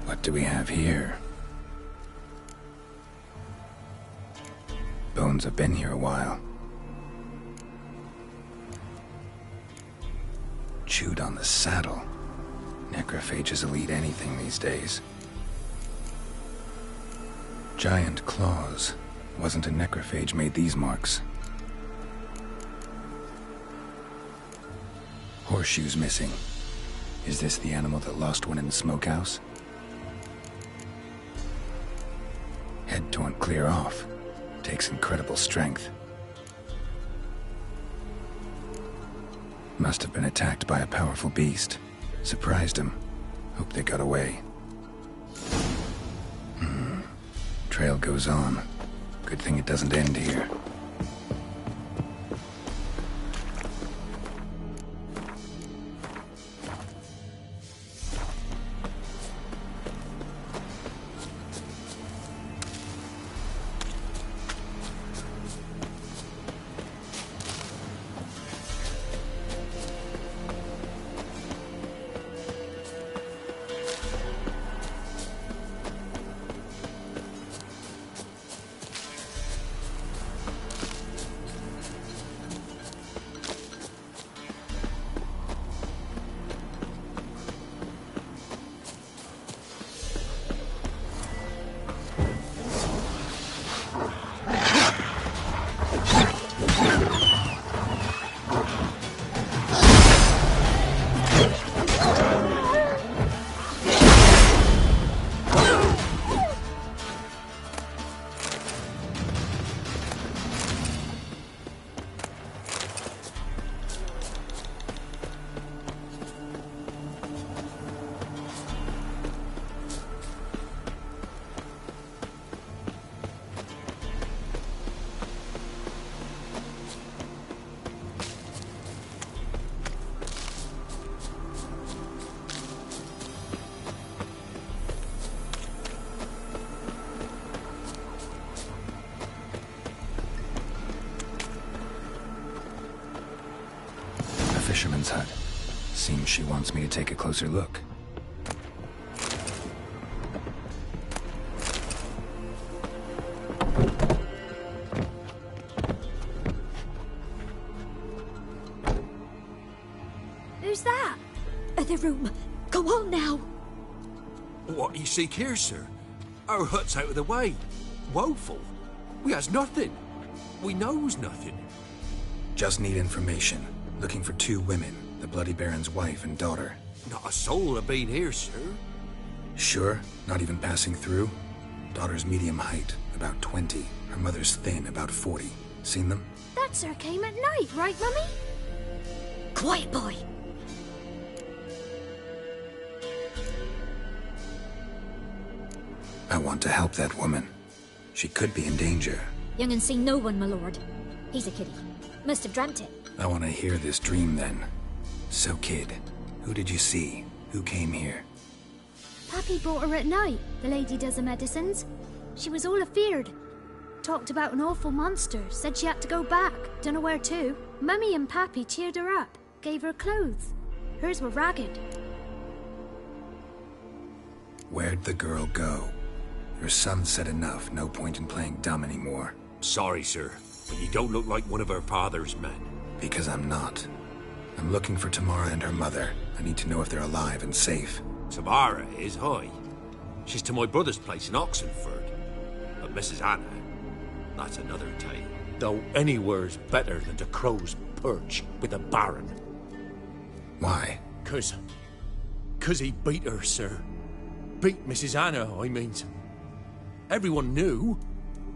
What do we have here? Bones have been here a while. Chewed on the saddle. Necrophages will eat anything these days. Giant claws. Wasn't a necrophage made these marks. Horseshoes missing. Is this the animal that lost one in the smokehouse? Head torn clear off. Takes incredible strength. Must have been attacked by a powerful beast. Surprised him. Hope they got away. Trail goes on. Good thing it doesn't end here. Fisherman's hut. Seems she wants me to take a closer look. Who's that? Other room. Go on now. What do you seek here, sir? Our hut's out of the way. Woeful. We has nothing. We knows nothing. Just need information. Looking for 2 women, the Bloody Baron's wife and daughter. Not a soul have been here, sir. Sure? Not even passing through? Daughter's medium height, about 20. Her mother's thin, about 40. Seen them? That sir came at night, right, Mummy? Quiet, boy. I want to help that woman. She could be in danger. Young and seen no one, my lord. He's a kiddie. Must have dreamt it. I want to hear this dream then. So, kid, who did you see? Who came here? Pappy brought her at night. The lady does the medicines. She was all afeared. talked about an awful monster, said she had to go back, dunno where to. Mummy and Pappy cheered her up, gave her clothes. Hers were ragged. Where'd the girl go? Your son said enough, no point in playing dumb anymore. Sorry, sir, but you don't look like one of her father's men. Because I'm not. I'm looking for Tamara and her mother. I need to know if they're alive and safe. Tamara is, aye. She's to my brother's place in Oxenford. But Mrs. Anna, that's another tale. Though anywhere's better than the Crow's Perch with the Baron. Why? 'Cause he beat her, sir. Beat Mrs. Anna, I mean. Everyone knew,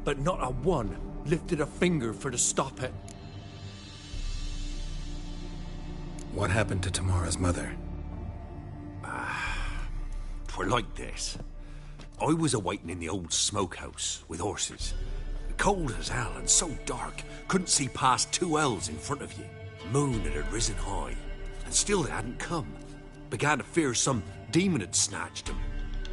but not a one lifted a finger for to stop it. What happened to Tamara's mother? 'Twere like this. I was awaiting in the old smokehouse with horses. Cold as hell and so dark, couldn't see past 2 ells in front of you. Moon had risen high, and still they hadn't come. Began to fear some demon had snatched them.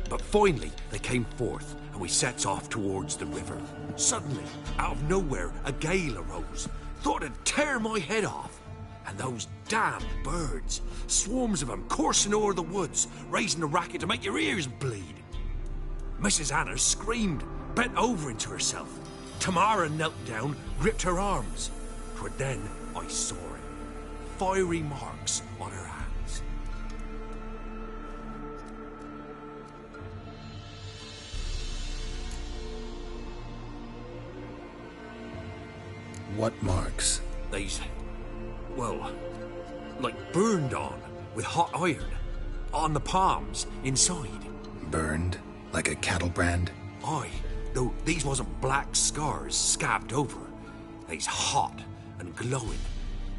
But finally, they came forth, and we sets off towards the river. Suddenly, out of nowhere, a gale arose. Thought it'd tear my head off. And those damn birds, swarms of them coursing o'er the woods, raising a racket to make your ears bleed. Mrs. Anna screamed, bent over into herself. Tamara knelt down, gripped her arms. 'Twere then I saw it. Fiery marks on her hands. What marks? These, well, like burned on with hot iron. On the palms, inside. Burned? Like a cattle brand? Aye, though these wasn't black scars scabbed over. They's hot and glowing,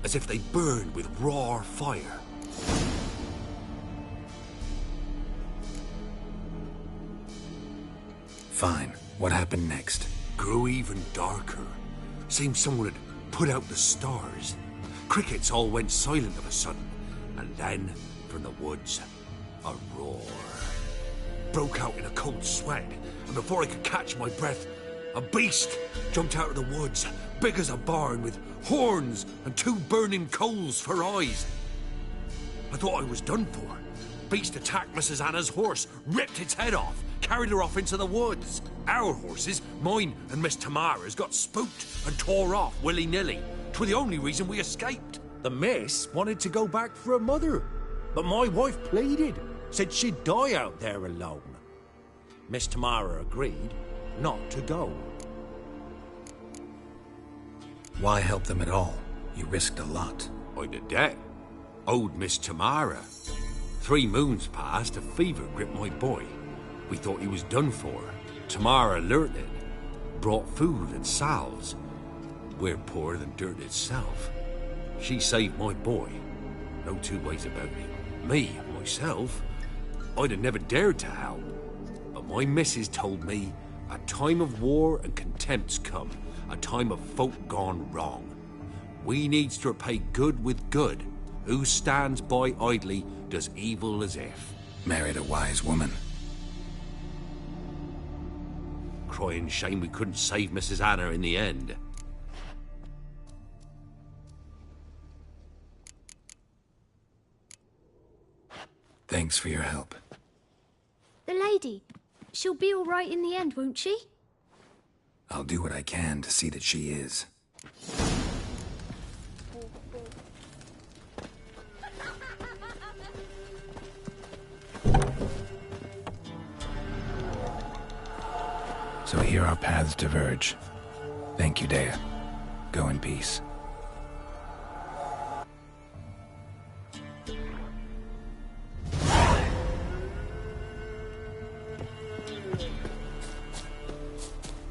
as if they burned with raw fire. Fine. What happened next? Grew even darker. Seemed someone had put out the stars. Crickets all went silent of a sudden, and then, from the woods, a roar. Broke out in a cold sweat, and before I could catch my breath, a beast jumped out of the woods, big as a barn, with horns and 2 burning coals for eyes. I thought I was done for. Beast attacked Mrs. Anna's horse, ripped its head off, carried her off into the woods. Our horses, mine and Miss Tamara's, got spooked and tore off willy-nilly. 'Twere the only reason we escaped. The miss wanted to go back for her mother, but my wife pleaded, said she'd die out there alone. Miss Tamara agreed not to go. Why help them at all? You risked a lot. I'd a debt. Owed Miss Tamara. 3 moons passed, a fever gripped my boy. We thought he was done for. Tamara learnt it. Brought food and salves. We're poorer than dirt itself. She saved my boy. No 2 ways about it. Me, myself, I'd have never dared to help. But my missus told me a time of war and contempt's come. A time of folk gone wrong. We needs to repay good with good. Who stands by idly does evil as if. Married a wise woman. Crying shame we couldn't save Mrs. Anna in the end. Thanks for your help. The lady, she'll be all right in the end, won't she? I'll do what I can to see that she is. So here our paths diverge. Thank you, Dea. Go in peace.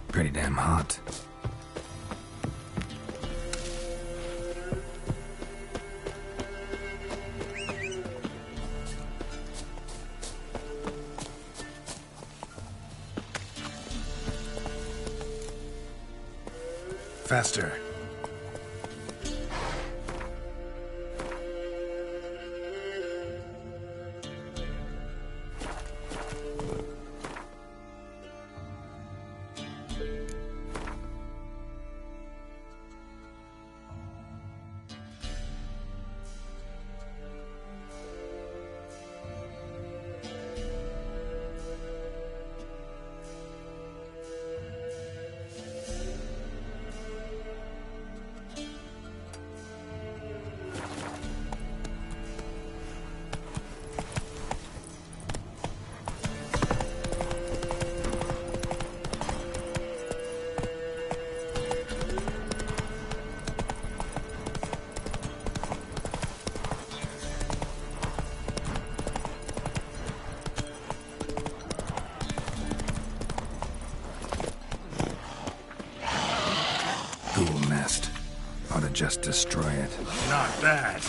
Pretty damn hot. Faster. ought to just destroy it. Not bad.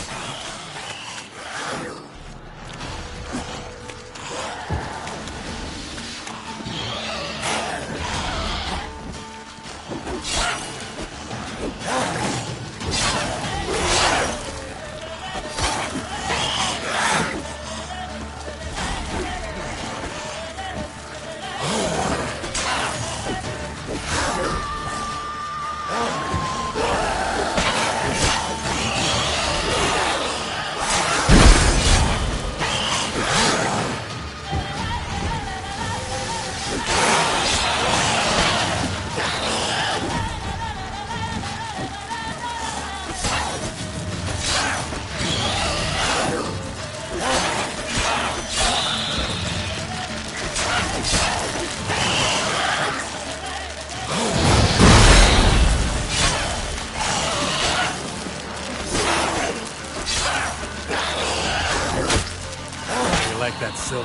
That silver.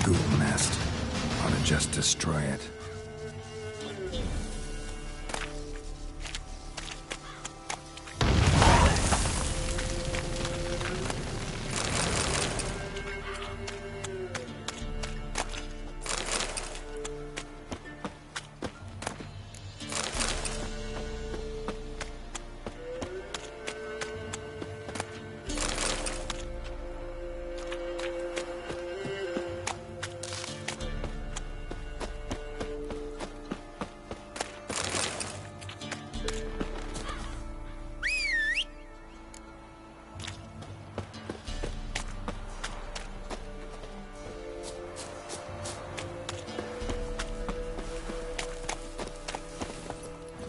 Ghoul nest. Ought to just destroy it.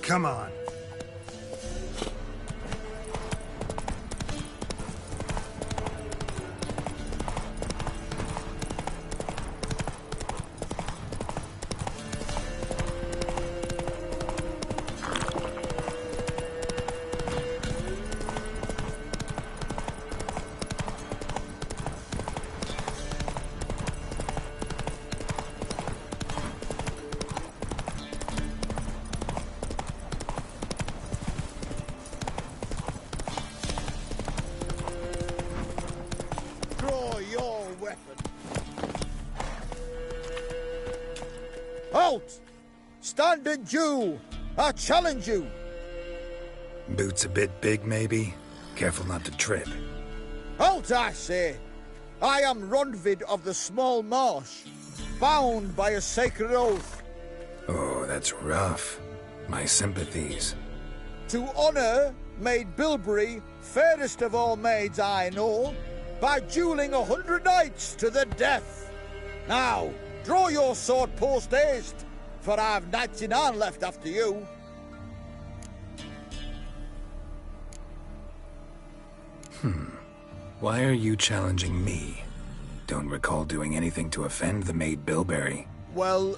Come on. Halt! Standard Jew! I challenge you! Boots a bit big, maybe? Careful not to trip. Halt, I say! I am Rondvid of the Small Marsh, bound by a sacred oath. Oh, that's rough. My sympathies. To honor Maid Bilberry, fairest of all maids I know, by dueling 100 knights to the death. Now, draw your sword post haste, for I've 99 left after you. Why are you challenging me? Don't recall doing anything to offend the Maid Bilberry. Well,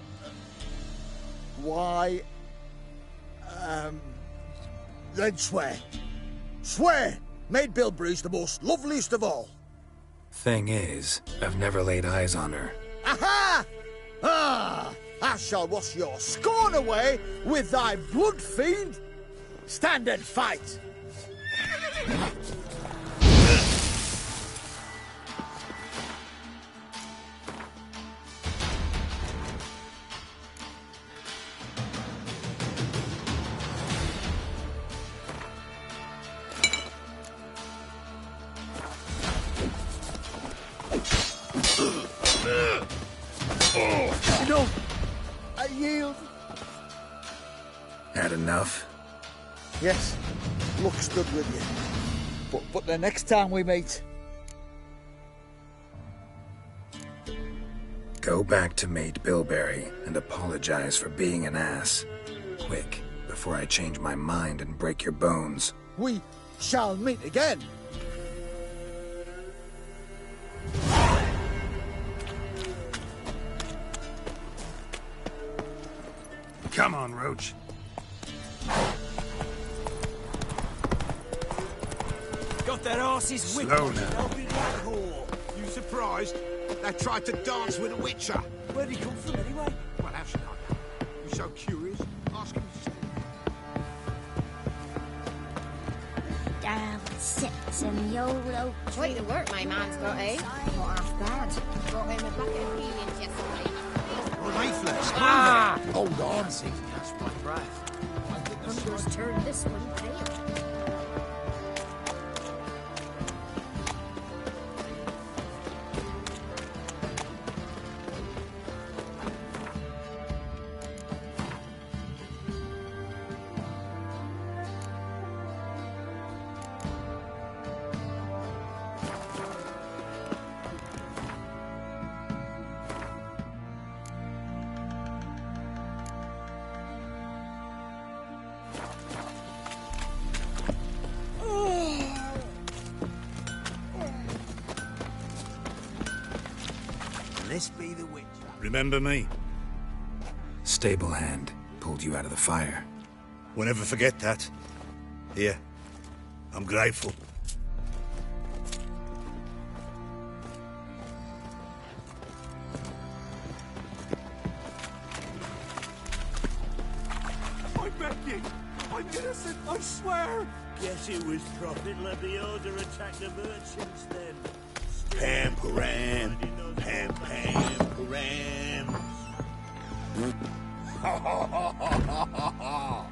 why... then swear. Swear! Maid Bilberry's the most loveliest of all. Thing is, I've never laid eyes on her. Aha! Ah! I shall wash your scorn away with thy blood fiend. Stand and fight! No! I yield. Had enough? Yes. Luck stood with you. But the next time we meet... Go back to Mate Bilberry and apologize for being an ass. Quick, before I change my mind and break your bones. We shall meet again. Come on, Roach. Got that arse's whip. Slow now. I'll be that whore. You surprised? They tried to dance with a witcher. Where'd he come from anyway? Well, how should I know? You're so curious. Ask him to stay. Down sits in the old oak tree. Quite the work my man's got, eh? Not half bad. Brought him a bucket of peelings yesterday. Leaflets, Hold on. Seems to catch my breath. Hunter's turned this one pale. This be the witch. Remember me? Stable hand pulled you out of the fire. We'll never forget that. Here. I'm grateful. I'm begging. I'm innocent, I swear. Guess it was Prophet let the order attack the merchants then. Pam Param. Pam Pam Param. Ha ha ha ha ha ha.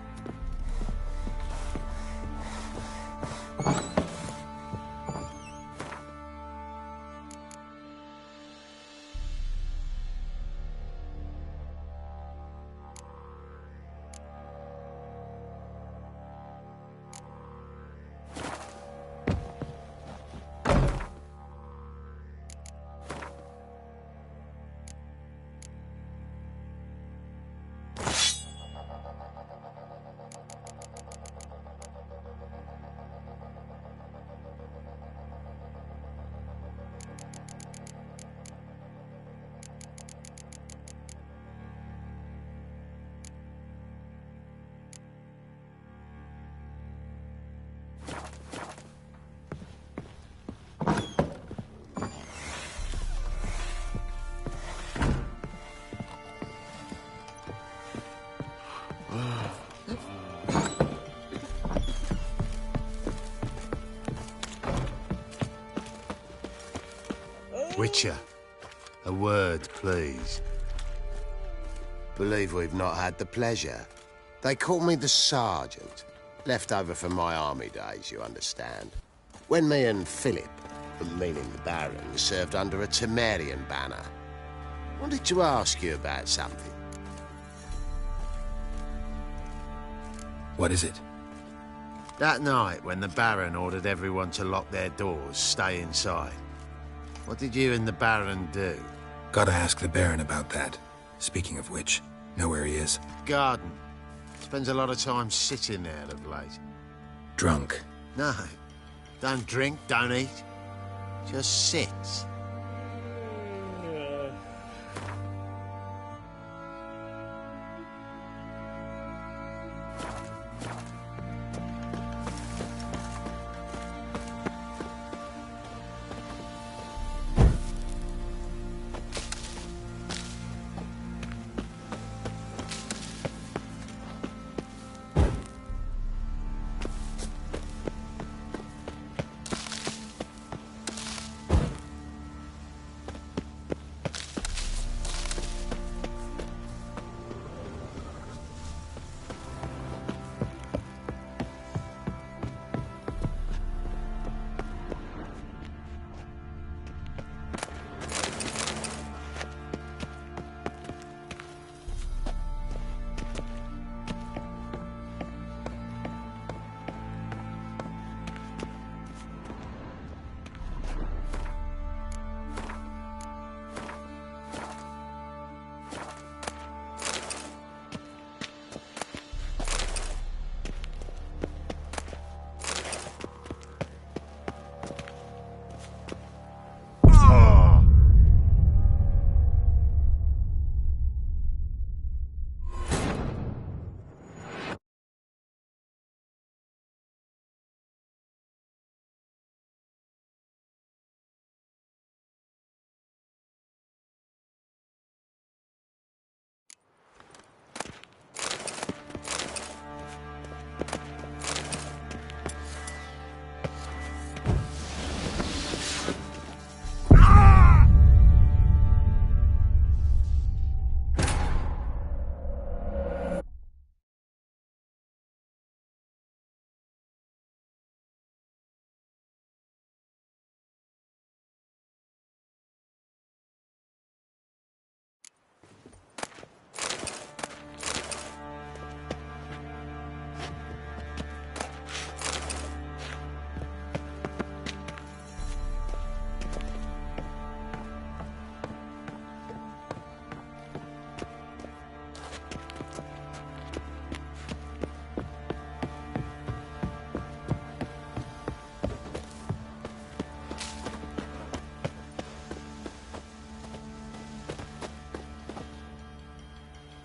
Witcher, a word, please. Believe we've not had the pleasure. They call me the Sergeant. Left over from my army days, you understand. When me and Philip, meaning the Baron, served under a Temerian banner. Wanted to ask you about something. What is it? That night when the Baron ordered everyone to lock their doors, stay inside. What did you and the Baron do? Gotta ask the Baron about that. Speaking of which, know where he is? Garden. Spends a lot of time sitting there of late. Drunk. No. Don't drink, don't eat. Just sits.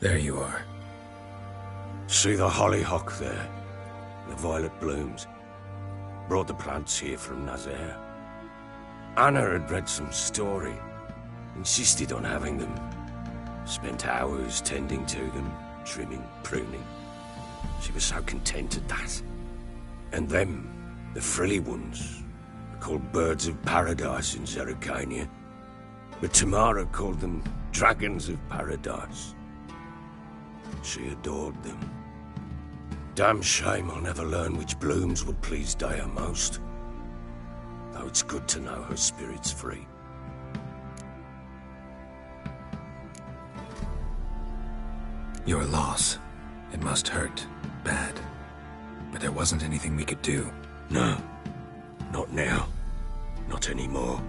There you are. See the hollyhock there? The violet blooms. Brought the plants here from Nazaire. Anna had read some story. Insisted on having them. Spent hours tending to them, trimming, pruning. She was so content at that. And them, the frilly ones, are called birds of paradise in Zerrikania. But Tamara called them dragons of paradise. She adored them. Damn shame I'll never learn which blooms would please Daya most. Though it's good to know her spirit's free. Your loss. It must hurt. Bad. But there wasn't anything we could do. No. Not now. Not anymore.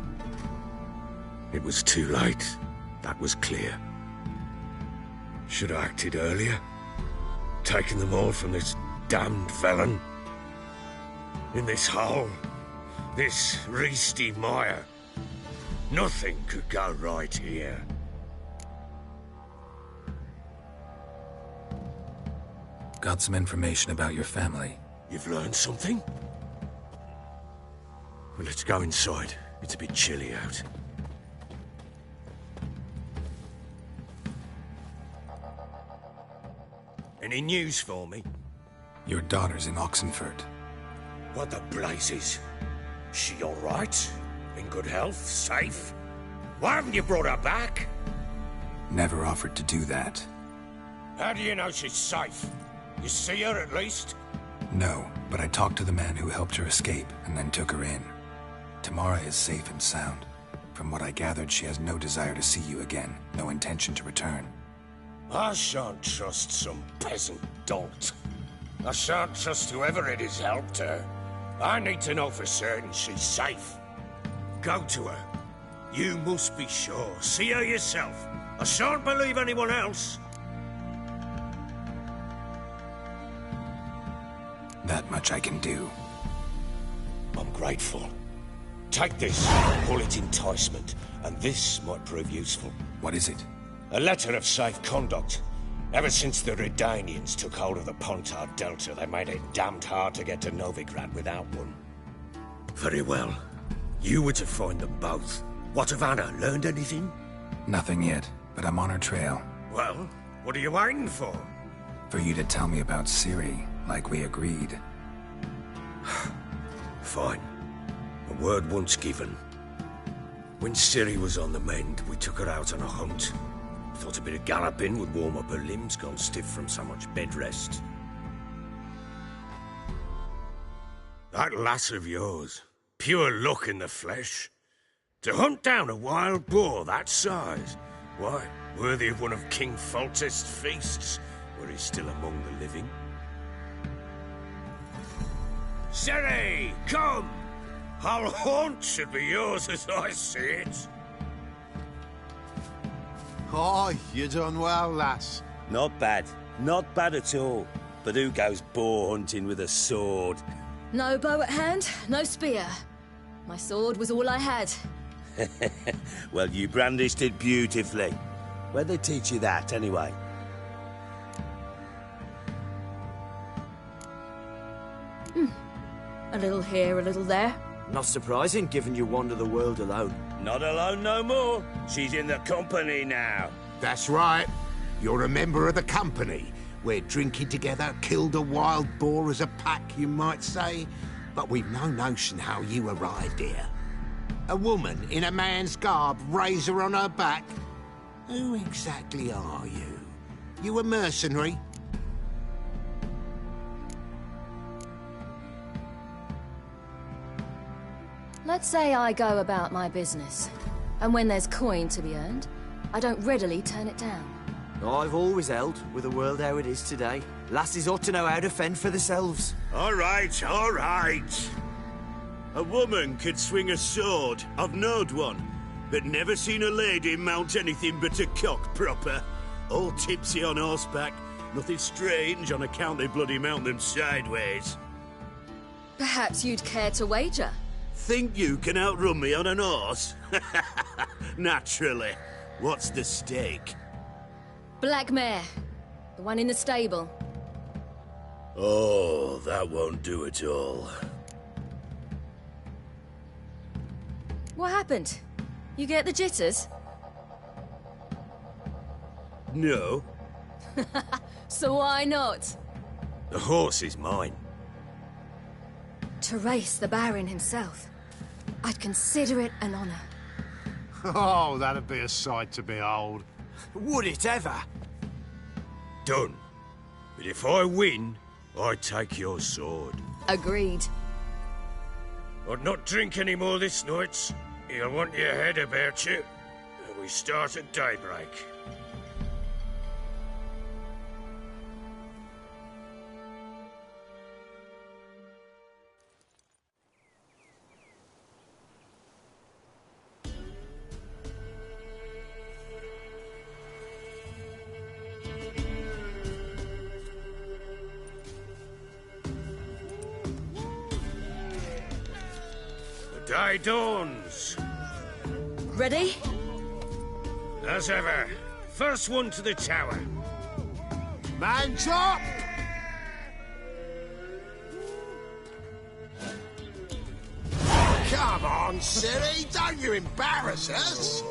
It was too late. That was clear. Should have acted earlier. Taken them all from this damned felon. In this hole. This Reesty mire. Nothing could go right here. Got some information about your family. You've learned something? Well, let's go inside. It's a bit chilly out. Any news for me? Your daughter's in Oxenfurt. What the blazes? She all right? In good health? Safe? Why haven't you brought her back? Never offered to do that. How do you know she's safe? You see her at least? No, but I talked to the man who helped her escape and then took her in. Tamara is safe and sound. From what I gathered, she has no desire to see you again, no intention to return. I shan't trust some peasant dolt. I shan't trust whoever it is helped her. I need to know for certain she's safe. Go to her. You must be sure. See her yourself. I shan't believe anyone else. That much I can do. I'm grateful. Take this, call it enticement, and this might prove useful. What is it? A letter of safe conduct. Ever since the Redanians took hold of the Pontard Delta, they made it damned hard to get to Novigrad without one. Very well. You were to find them both. What of Anna? Learned anything? Nothing yet, but I'm on her trail. Well, what are you waiting for? For you to tell me about Ciri, like we agreed. Fine. A word once given. When Ciri was on the mend, we took her out on a hunt. Thought a bit of galloping would warm up her limbs, gone stiff from so much bed rest. That lass of yours, pure luck in the flesh. To hunt down a wild boar that size, why, worthy of one of King Foltest's feasts, were he still among the living. Ciri, come! Our haunt should be yours as I see it. Oh, you done well, lass. Not bad. Not bad at all. But who goes boar hunting with a sword? No bow at hand, no spear. My sword was all I had. Well, you brandished it beautifully. Where'd they teach you that, anyway? A little here, a little there. Not surprising, given you wander the world alone. Not alone no more. She's in the company now. That's right. You're a member of the company. We're drinking together, killed a wild boar as a pack, you might say. But we've no notion how you arrived here. A woman in a man's garb, razor on her back. Who exactly are you? You a mercenary? Let's say I go about my business. And when there's coin to be earned, I don't readily turn it down. I've always held, with the world how it is today, lasses ought to know how to fend for themselves. All right, all right. A woman could swing a sword. I've knowed one, but never seen a lady mount anything but a cock proper. All tipsy on horseback. Nothing strange on account they bloody mount them sideways. Perhaps you'd care to wager? Think you can outrun me on an horse? Naturally. What's the stake? Black mare. The one in the stable. Oh, that won't do at all. What happened? You get the jitters? No. So why not? The horse is mine. To race the Baron himself. I'd consider it an honor. Oh, that'd be a sight to behold. Would it ever? Done. But if I win, I take your sword. Agreed. I'd not drink any more this night. You'll want your head about you. We start at daybreak. The day dawns. Ready? As ever. First one to the tower. Man chop! Come on, Ciri, don't you embarrass us!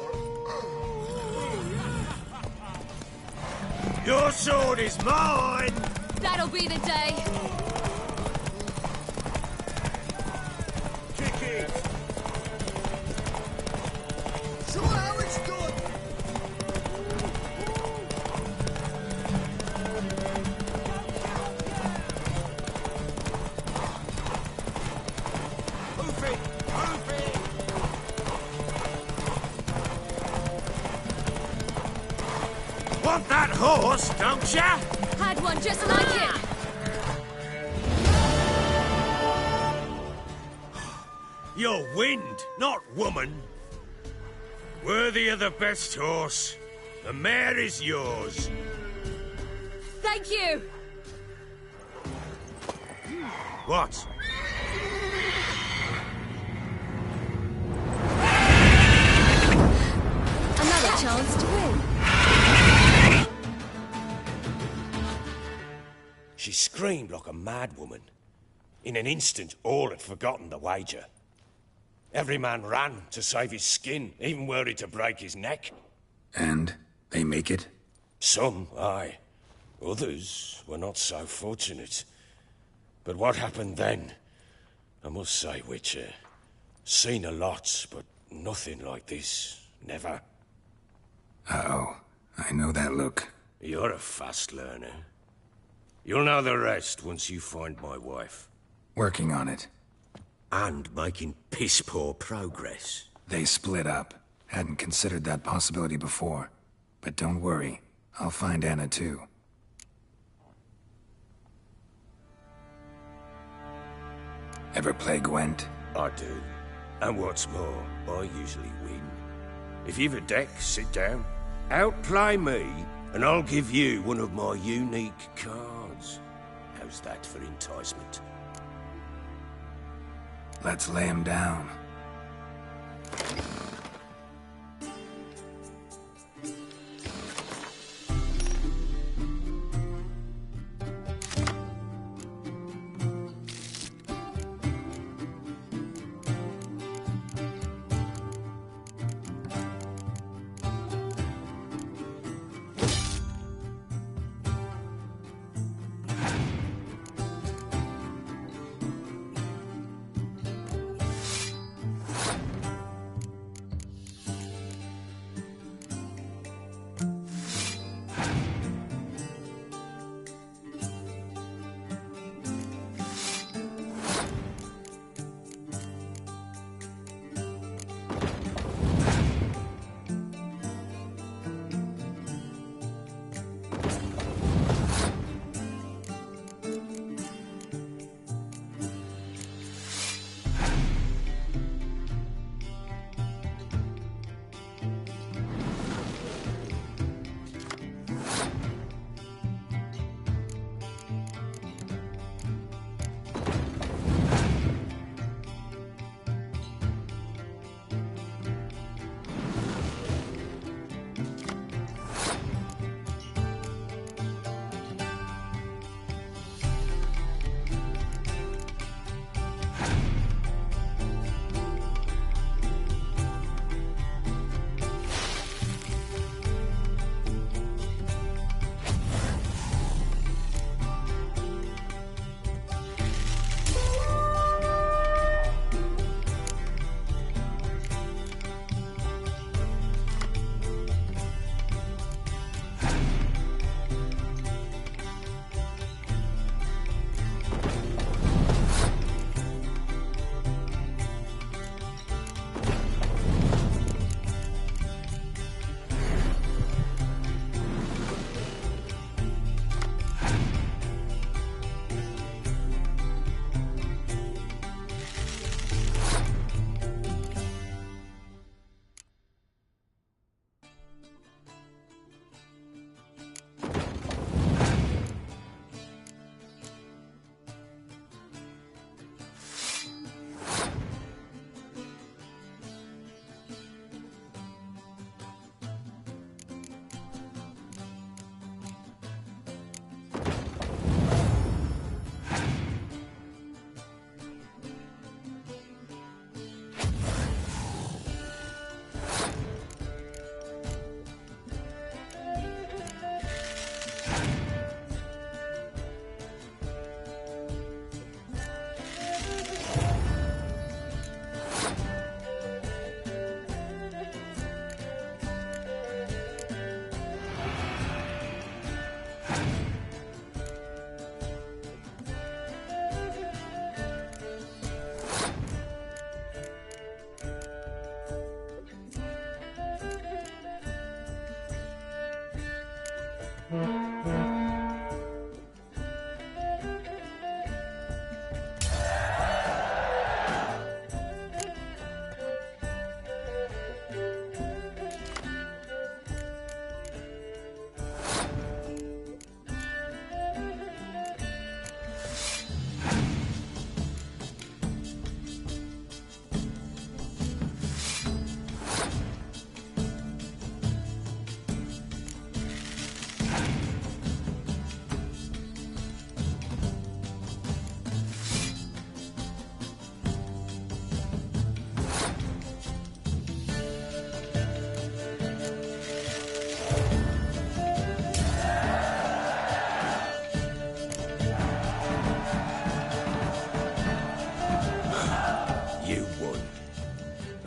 Your sword is mine! That'll be the day. Kick it! Show how it's done! Hoof it! Hoof it! Want that horse, don't ya? Had one just like it. You're wind, not woman. Worthy of the best horse. The mare is yours. Thank you. What? Another chance to win. She screamed like a mad woman. In an instant, all had forgotten the wager. Every man ran to save his skin, even were he to break his neck. And they make it? Some, aye. Others were not so fortunate. But what happened then? I must say, Witcher, seen a lot, but nothing like this. Never. Uh-oh. I know that look. You're a fast learner. You'll know the rest once you find my wife. Working on it. And making piss-poor progress. They split up. Hadn't considered that possibility before. But don't worry. I'll find Anna too. Ever play Gwent? I do. And what's more, I usually win. If you've a deck, sit down. Outplay me, and I'll give you one of my unique cards. How's that for enticement? Let's lay him down.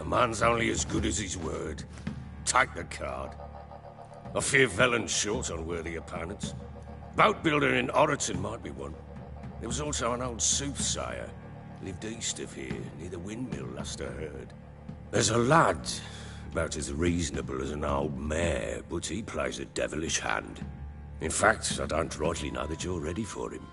man's only as good as his word. Take the card. I fear Velen's short on worthy opponents. Boat builder in Oroton might be one. There was also an old soothsayer. Lived east of here, near the windmill, last I heard. There's a lad, about as reasonable as an old mare, but he plays a devilish hand. In fact, I don't rightly know that you're ready for him.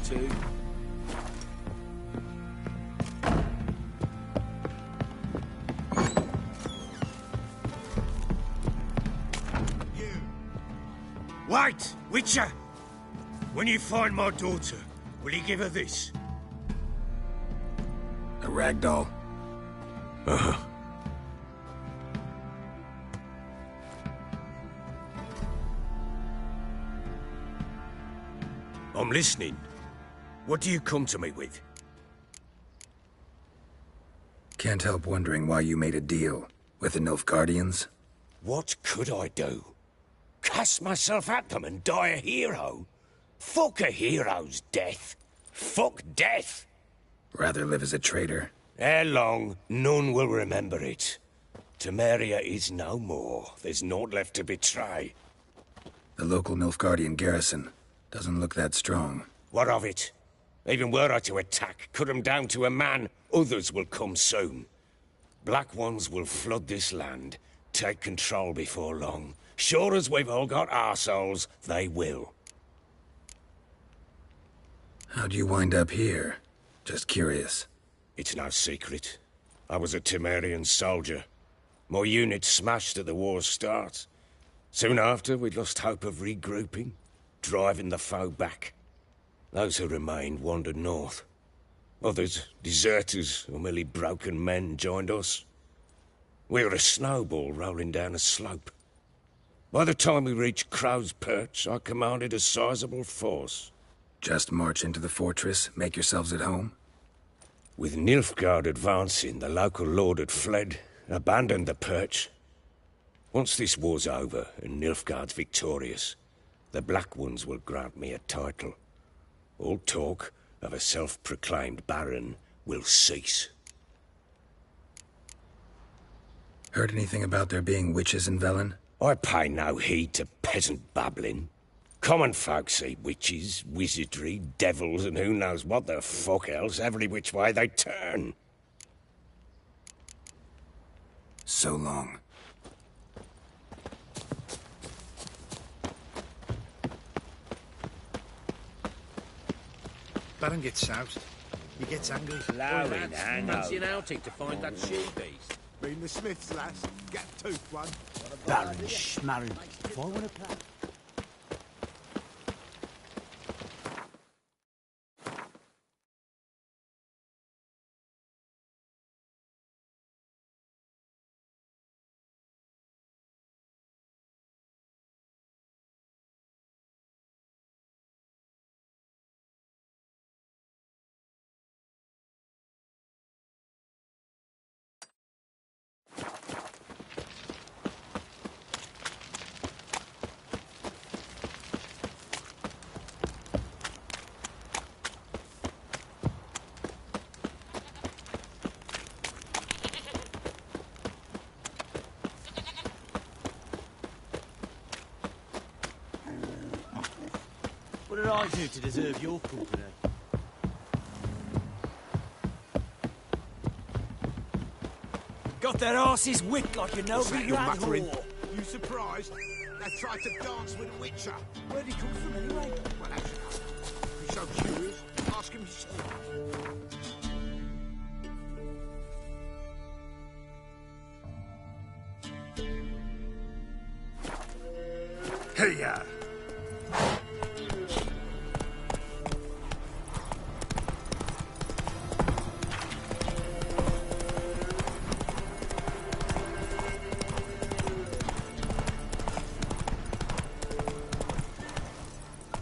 Too. Wait, Witcher! When you find my daughter, will you give her this? A ragdoll. Uh-huh. I'm listening. What do you come to me with? Can't help wondering why you made a deal with the Nilfgaardians. What could I do? Cast myself at them and die a hero? Fuck a hero's death. Fuck death. Rather live as a traitor. Ere long, none will remember it. Temeria is no more. There's naught left to betray. The local Nilfgaardian garrison doesn't look that strong. What of it? Even were I to attack, cut them down to a man, others will come soon. Black Ones will flood this land, take control before long. Sure as we've all got arseholes, they will. How'd you wind up here? Just curious. It's no secret. I was a Temerian soldier. My unit smashed at the war's start. Soon after, we lost hope of regrouping, driving the foe back. Those who remained wandered north. Others, deserters or merely broken men, joined us. We were a snowball rolling down a slope. By the time we reached Crow's Perch, I commanded a sizable force. Just march into the fortress, make yourselves at home? With Nilfgaard advancing, the local lord had fled, abandoned the Perch. Once this war's over and Nilfgaard's victorious, the Black Ones will grant me a title. All talk of a self-proclaimed baron will cease. Heard anything about there being witches in Velen? I pay no heed to peasant babbling. Common folk see witches, wizardry, devils, and who knows what the fuck else every which way they turn. So long. Baron gets soused. He gets angry. Lowing, fancy an outing to find that she-beast. Been the Smiths, lass. Get toothed one. Baron schmarren. 4 o'clock. What did I do to deserve your company? Got their asses whipped like a nobody ran whore. You surprised? They tried to dance with a witcher. Where'd he come from anyway? Well, as you know. If you're so curious, ask him yourself. Hey-ya!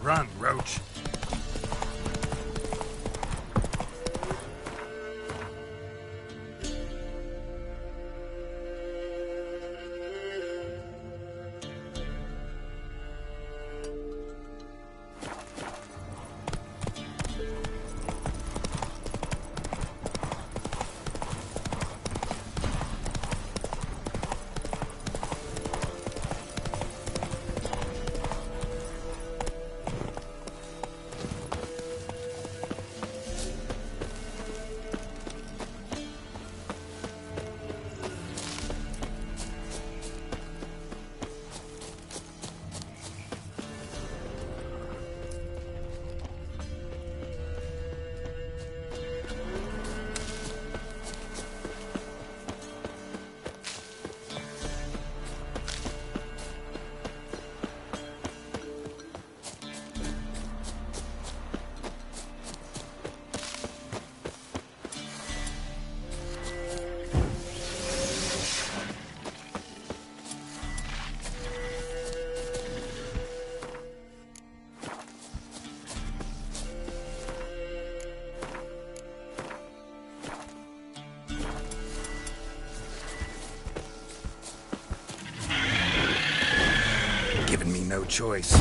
Run, Roach. Given me no choice.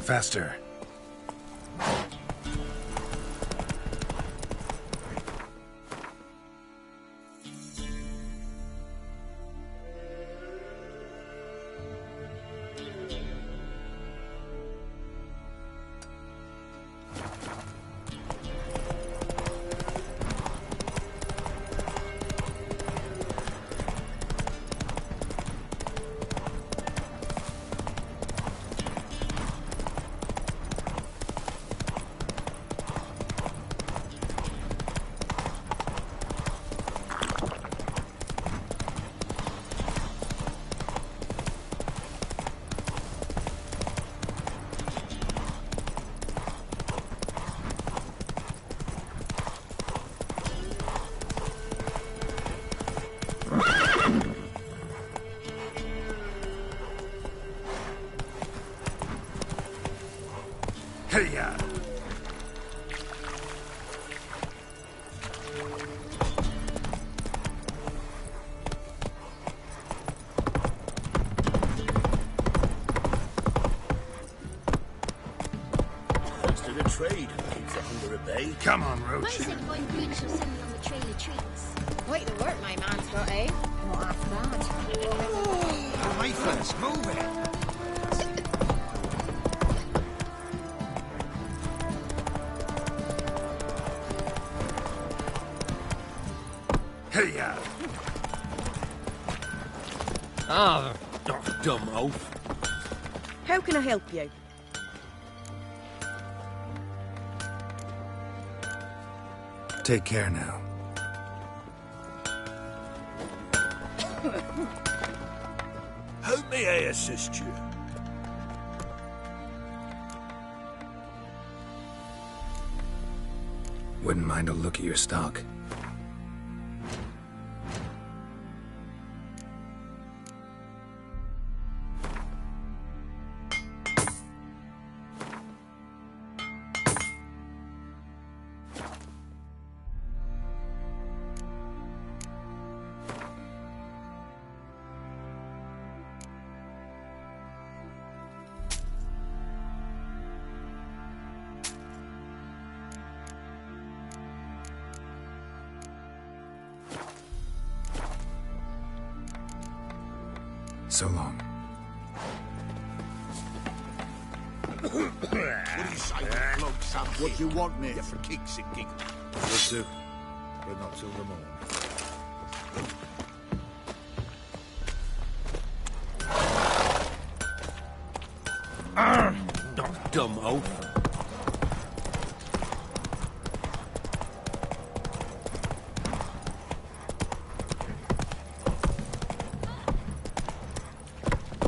Faster. Hey-ya! Thanks to the trade, keeps the hunger at bay. Come on, Roach. Why said Boy Brute shall send me on the trail of treats? Quite the work my man's got, eh? Not half bad. Mayflies, move it! Hey-ya! Ah, dumb oaf. How can I help you? Take care now. How may I assist you? Wouldn't mind a look at your stock. So long. What do you say we flog some What kid? do you want, mate? Yeah, for kicks and giggles. Would do. But not till the morning. Dumb oaf.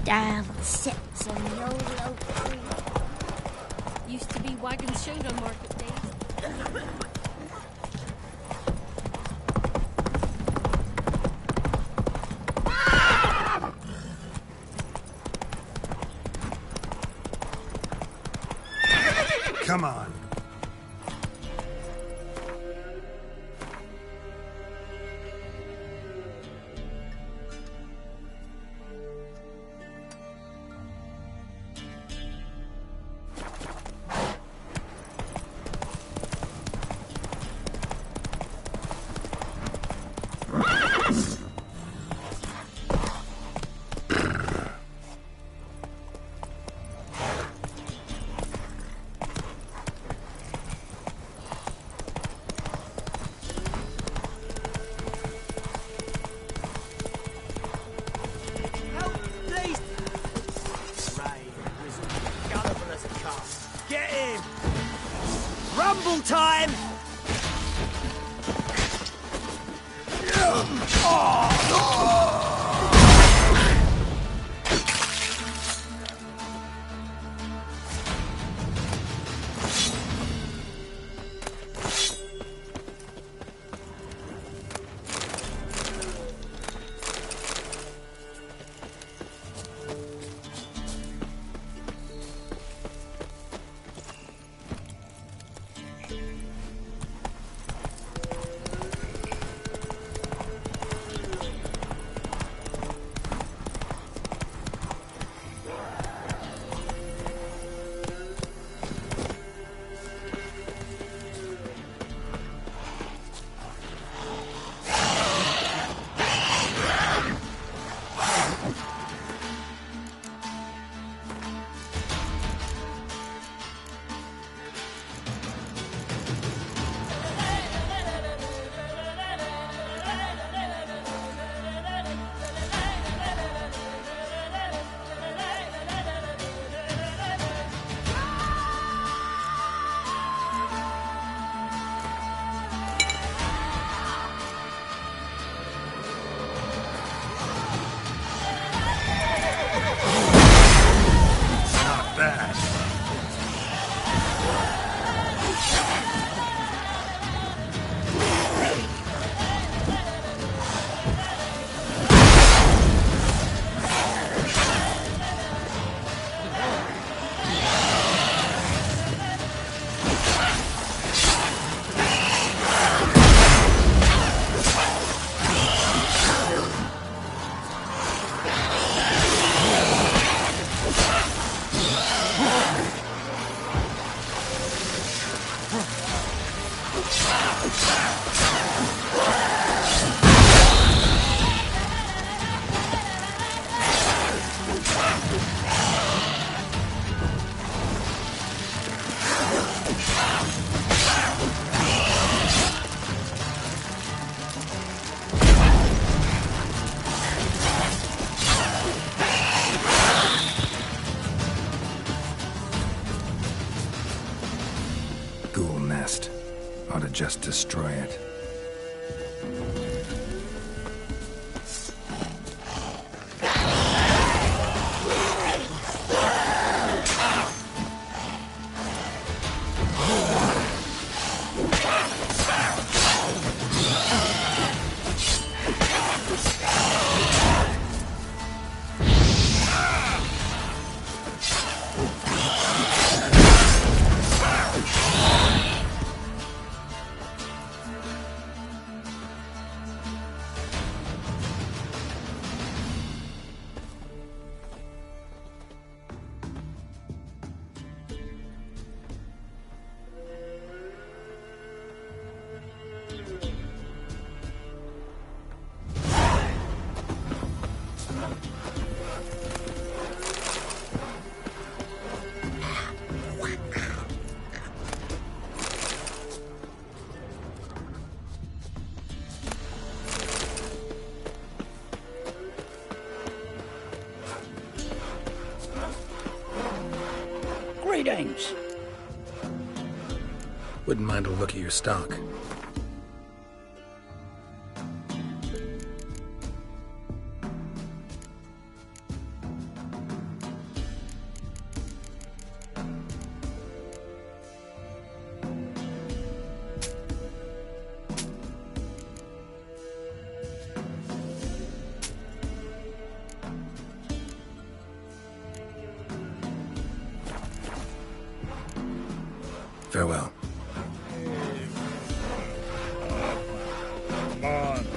Down sits on the old oak tree. Used to be wagons showed on market days. Come on. Rumble time! ghoul nest. Ought to just destroy it. Greetings. Wouldn't mind a look at your stock. Farewell. Come on.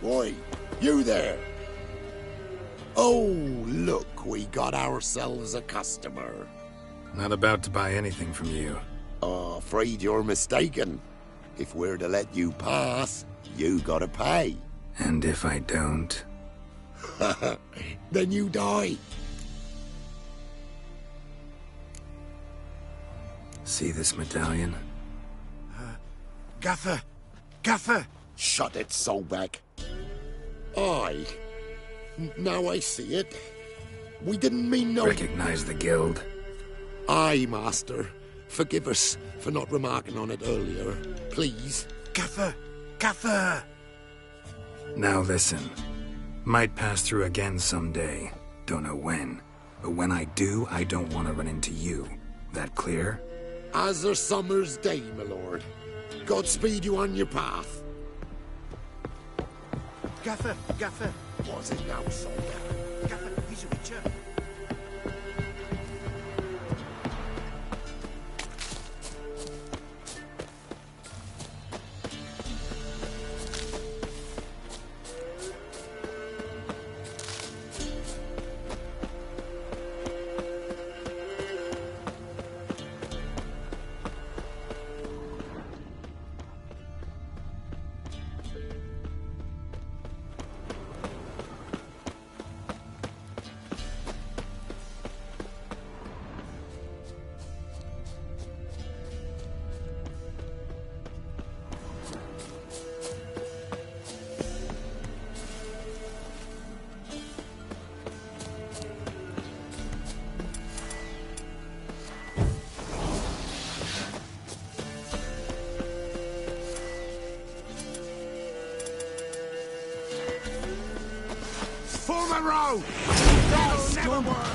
Boy, you there! Oh, look, we got ourselves a customer. Not about to buy anything from you. Oh, afraid you're mistaken. If we're to let you pass, you gotta pay. And if I don't? Then you die. See this medallion? Gaffer! Gaffer! Shut it, Solbeck. Aye. Now I see it. We didn't mean no... Recognize the guild? Aye, Master. Forgive us for not remarking on it earlier. Please. Gaffer! Gaffer! Now listen. Might pass through again someday. Don't know when. But when I do, I don't want to run into you. That clear? As a summer's day, my lord. Godspeed you on your path. Gaffer! Gaffer! Was it now, Solbeck? Gaffer, he's a witcher. Form a row! That'll never work!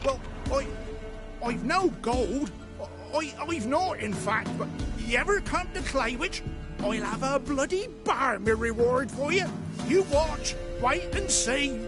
Well, I've no gold. I've not, in fact, but you ever come to Claywich, I'll have a bloody bar me reward for you. You watch, wait and see.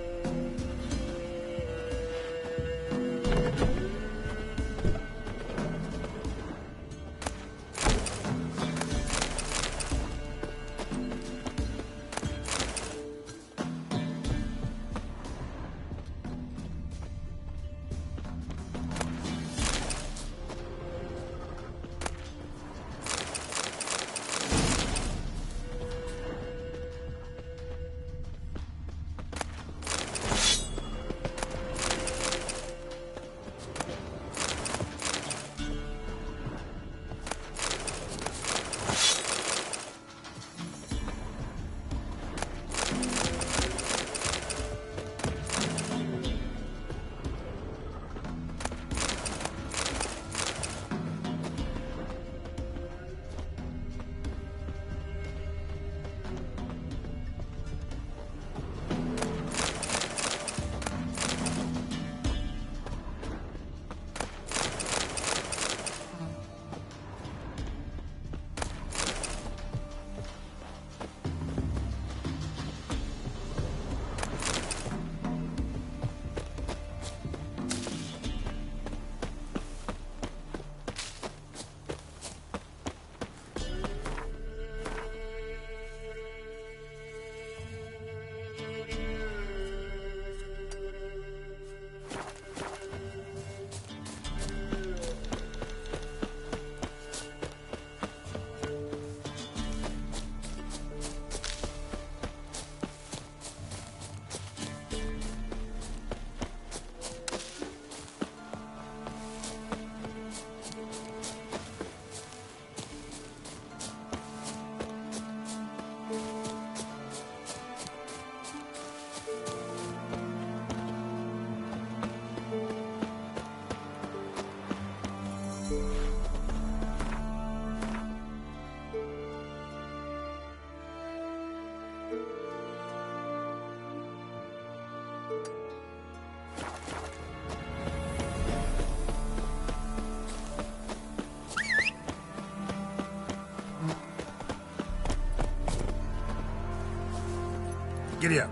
Giddy up.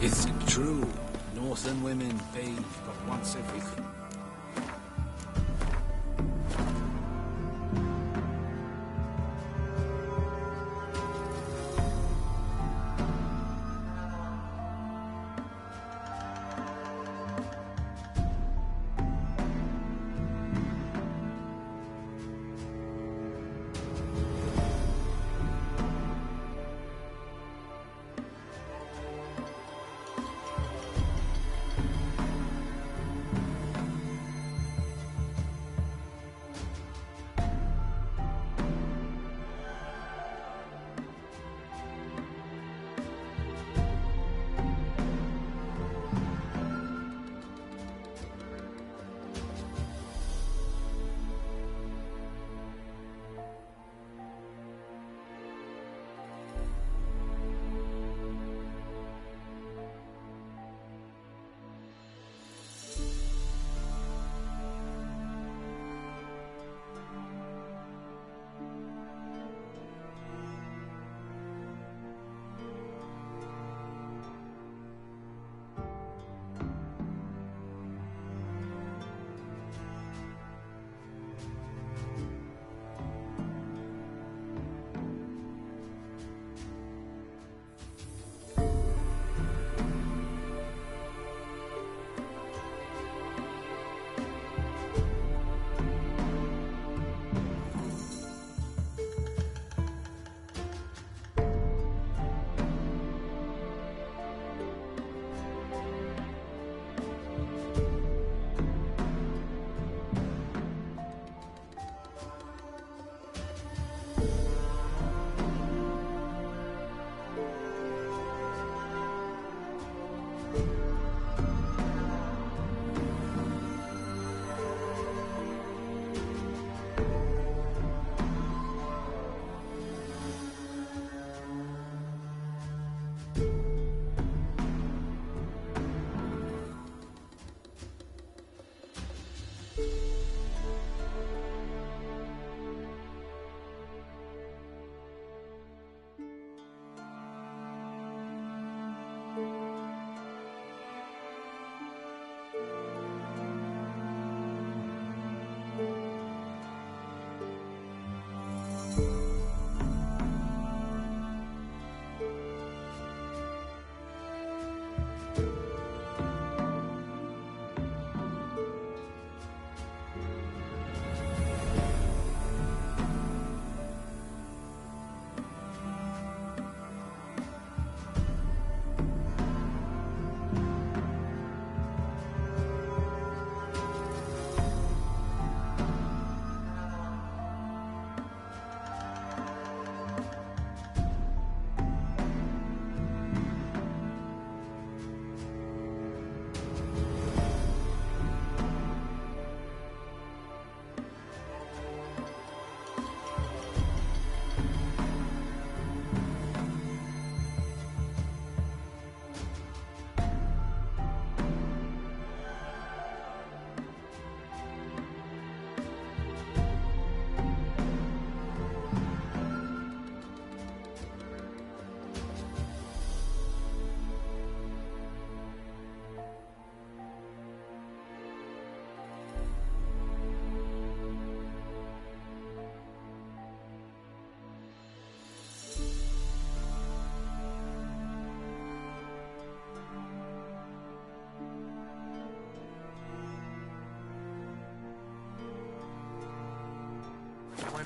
Is it true? Northern women bathe but once every...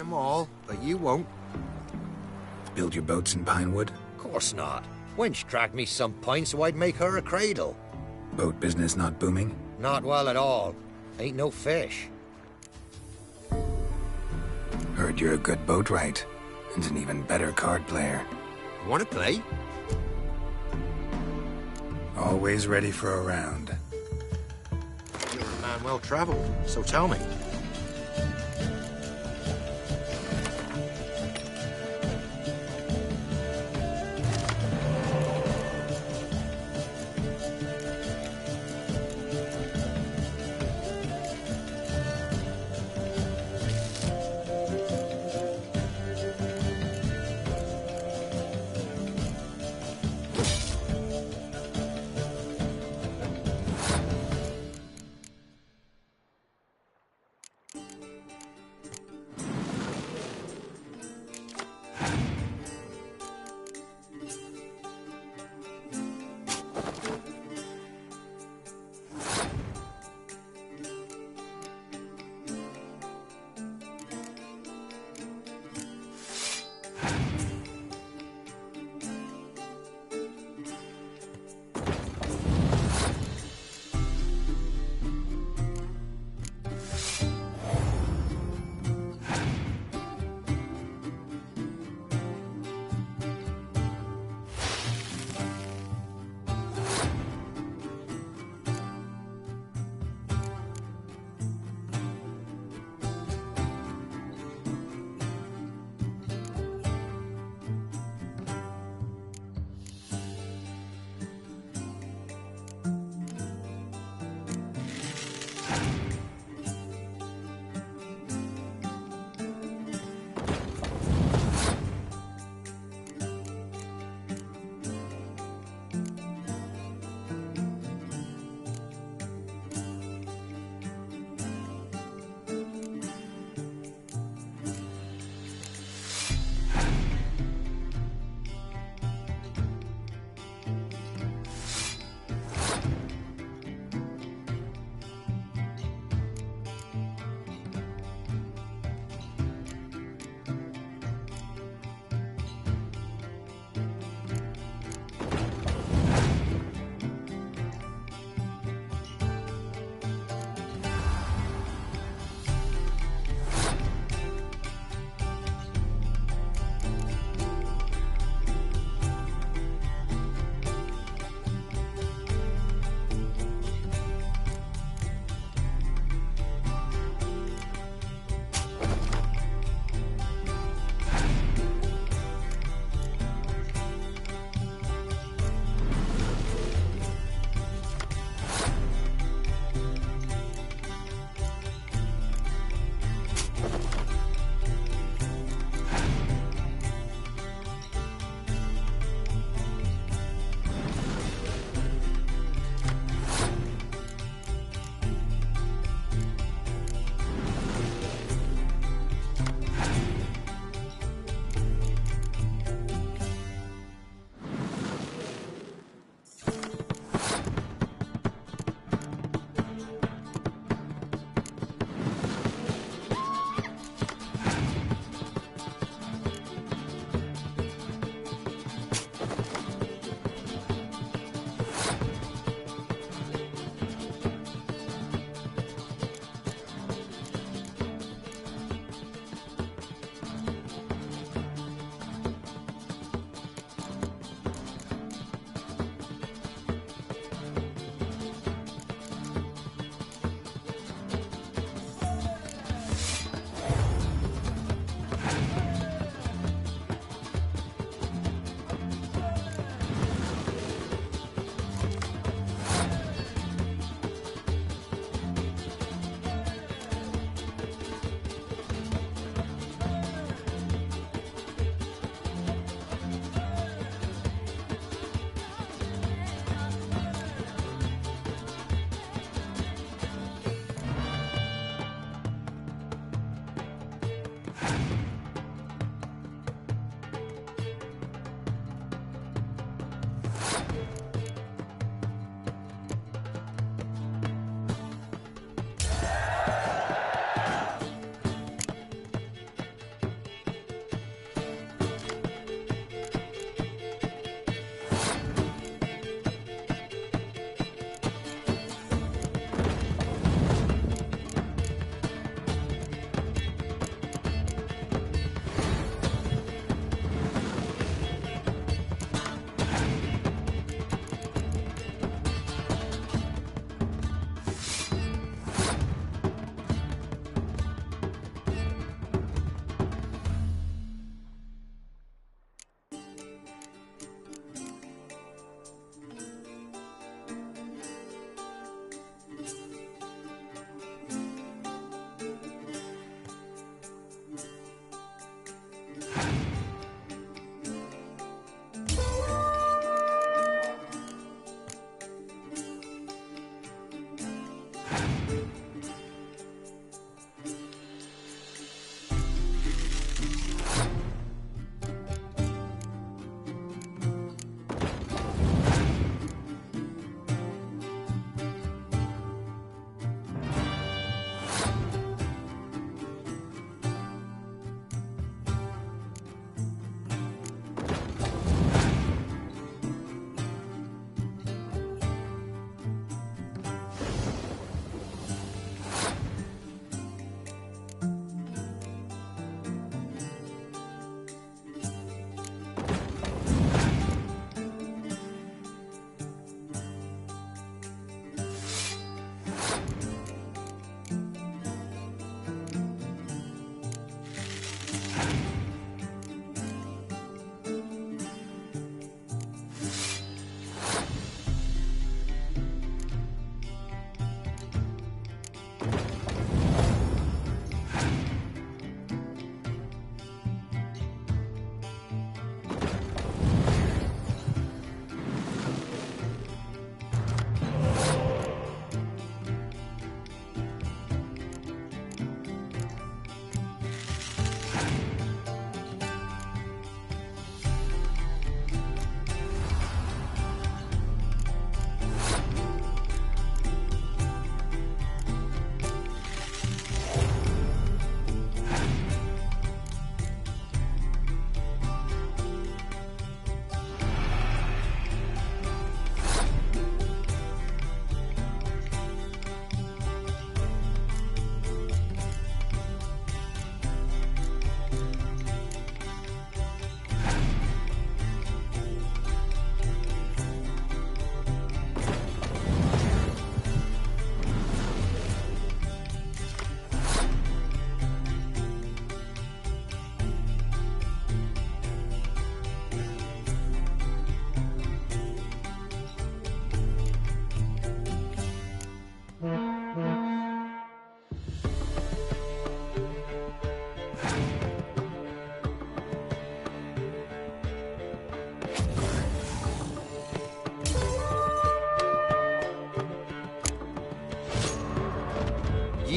them all, but you won't. Build your boats in Pinewood? Course not. Wench dragged me some pine so I'd make her a cradle. Boat business not booming? Not well at all. Ain't no fish. Heard you're a good boatwright, and an even better card player. Want to play? Always ready for a round. You're a man well traveled, so tell me.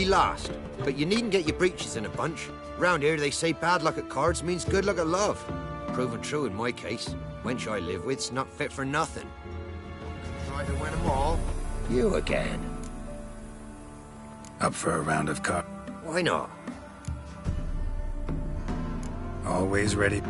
be last. But you needn't get your breeches in a bunch. Round here they say bad luck at cards means good luck at love. Proven true in my case. Wench I live with's not fit for nothing. Try to win them all. You again. Up for a round of cards? Why not? Always ready.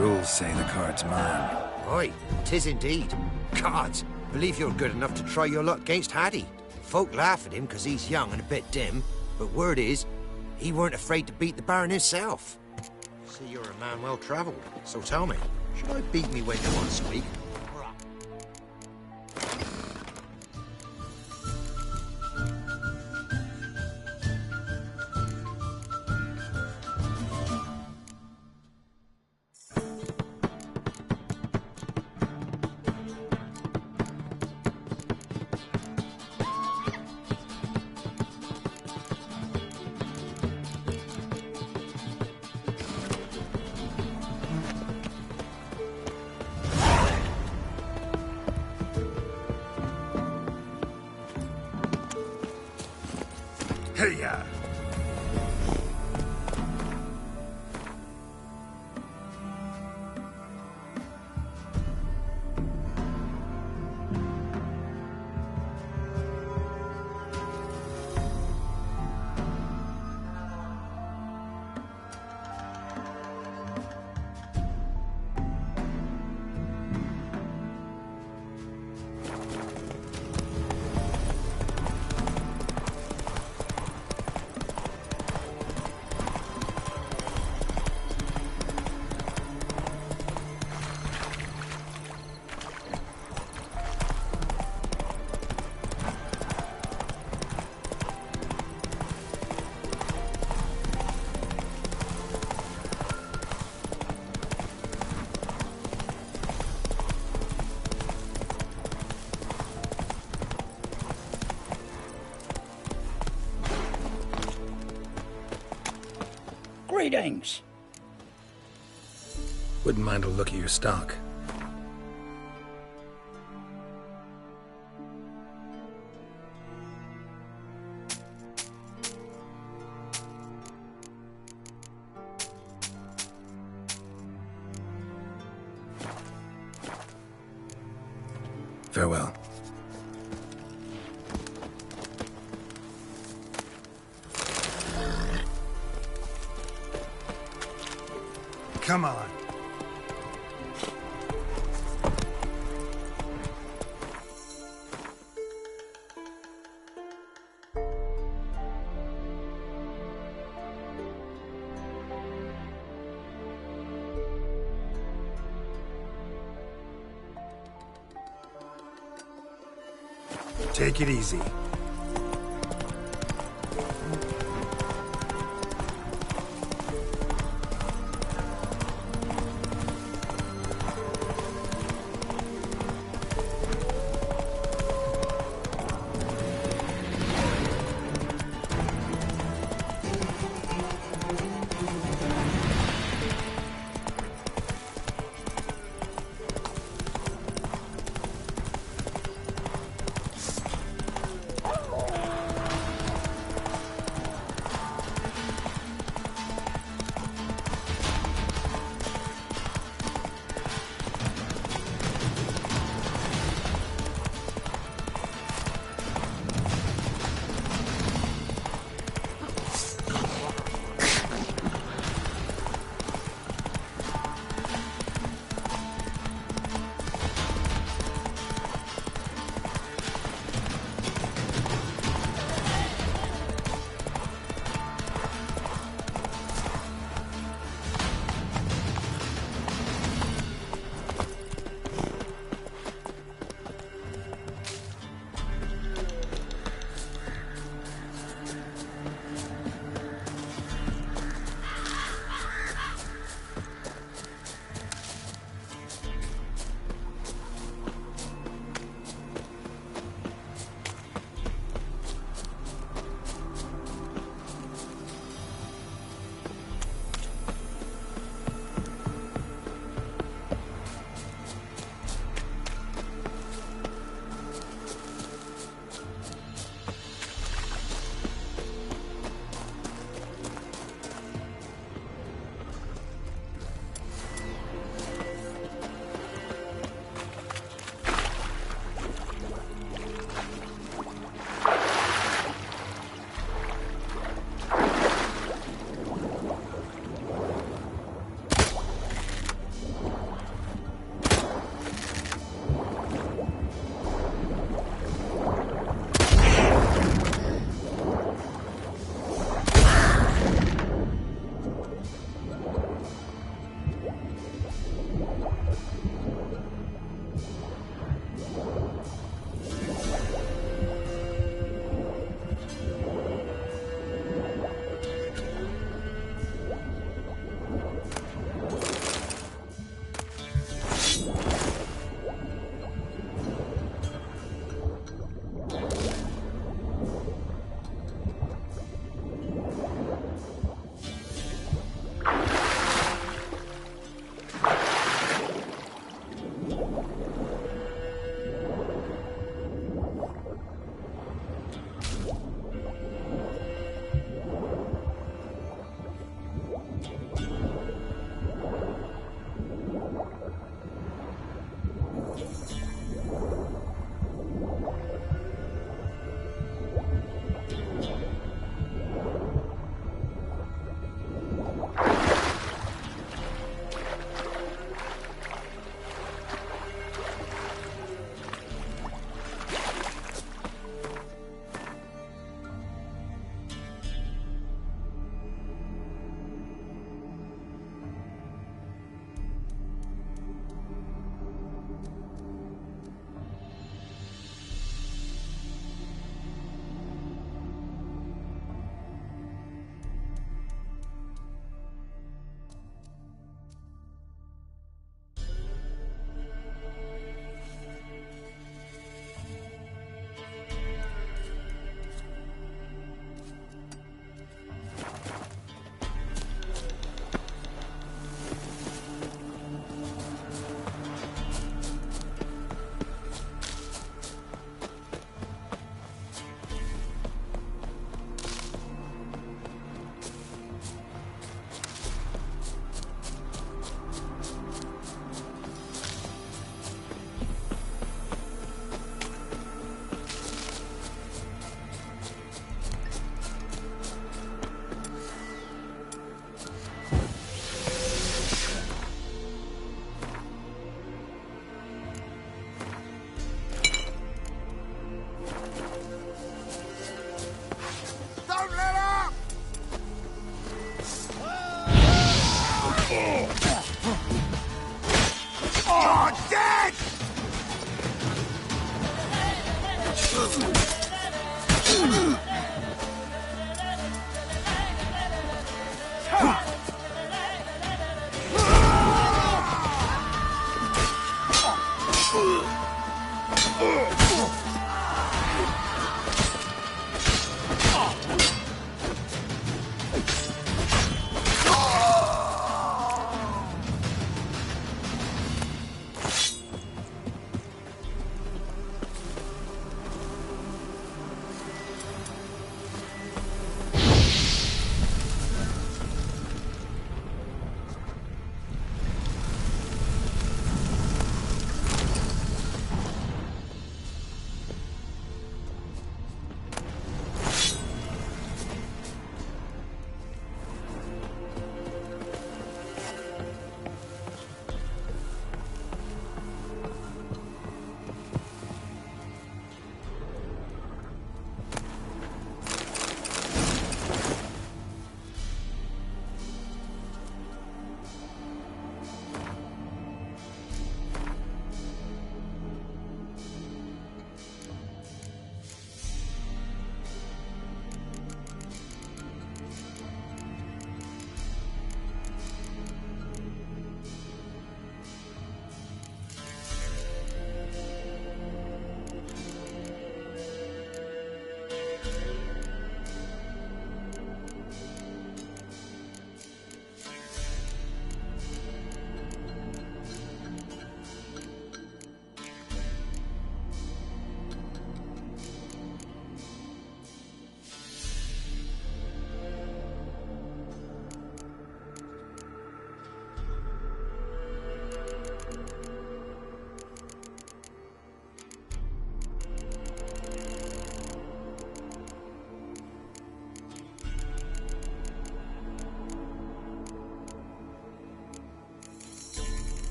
rules say the card's mine. Aye, 'tis indeed. Gods, believe you're good enough to try your luck against Hattie. Folk laugh at him 'cause he's young and a bit dim, but word is, he weren't afraid to beat the Baron himself. See, you're a man well-travelled, so tell me, should I beat me wench once a week? Hey-ya! Greetings. Wouldn't mind a look at your stock. Farewell. Come on. Take it easy.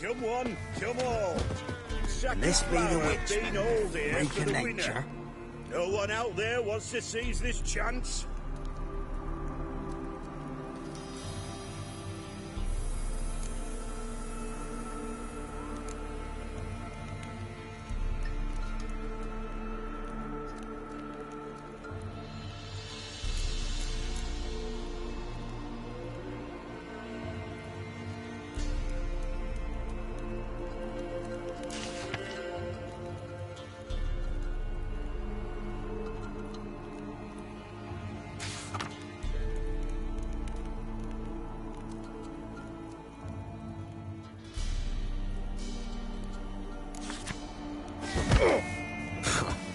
Come one, come all. This be the witch. Been all here Make for a the nature. winner. No one out there wants to seize this chance?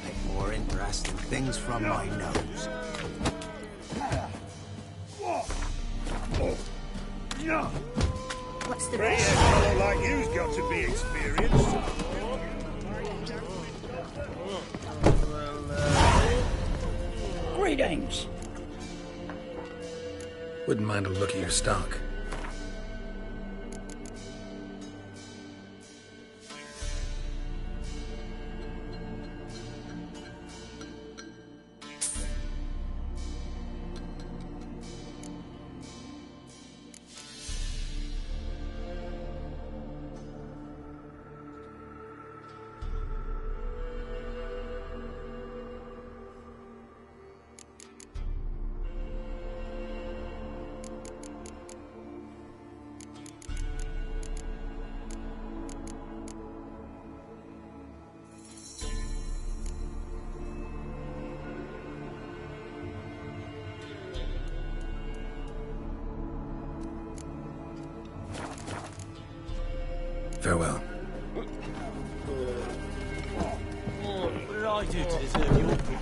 Pick more interesting things from my nose. What's the Pretty rush? fellow like you's got to be experienced. Greetings. Wouldn't mind a look at your stock. Farewell. What did I do to deserve your pity?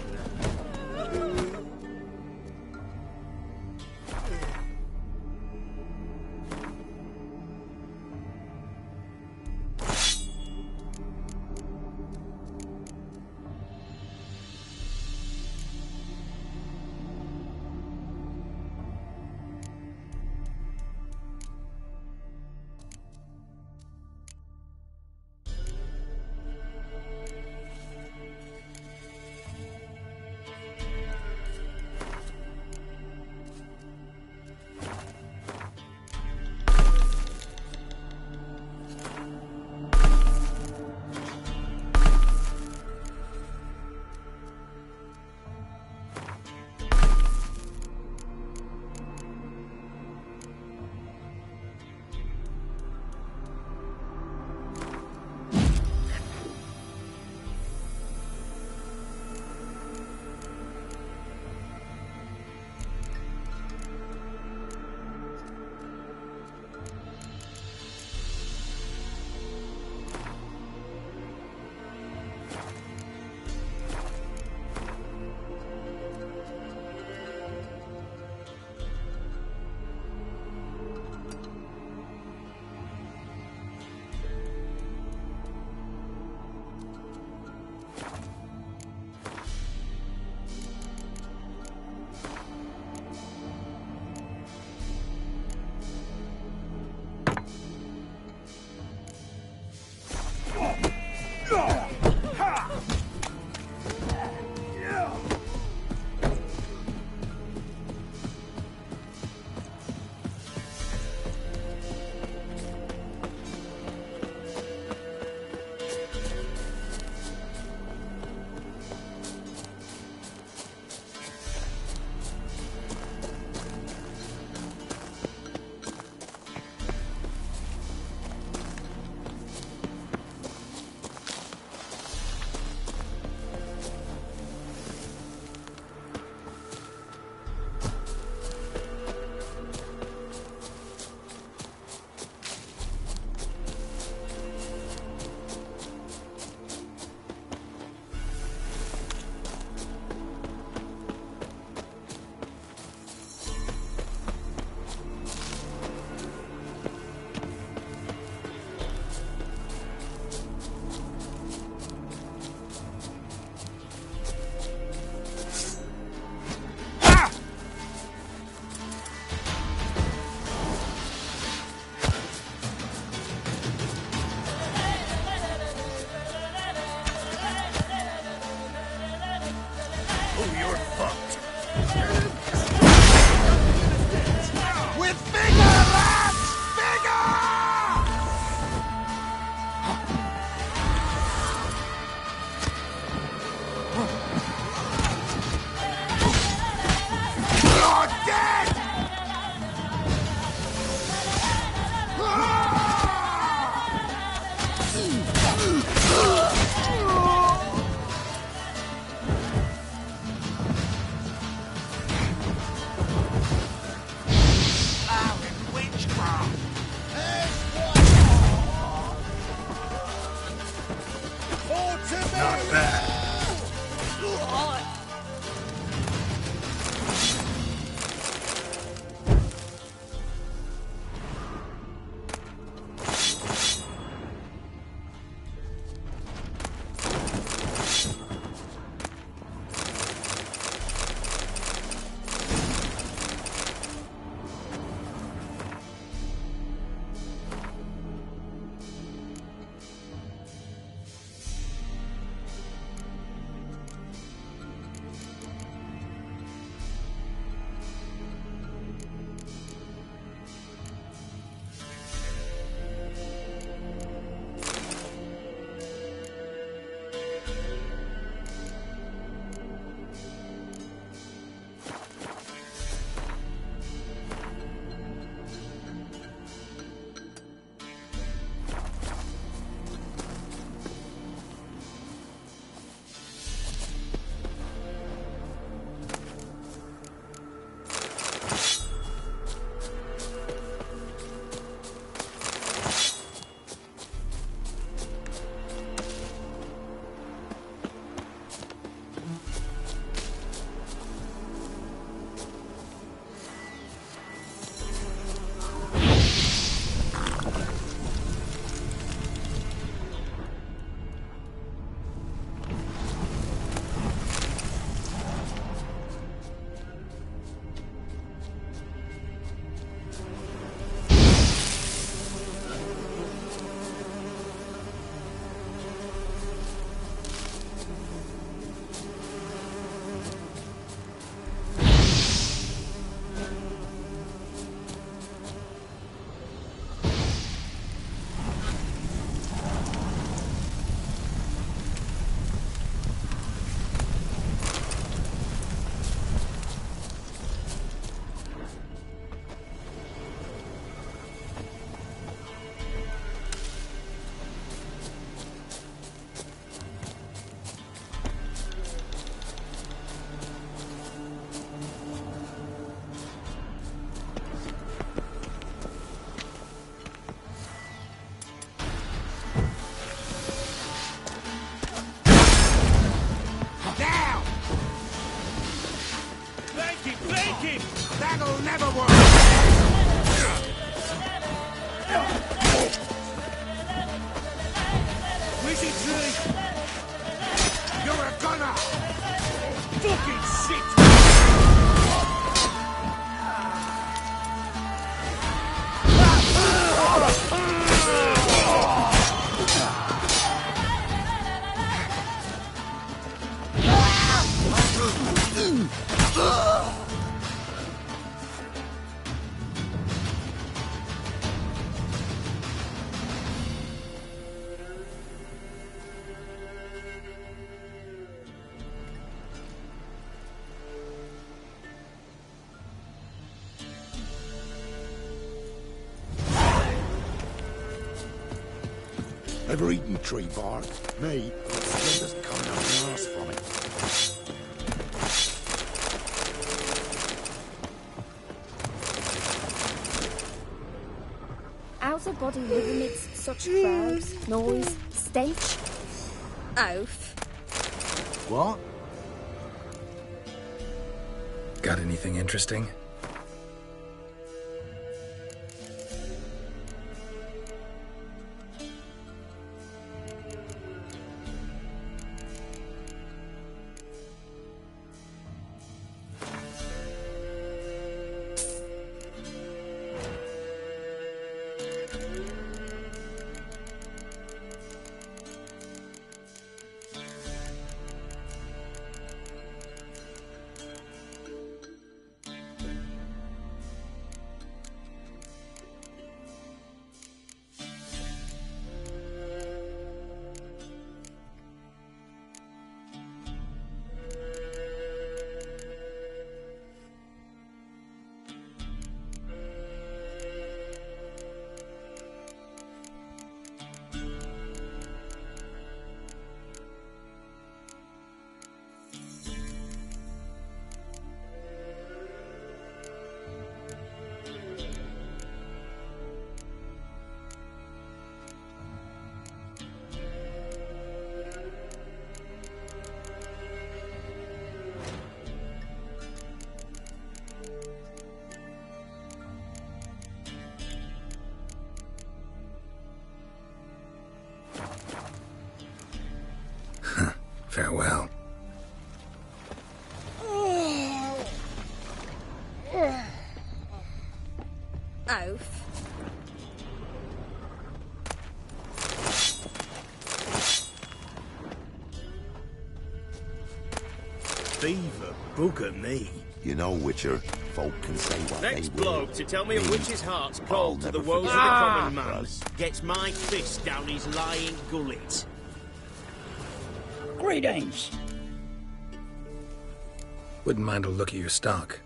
Wizzy tree! You're a gunner! Fucking shit! Ever eaten tree bark? Me, it's just coming out the arse from it. How's a body live amidst such crowds, noise, stench? Oath. What? Got anything interesting? Farewell. Oath. Beaver bugger me. You know, Witcher, folk can say what Next they will. bloke to tell me a Me, witch's heart's I'll cold to the never woes of the forget common that, man Buzz. gets my fist down his lying gullet. Greetings. Wouldn't mind a look at your stock.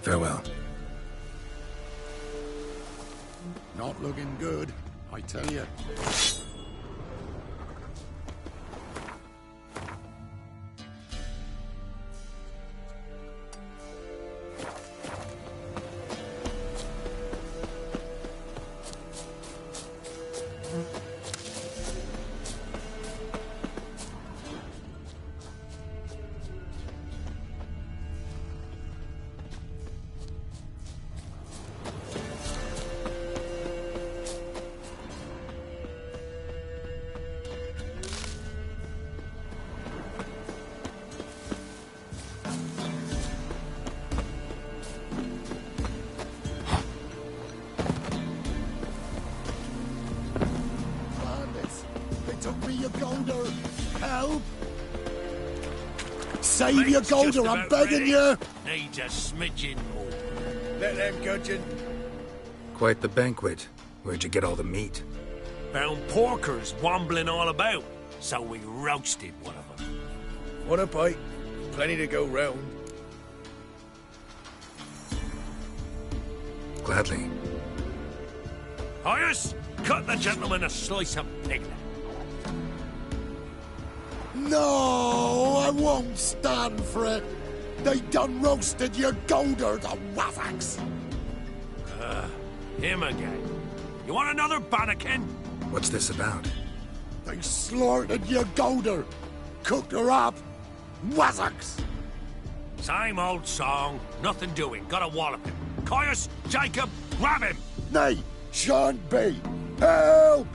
Farewell. Not looking good, I tell you. Golder, help! Save your Golder, I'm begging you! Needs a smidgen more. Let them gudgeon. Quite the banquet. Where'd you get all the meat? Found porkers wambling all about, so we roasted one of them. Want a bite? Plenty to go round. Gladly. Hyas, cut the gentleman a slice of pig. No, I won't stand for it. They done roasted your golder, the waffacks. Him again. You want another bannikin? What's this about? They slaughtered your golder, cooked her up. Waffacks. Same old song. Nothing doing. Gotta wallop him. Caius, Jacob, grab him! Nay, shan't be. Help!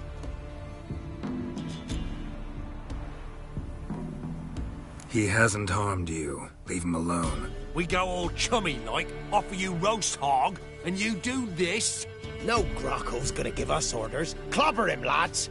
He hasn't harmed you. Leave him alone. We go all chummy like, offer you roast hog, and you do this? No Grocko's gonna give us orders. Clobber him, lads!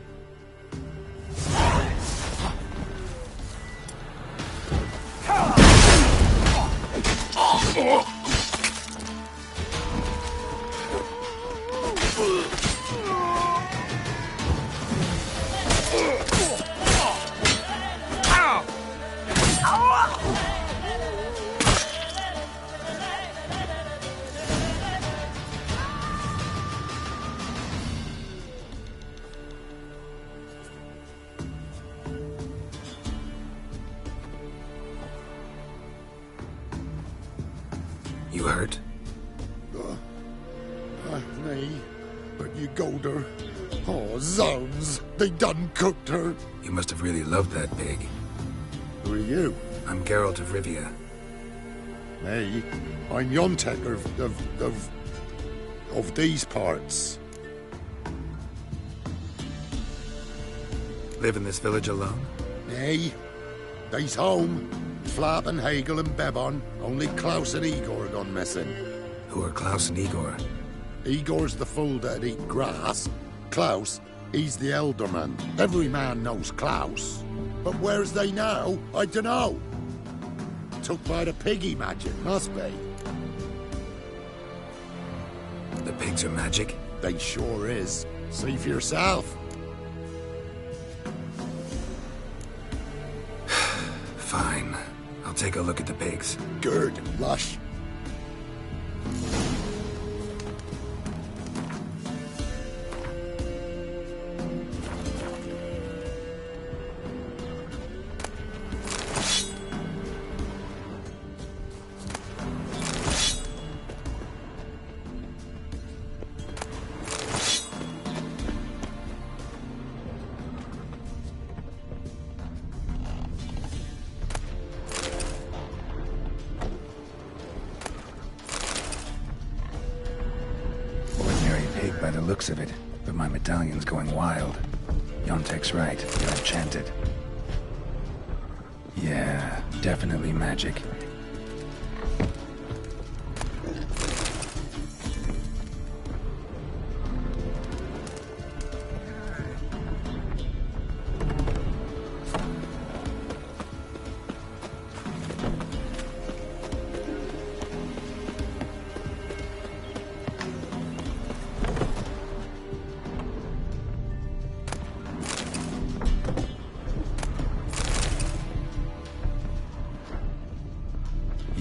You hurt? Me. But you golder. Oh, zounds. They done cooked her. You must have really loved that pig. Who are you? I'm Geralt of Rivia. Me? I'm Yontek of these parts. Live in this village alone? Nay. They's home. Flap and Hagel and Bebon. Only Klaus and Igor gone missing. Who are Klaus and Igor? Igor's the fool that'd eat grass. Klaus, he's the elderman. Every man knows Klaus. But where's they now? I dunno. Took by the piggy magic, must be. The pigs are magic? They sure is. See for yourself. Fine. I'll take a look at the pigs. Good, lush. By the looks of it, but my medallion's going wild. Yontek's right, they're enchanted. Yeah, definitely magic.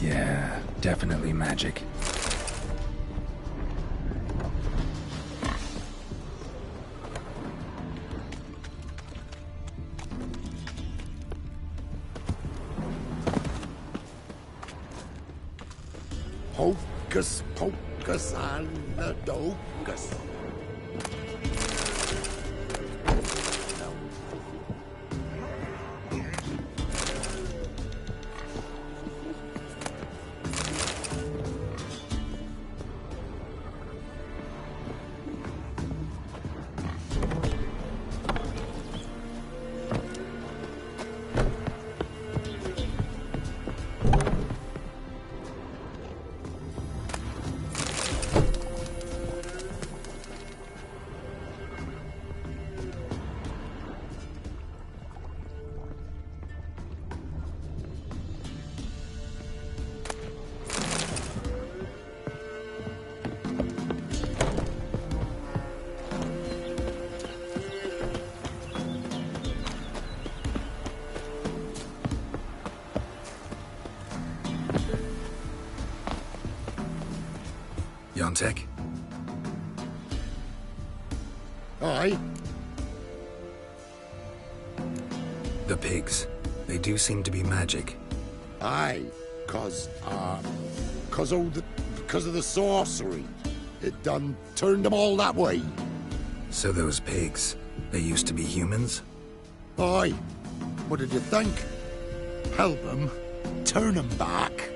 Yeah, definitely magic. Hocus pocus and the docus. Yontek? Aye. The pigs. They do seem to be magic. Aye, cause of the sorcery. It done turned them all that way. So those pigs, they used to be humans? Aye. What did you think? Help them, turn them back.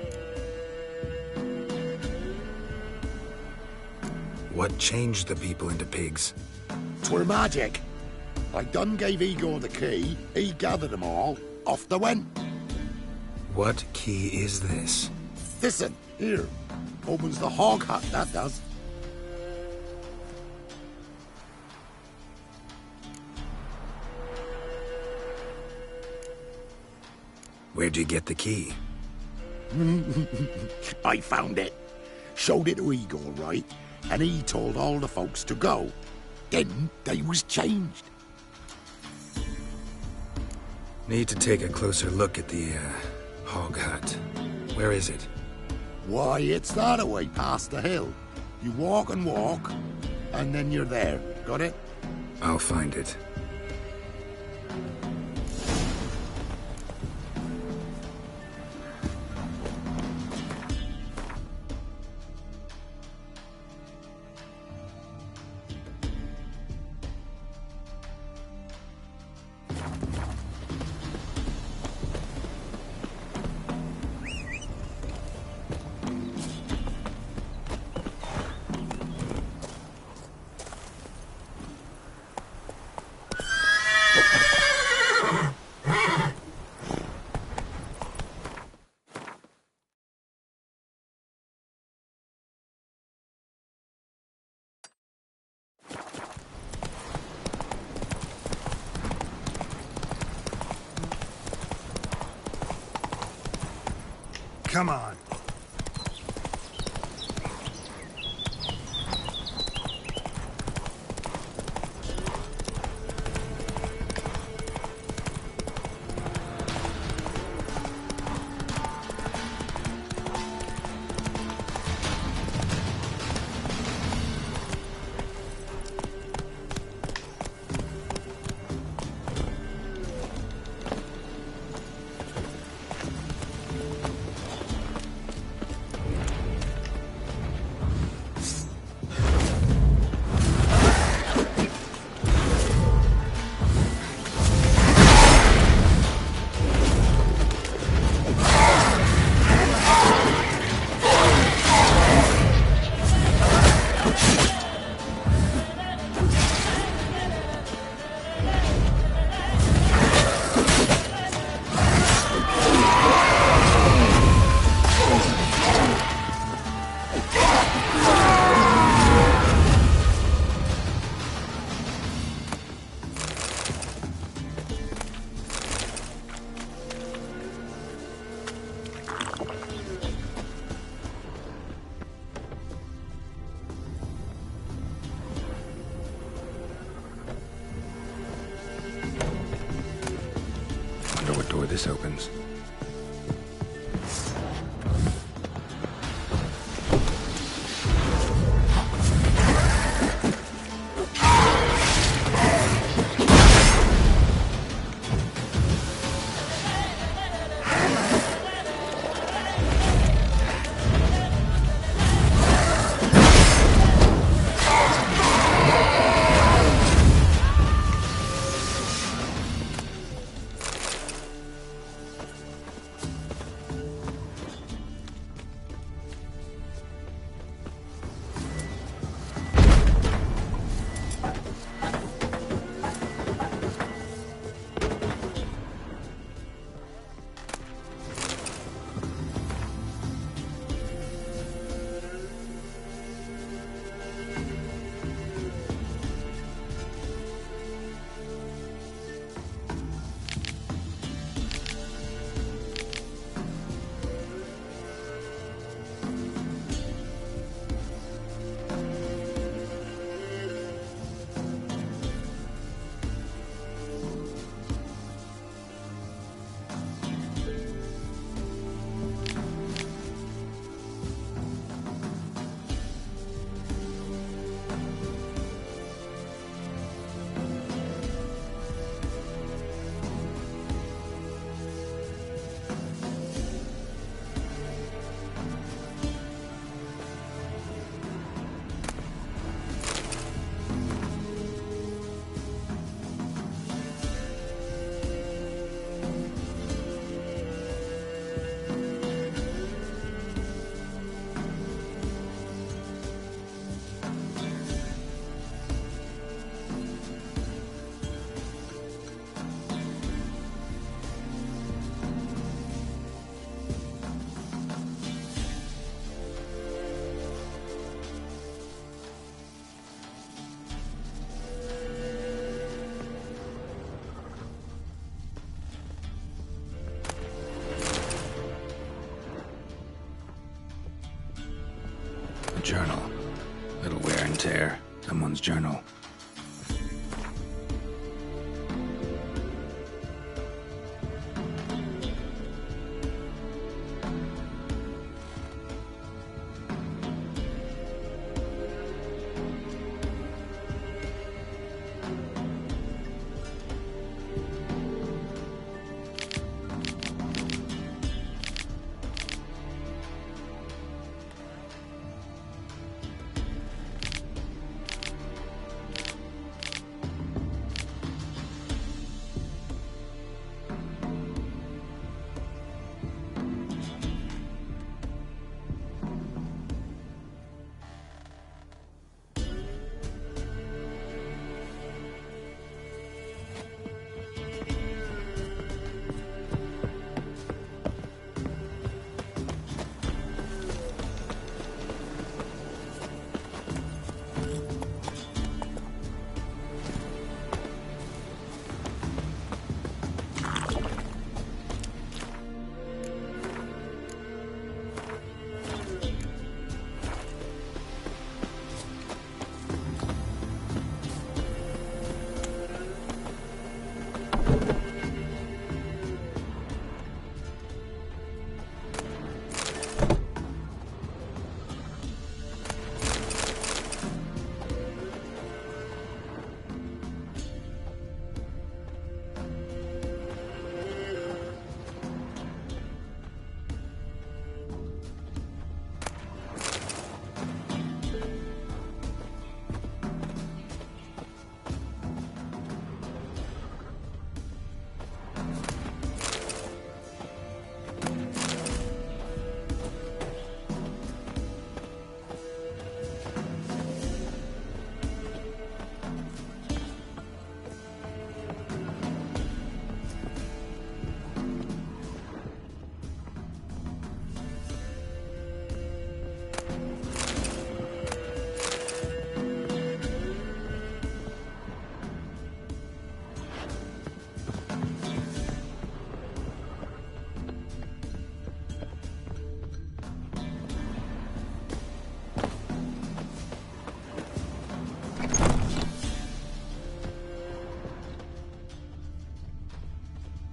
What changed the people into pigs? 'Twere magic. I done gave Igor the key, he gathered them all, off they went. What key is this? Listen, here. Opens the hog hut, that does. Where'd you get the key? I found it. Showed it to Igor, right? And he told all the folks to go. Then they was changed. Need to take a closer look at the, hog hut. Where is it? Why, it's that away past the hill. You walk and walk, and then you're there. Got it? I'll find it. Come on. This opens. Someone's journal.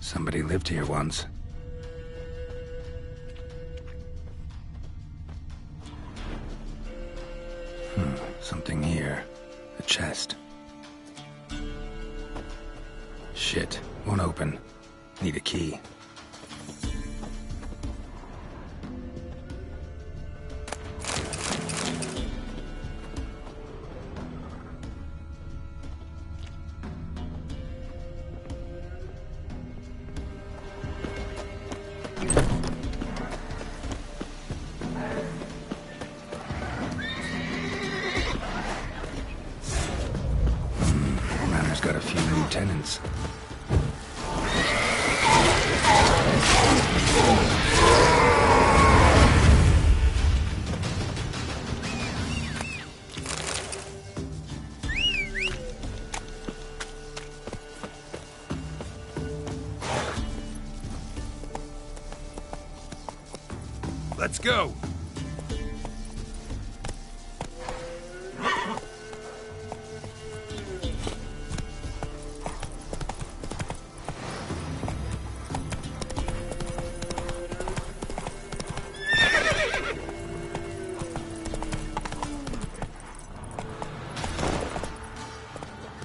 Somebody lived here once. Something here. A chest. Shit. Won't open. Need a key. Manor's got a few new tenants. Let's go!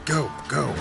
Go, go.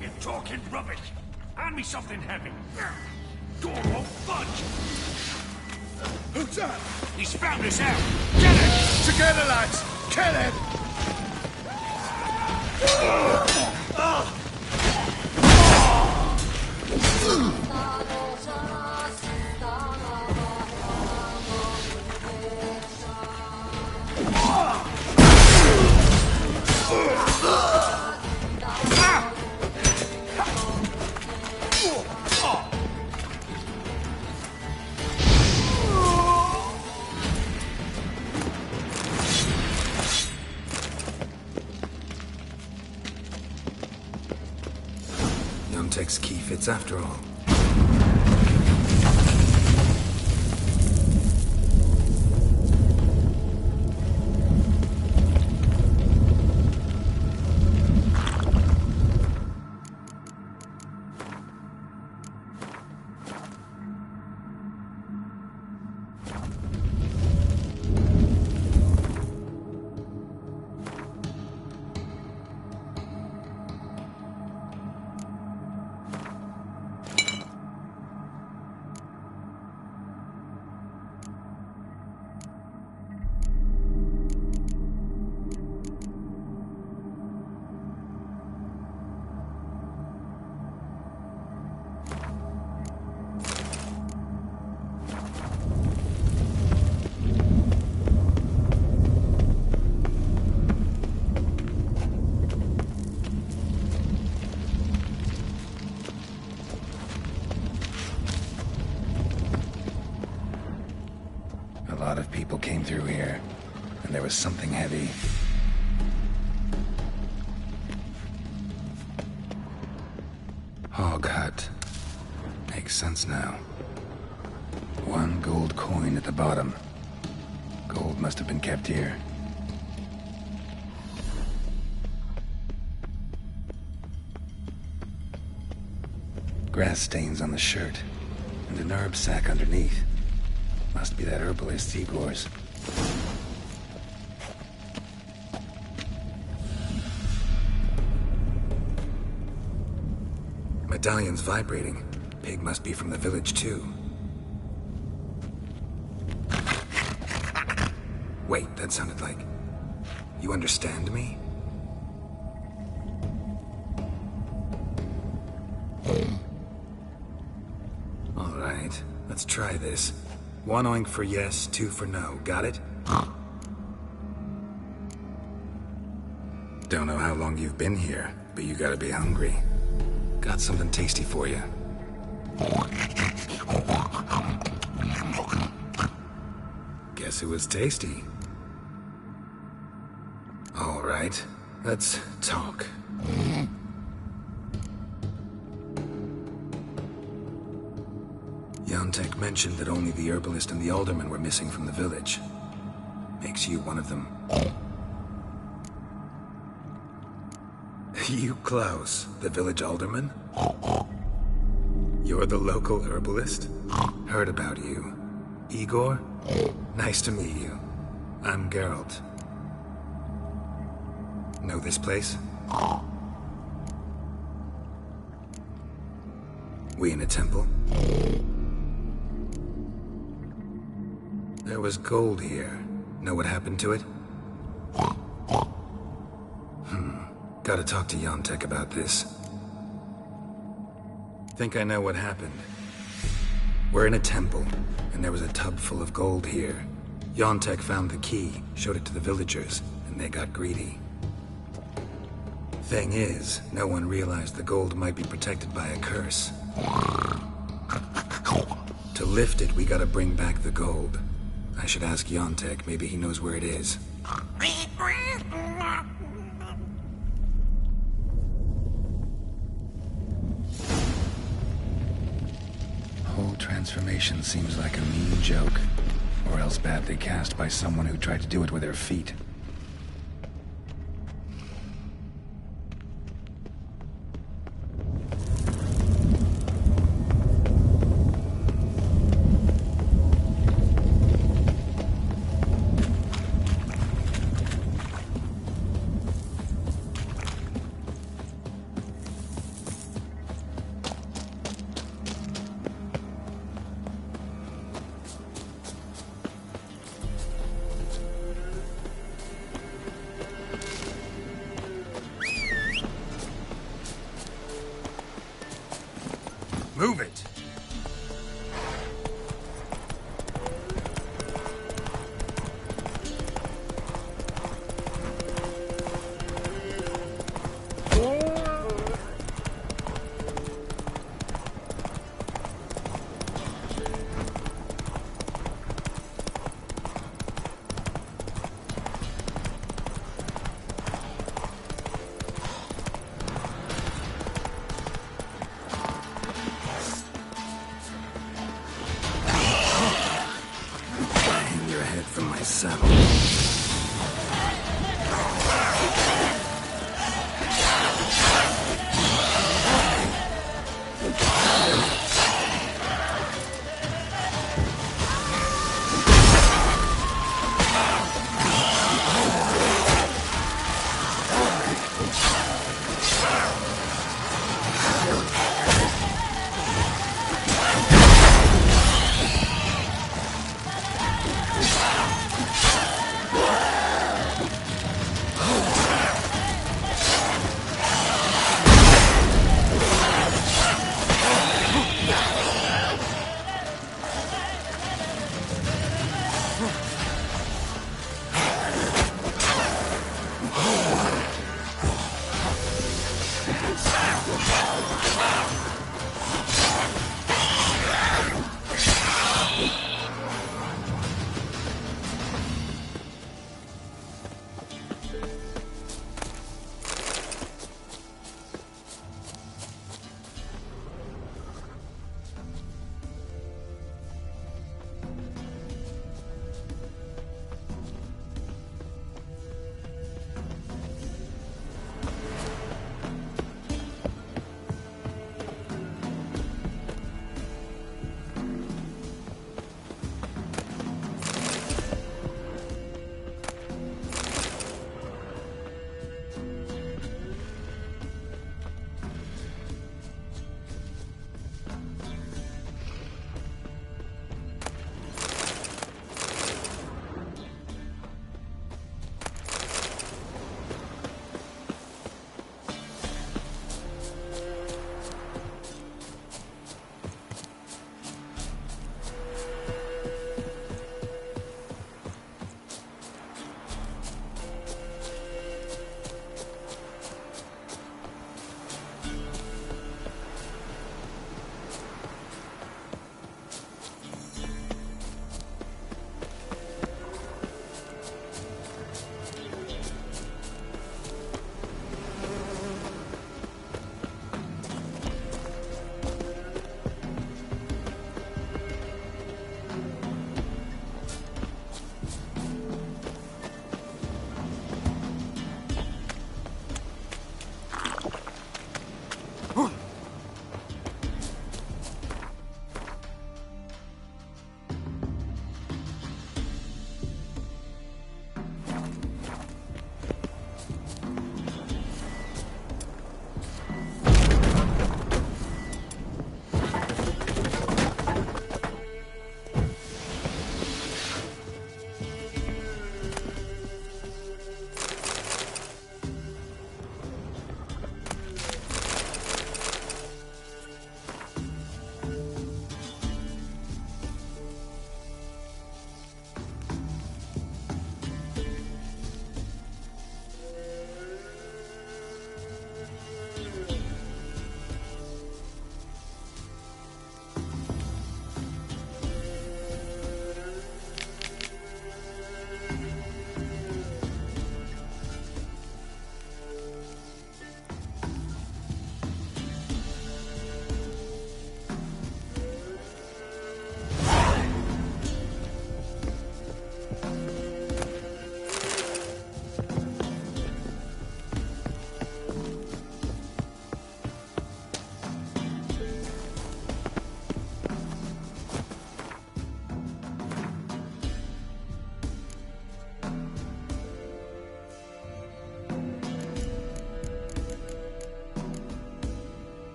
You're talking rubbish. Hand me something heavy. Door won't budge. Who's that? He's found us out. Get him! Together, lads! Kill him! Yontek's key fits after all. A lot of people came through here, and there was something heavy. Hog hut. Makes sense now. 1 gold coin at the bottom. Gold must have been kept here. Grass stains on the shirt, and an herb sack underneath. Must be that herbalist Igor's. Medallion's vibrating. Pig must be from the village, too. Wait, that sounded like... You understand me? All right, let's try this. 1 oink for yes, 2 for no. Got it? Don't know how long you've been here, but you gotta be hungry. Got something tasty for you. Guess it was tasty. All right, let's talk. Yontek mentioned that only the herbalist and the alderman were missing from the village. Makes you one of them. You, Klaus, the village alderman? You're the local herbalist? Heard about you. Igor? Nice to meet you. I'm Geralt. Know this place? We in a temple? There was gold here. Know what happened to it? Gotta talk to Yontek about this. Think I know what happened. We're in a temple, and there was a tub full of gold here. Yontek found the key, showed it to the villagers, and They got greedy. Thing is, no one realized the gold might be protected by a curse. To lift it, we gotta bring back the gold. I should ask Yontek, maybe he knows where it is. Whole transformation seems like a mean joke. Or else badly cast by someone who tried to do it with their feet.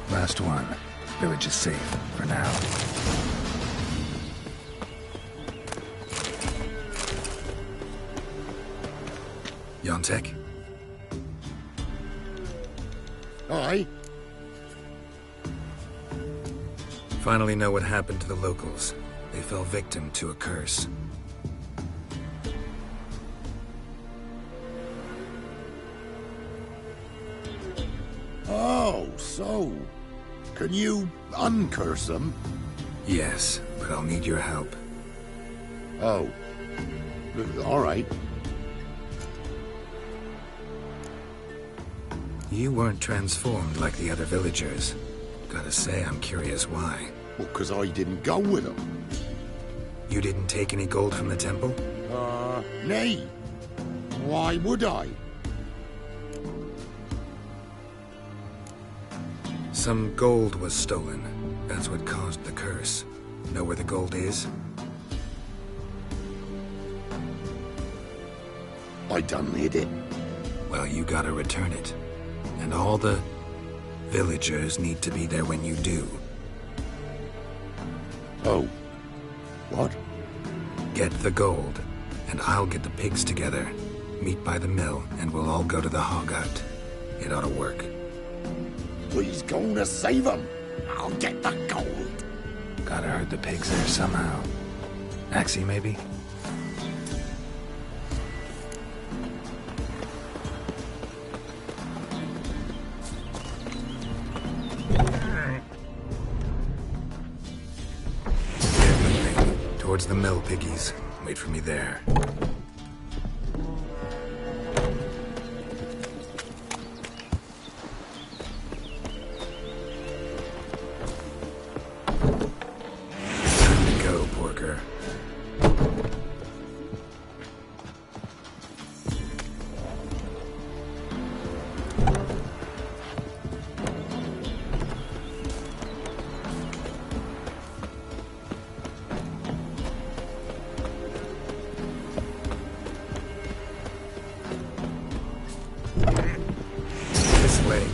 Last one. Village is safe for now. Yontek? Aye. Finally know what happened to the locals. They fell victim to a curse. Oh, so... Can you uncurse them? Yes, but I'll need your help. Oh. All right. You weren't transformed like the other villagers. Gotta say, I'm curious why. Well, 'cause I didn't go with them. You didn't take any gold from the temple? Nay. Why would I? Some gold was stolen. That's what caused the curse. Know where the gold is? I done hid it. Well, you gotta return it. And all the villagers need to be there when you do. Oh. What? Get the gold, and I'll get the pigs together. Meet by the mill, and we'll all go to the hog hut. It ought to work. He's going to save them. I'll get the gold. Gotta herd the pigs there somehow. Axie, maybe? Towards the mill, piggies. Wait for me there.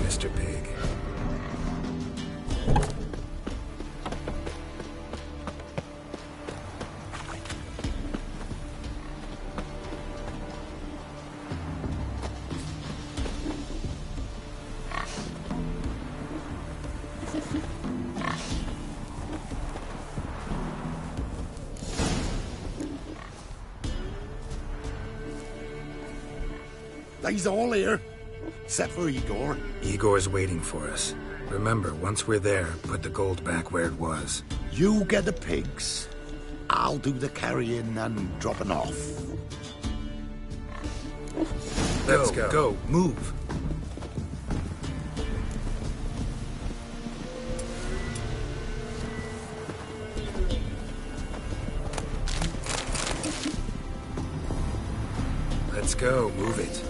Mr. Pig. They's all here. Except for Igor. Igor's waiting for us. Remember, once we're there, put the gold back where it was. You get the pigs. I'll do the carrying and dropping off. Let's go. Go. Move. Let's go. Move it.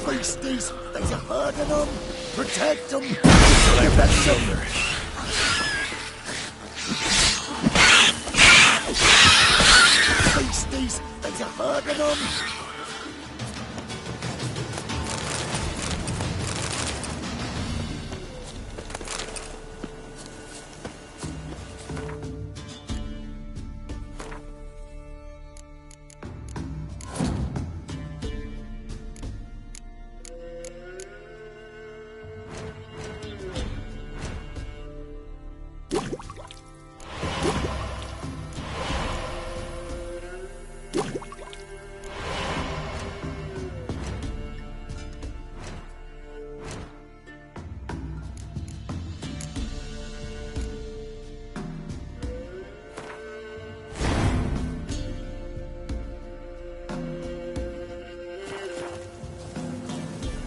Beasties, there's a herd of them. Protect them. Left that shoulder. Beasties, there's a herd of them.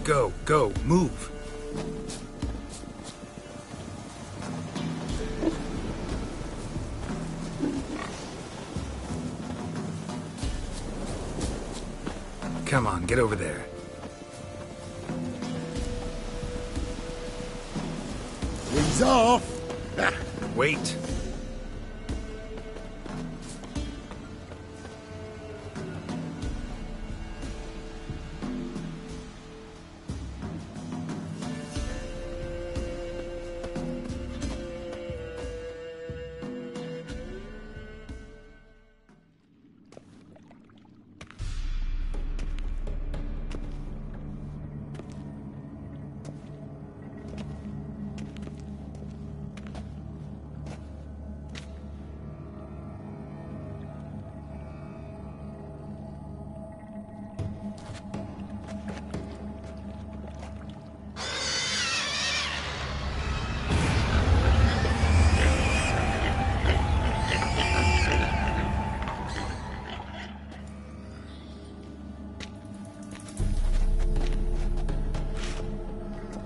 Go. Go. Move. Come on, get over there. He's off. Wait.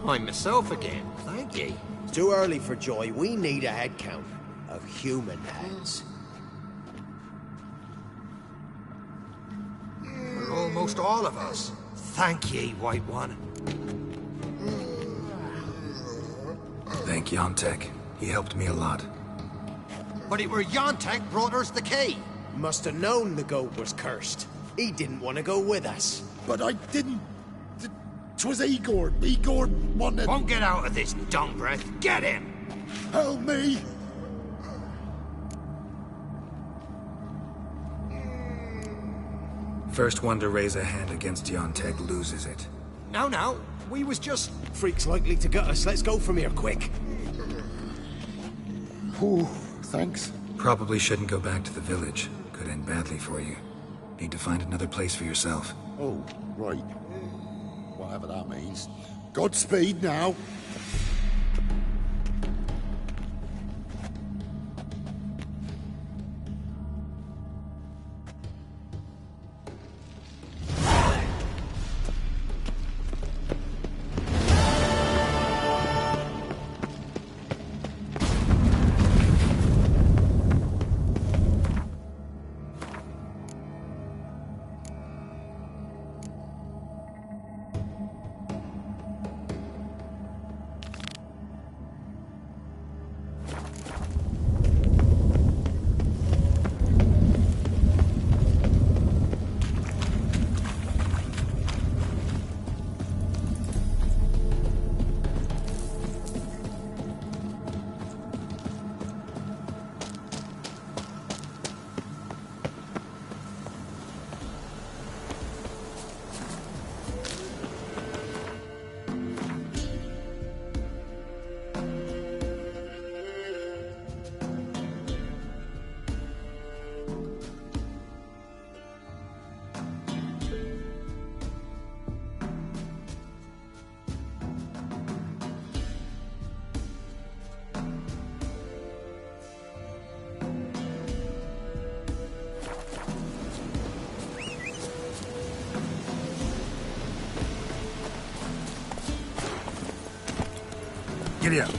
I'm myself again. Thank ye. It's too early for joy. We need a head count of human heads. We're almost all of us. Thank ye, White One. Thank Yontek. He helped me a lot. But it were Yontek brought us the key. Must have known the goat was cursed. He didn't want to go with us. But I didn't... 'Twas Igor. Igor wanted... Won't get out of this dung breath. Get him! Help me! First one to raise a hand against Yontek loses it. No. We was just... Freak's likely to gut us. Let's go from here, quick. Ooh, thanks. Probably shouldn't go back to the village. Could end badly for you. Need to find another place for yourself. Oh, right. Whatever that means. Godspeed now. Giddy up.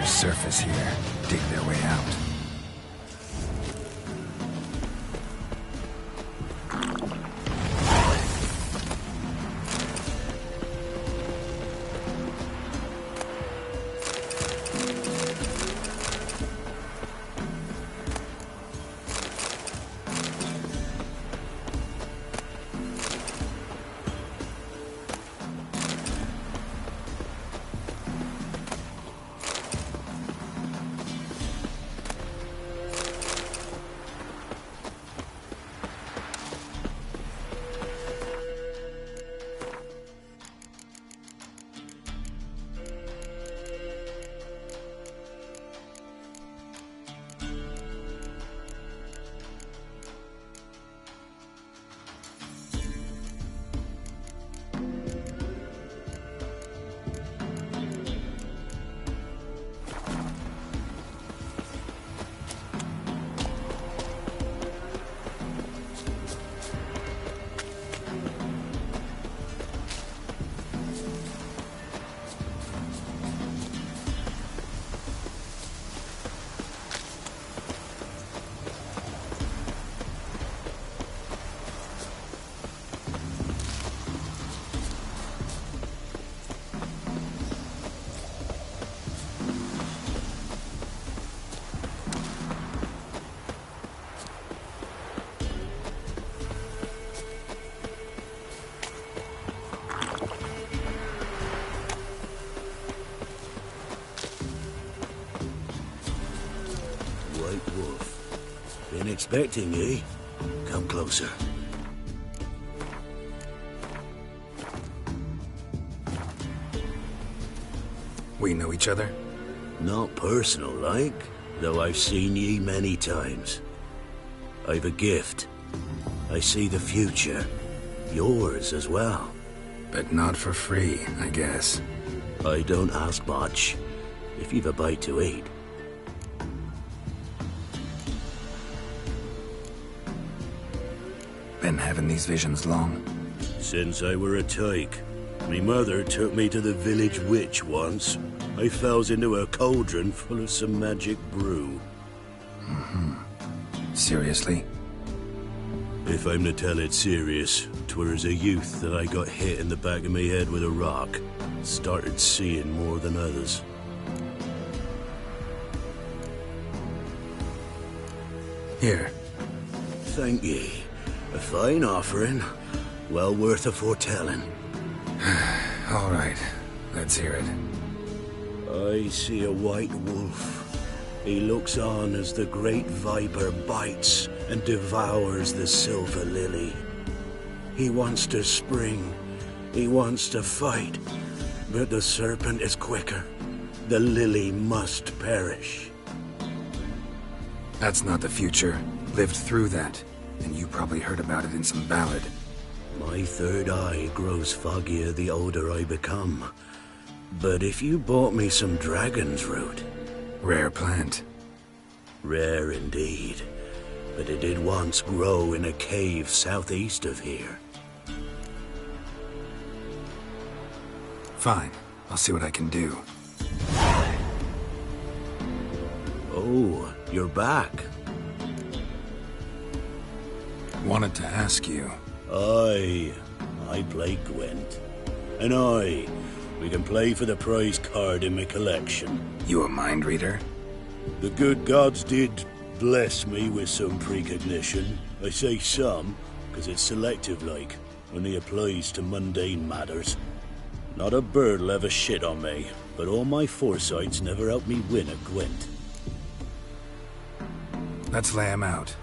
Surface here. Dig their way out. Been expecting ye. Come closer. We know each other? Not personal like, though I've seen ye many times. I've a gift. I see the future. Yours as well. But not for free, I guess. I don't ask much. If you've a bite to eat. Been having these visions long? Since I were a tyke. Me mother took me to the village witch once. I fells into a cauldron full of some magic brew. Seriously? If I'm to tell it serious, 'twere as a youth that I got hit in the back of me head with a rock. Started seeing more than others. Here. Thank ye. A fine offering. Well worth a foretelling. All right. Let's hear it. I see a white wolf. He looks on as the great viper bites and devours the silver lily. He wants to spring. He wants to fight. But the serpent is quicker. The lily must perish. That's not the future. Lived through that, and you probably heard about it in some ballad. My third eye grows foggier the older I become. But if you bought me some dragon's root... Rare plant. Rare indeed. But it did once grow in a cave southeast of here. Fine. I'll see what I can do. Oh, you're back. Wanted to ask you. I play Gwent. And we can play for the prize card in my collection. You a mind reader? The good gods did bless me with some precognition. I say some, because it's selective-like, only applies to mundane matters. Not a bird'll ever shit on me, but all my foresight's never helped me win a Gwent. Let's lay him out.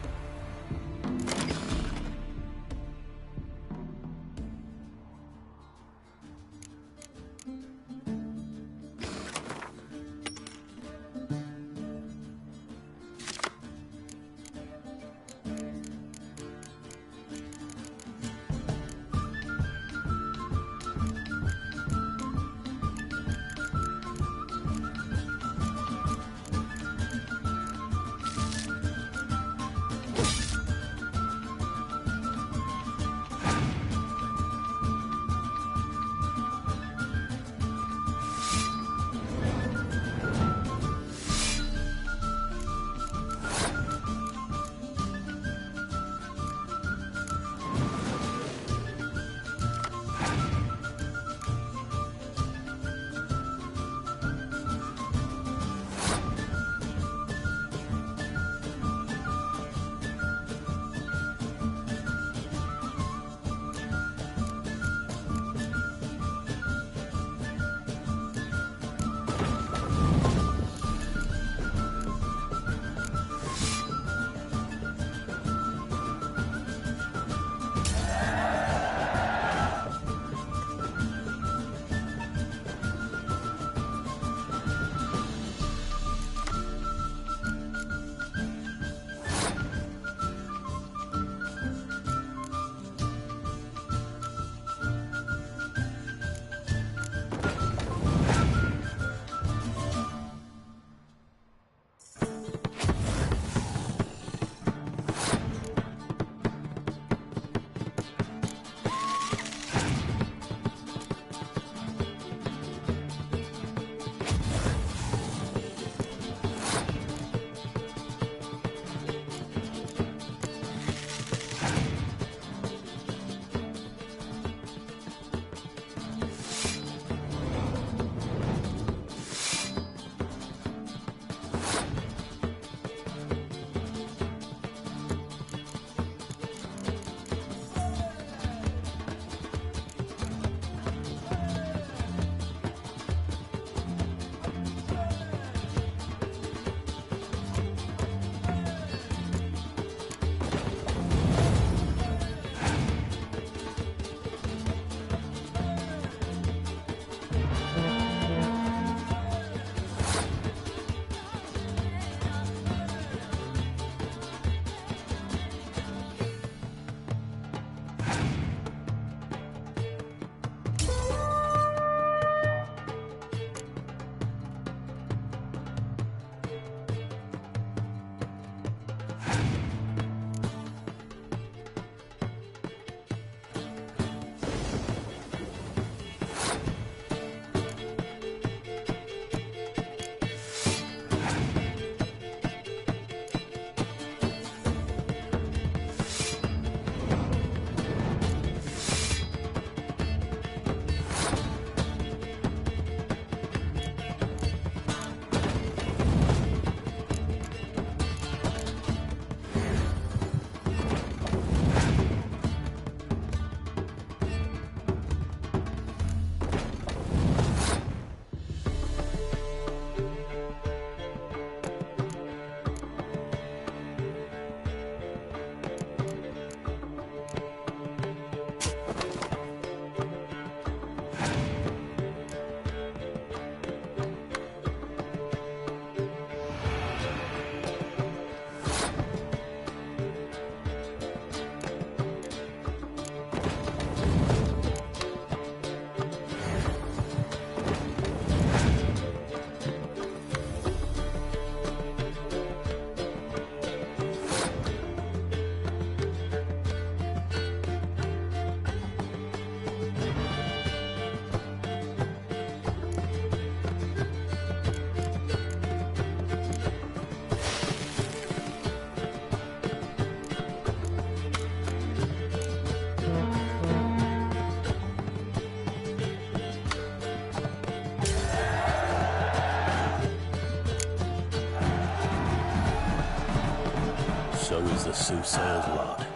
soothsayer's lot.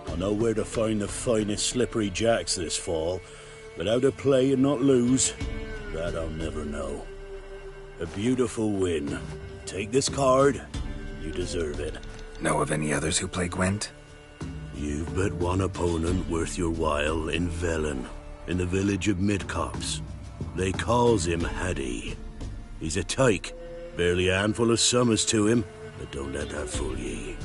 I know where to find the finest slippery jacks this fall, but how to play and not lose, that I'll never know. A beautiful win. Take this card. You deserve it. Know of any others who play Gwent? You've but one opponent worth your while in Velen, in the village of Midcopse. They calls him Haddy. He's a tyke. Barely a handful of summers to him, but don't let that fool ye.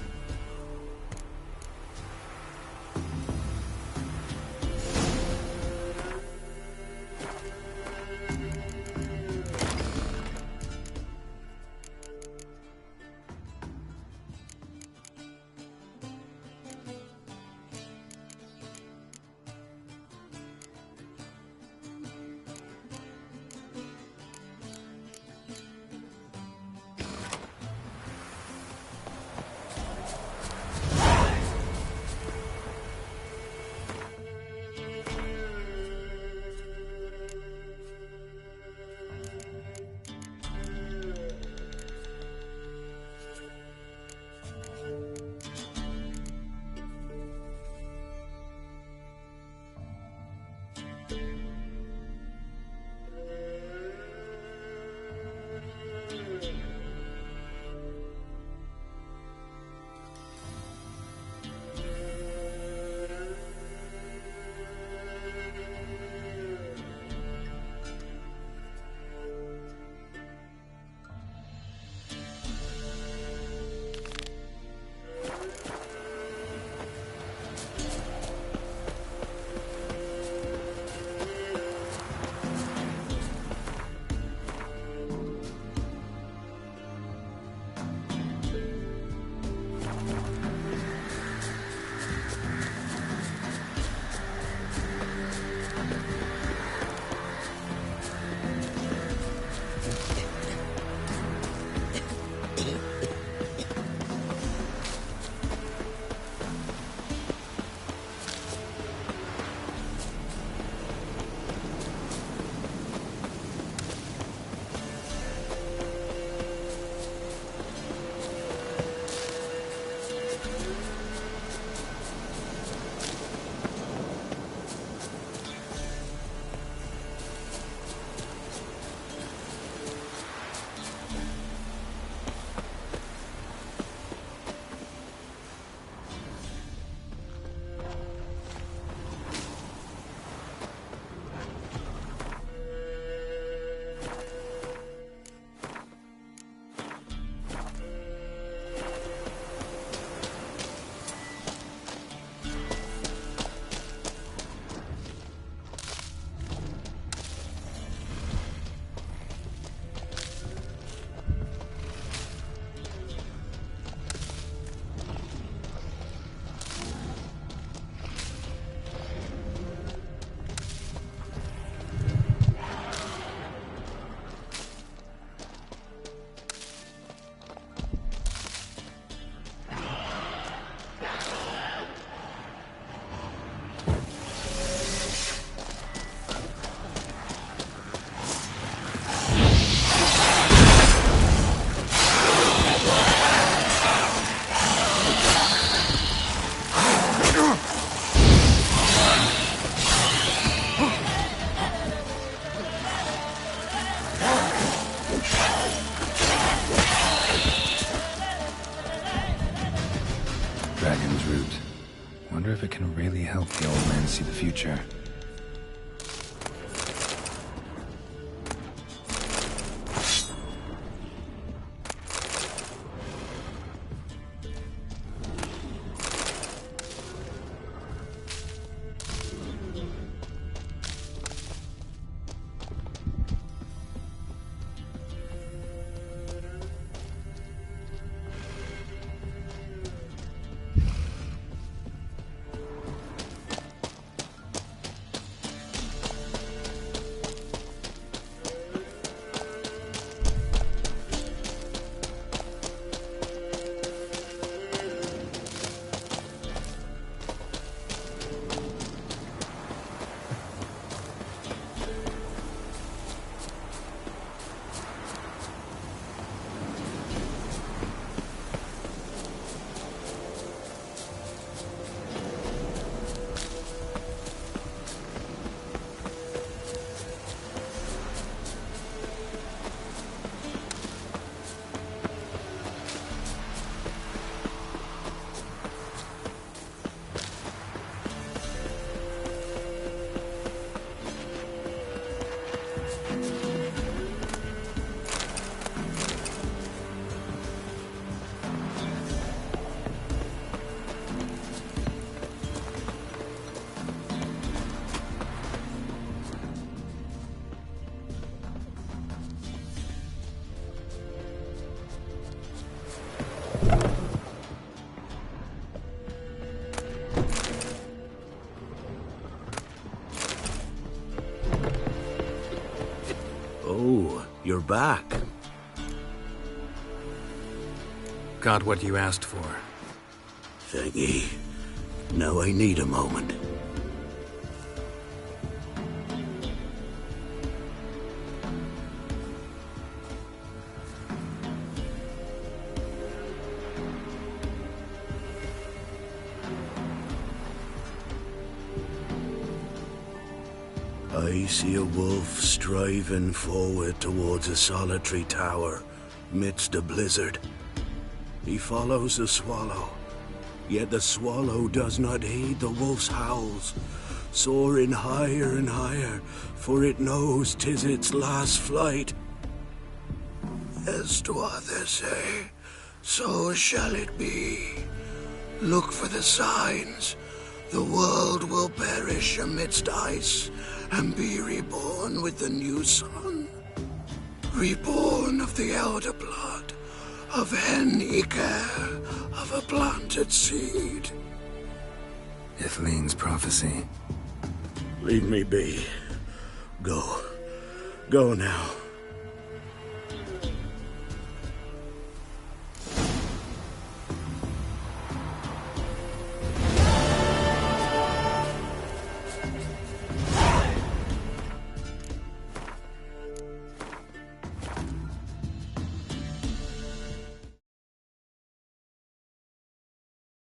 Dragon's Root. Wonder if it can really help the old man see the future. Oh, you're back. Got what you asked for. Thank ye. Now I need a moment. I see a wolf striving forward towards a solitary tower, midst a blizzard. He follows the swallow, yet the swallow does not heed the wolf's howls, soaring higher and higher, for it knows 'tis its last flight. As what they say, so shall it be. Look for the signs. The world will perish amidst ice, and be reborn with the new sun. Reborn of the elder blood, of Hen-Iker, of a planted seed. Ithleen's prophecy. Leave me be. Go. Go now.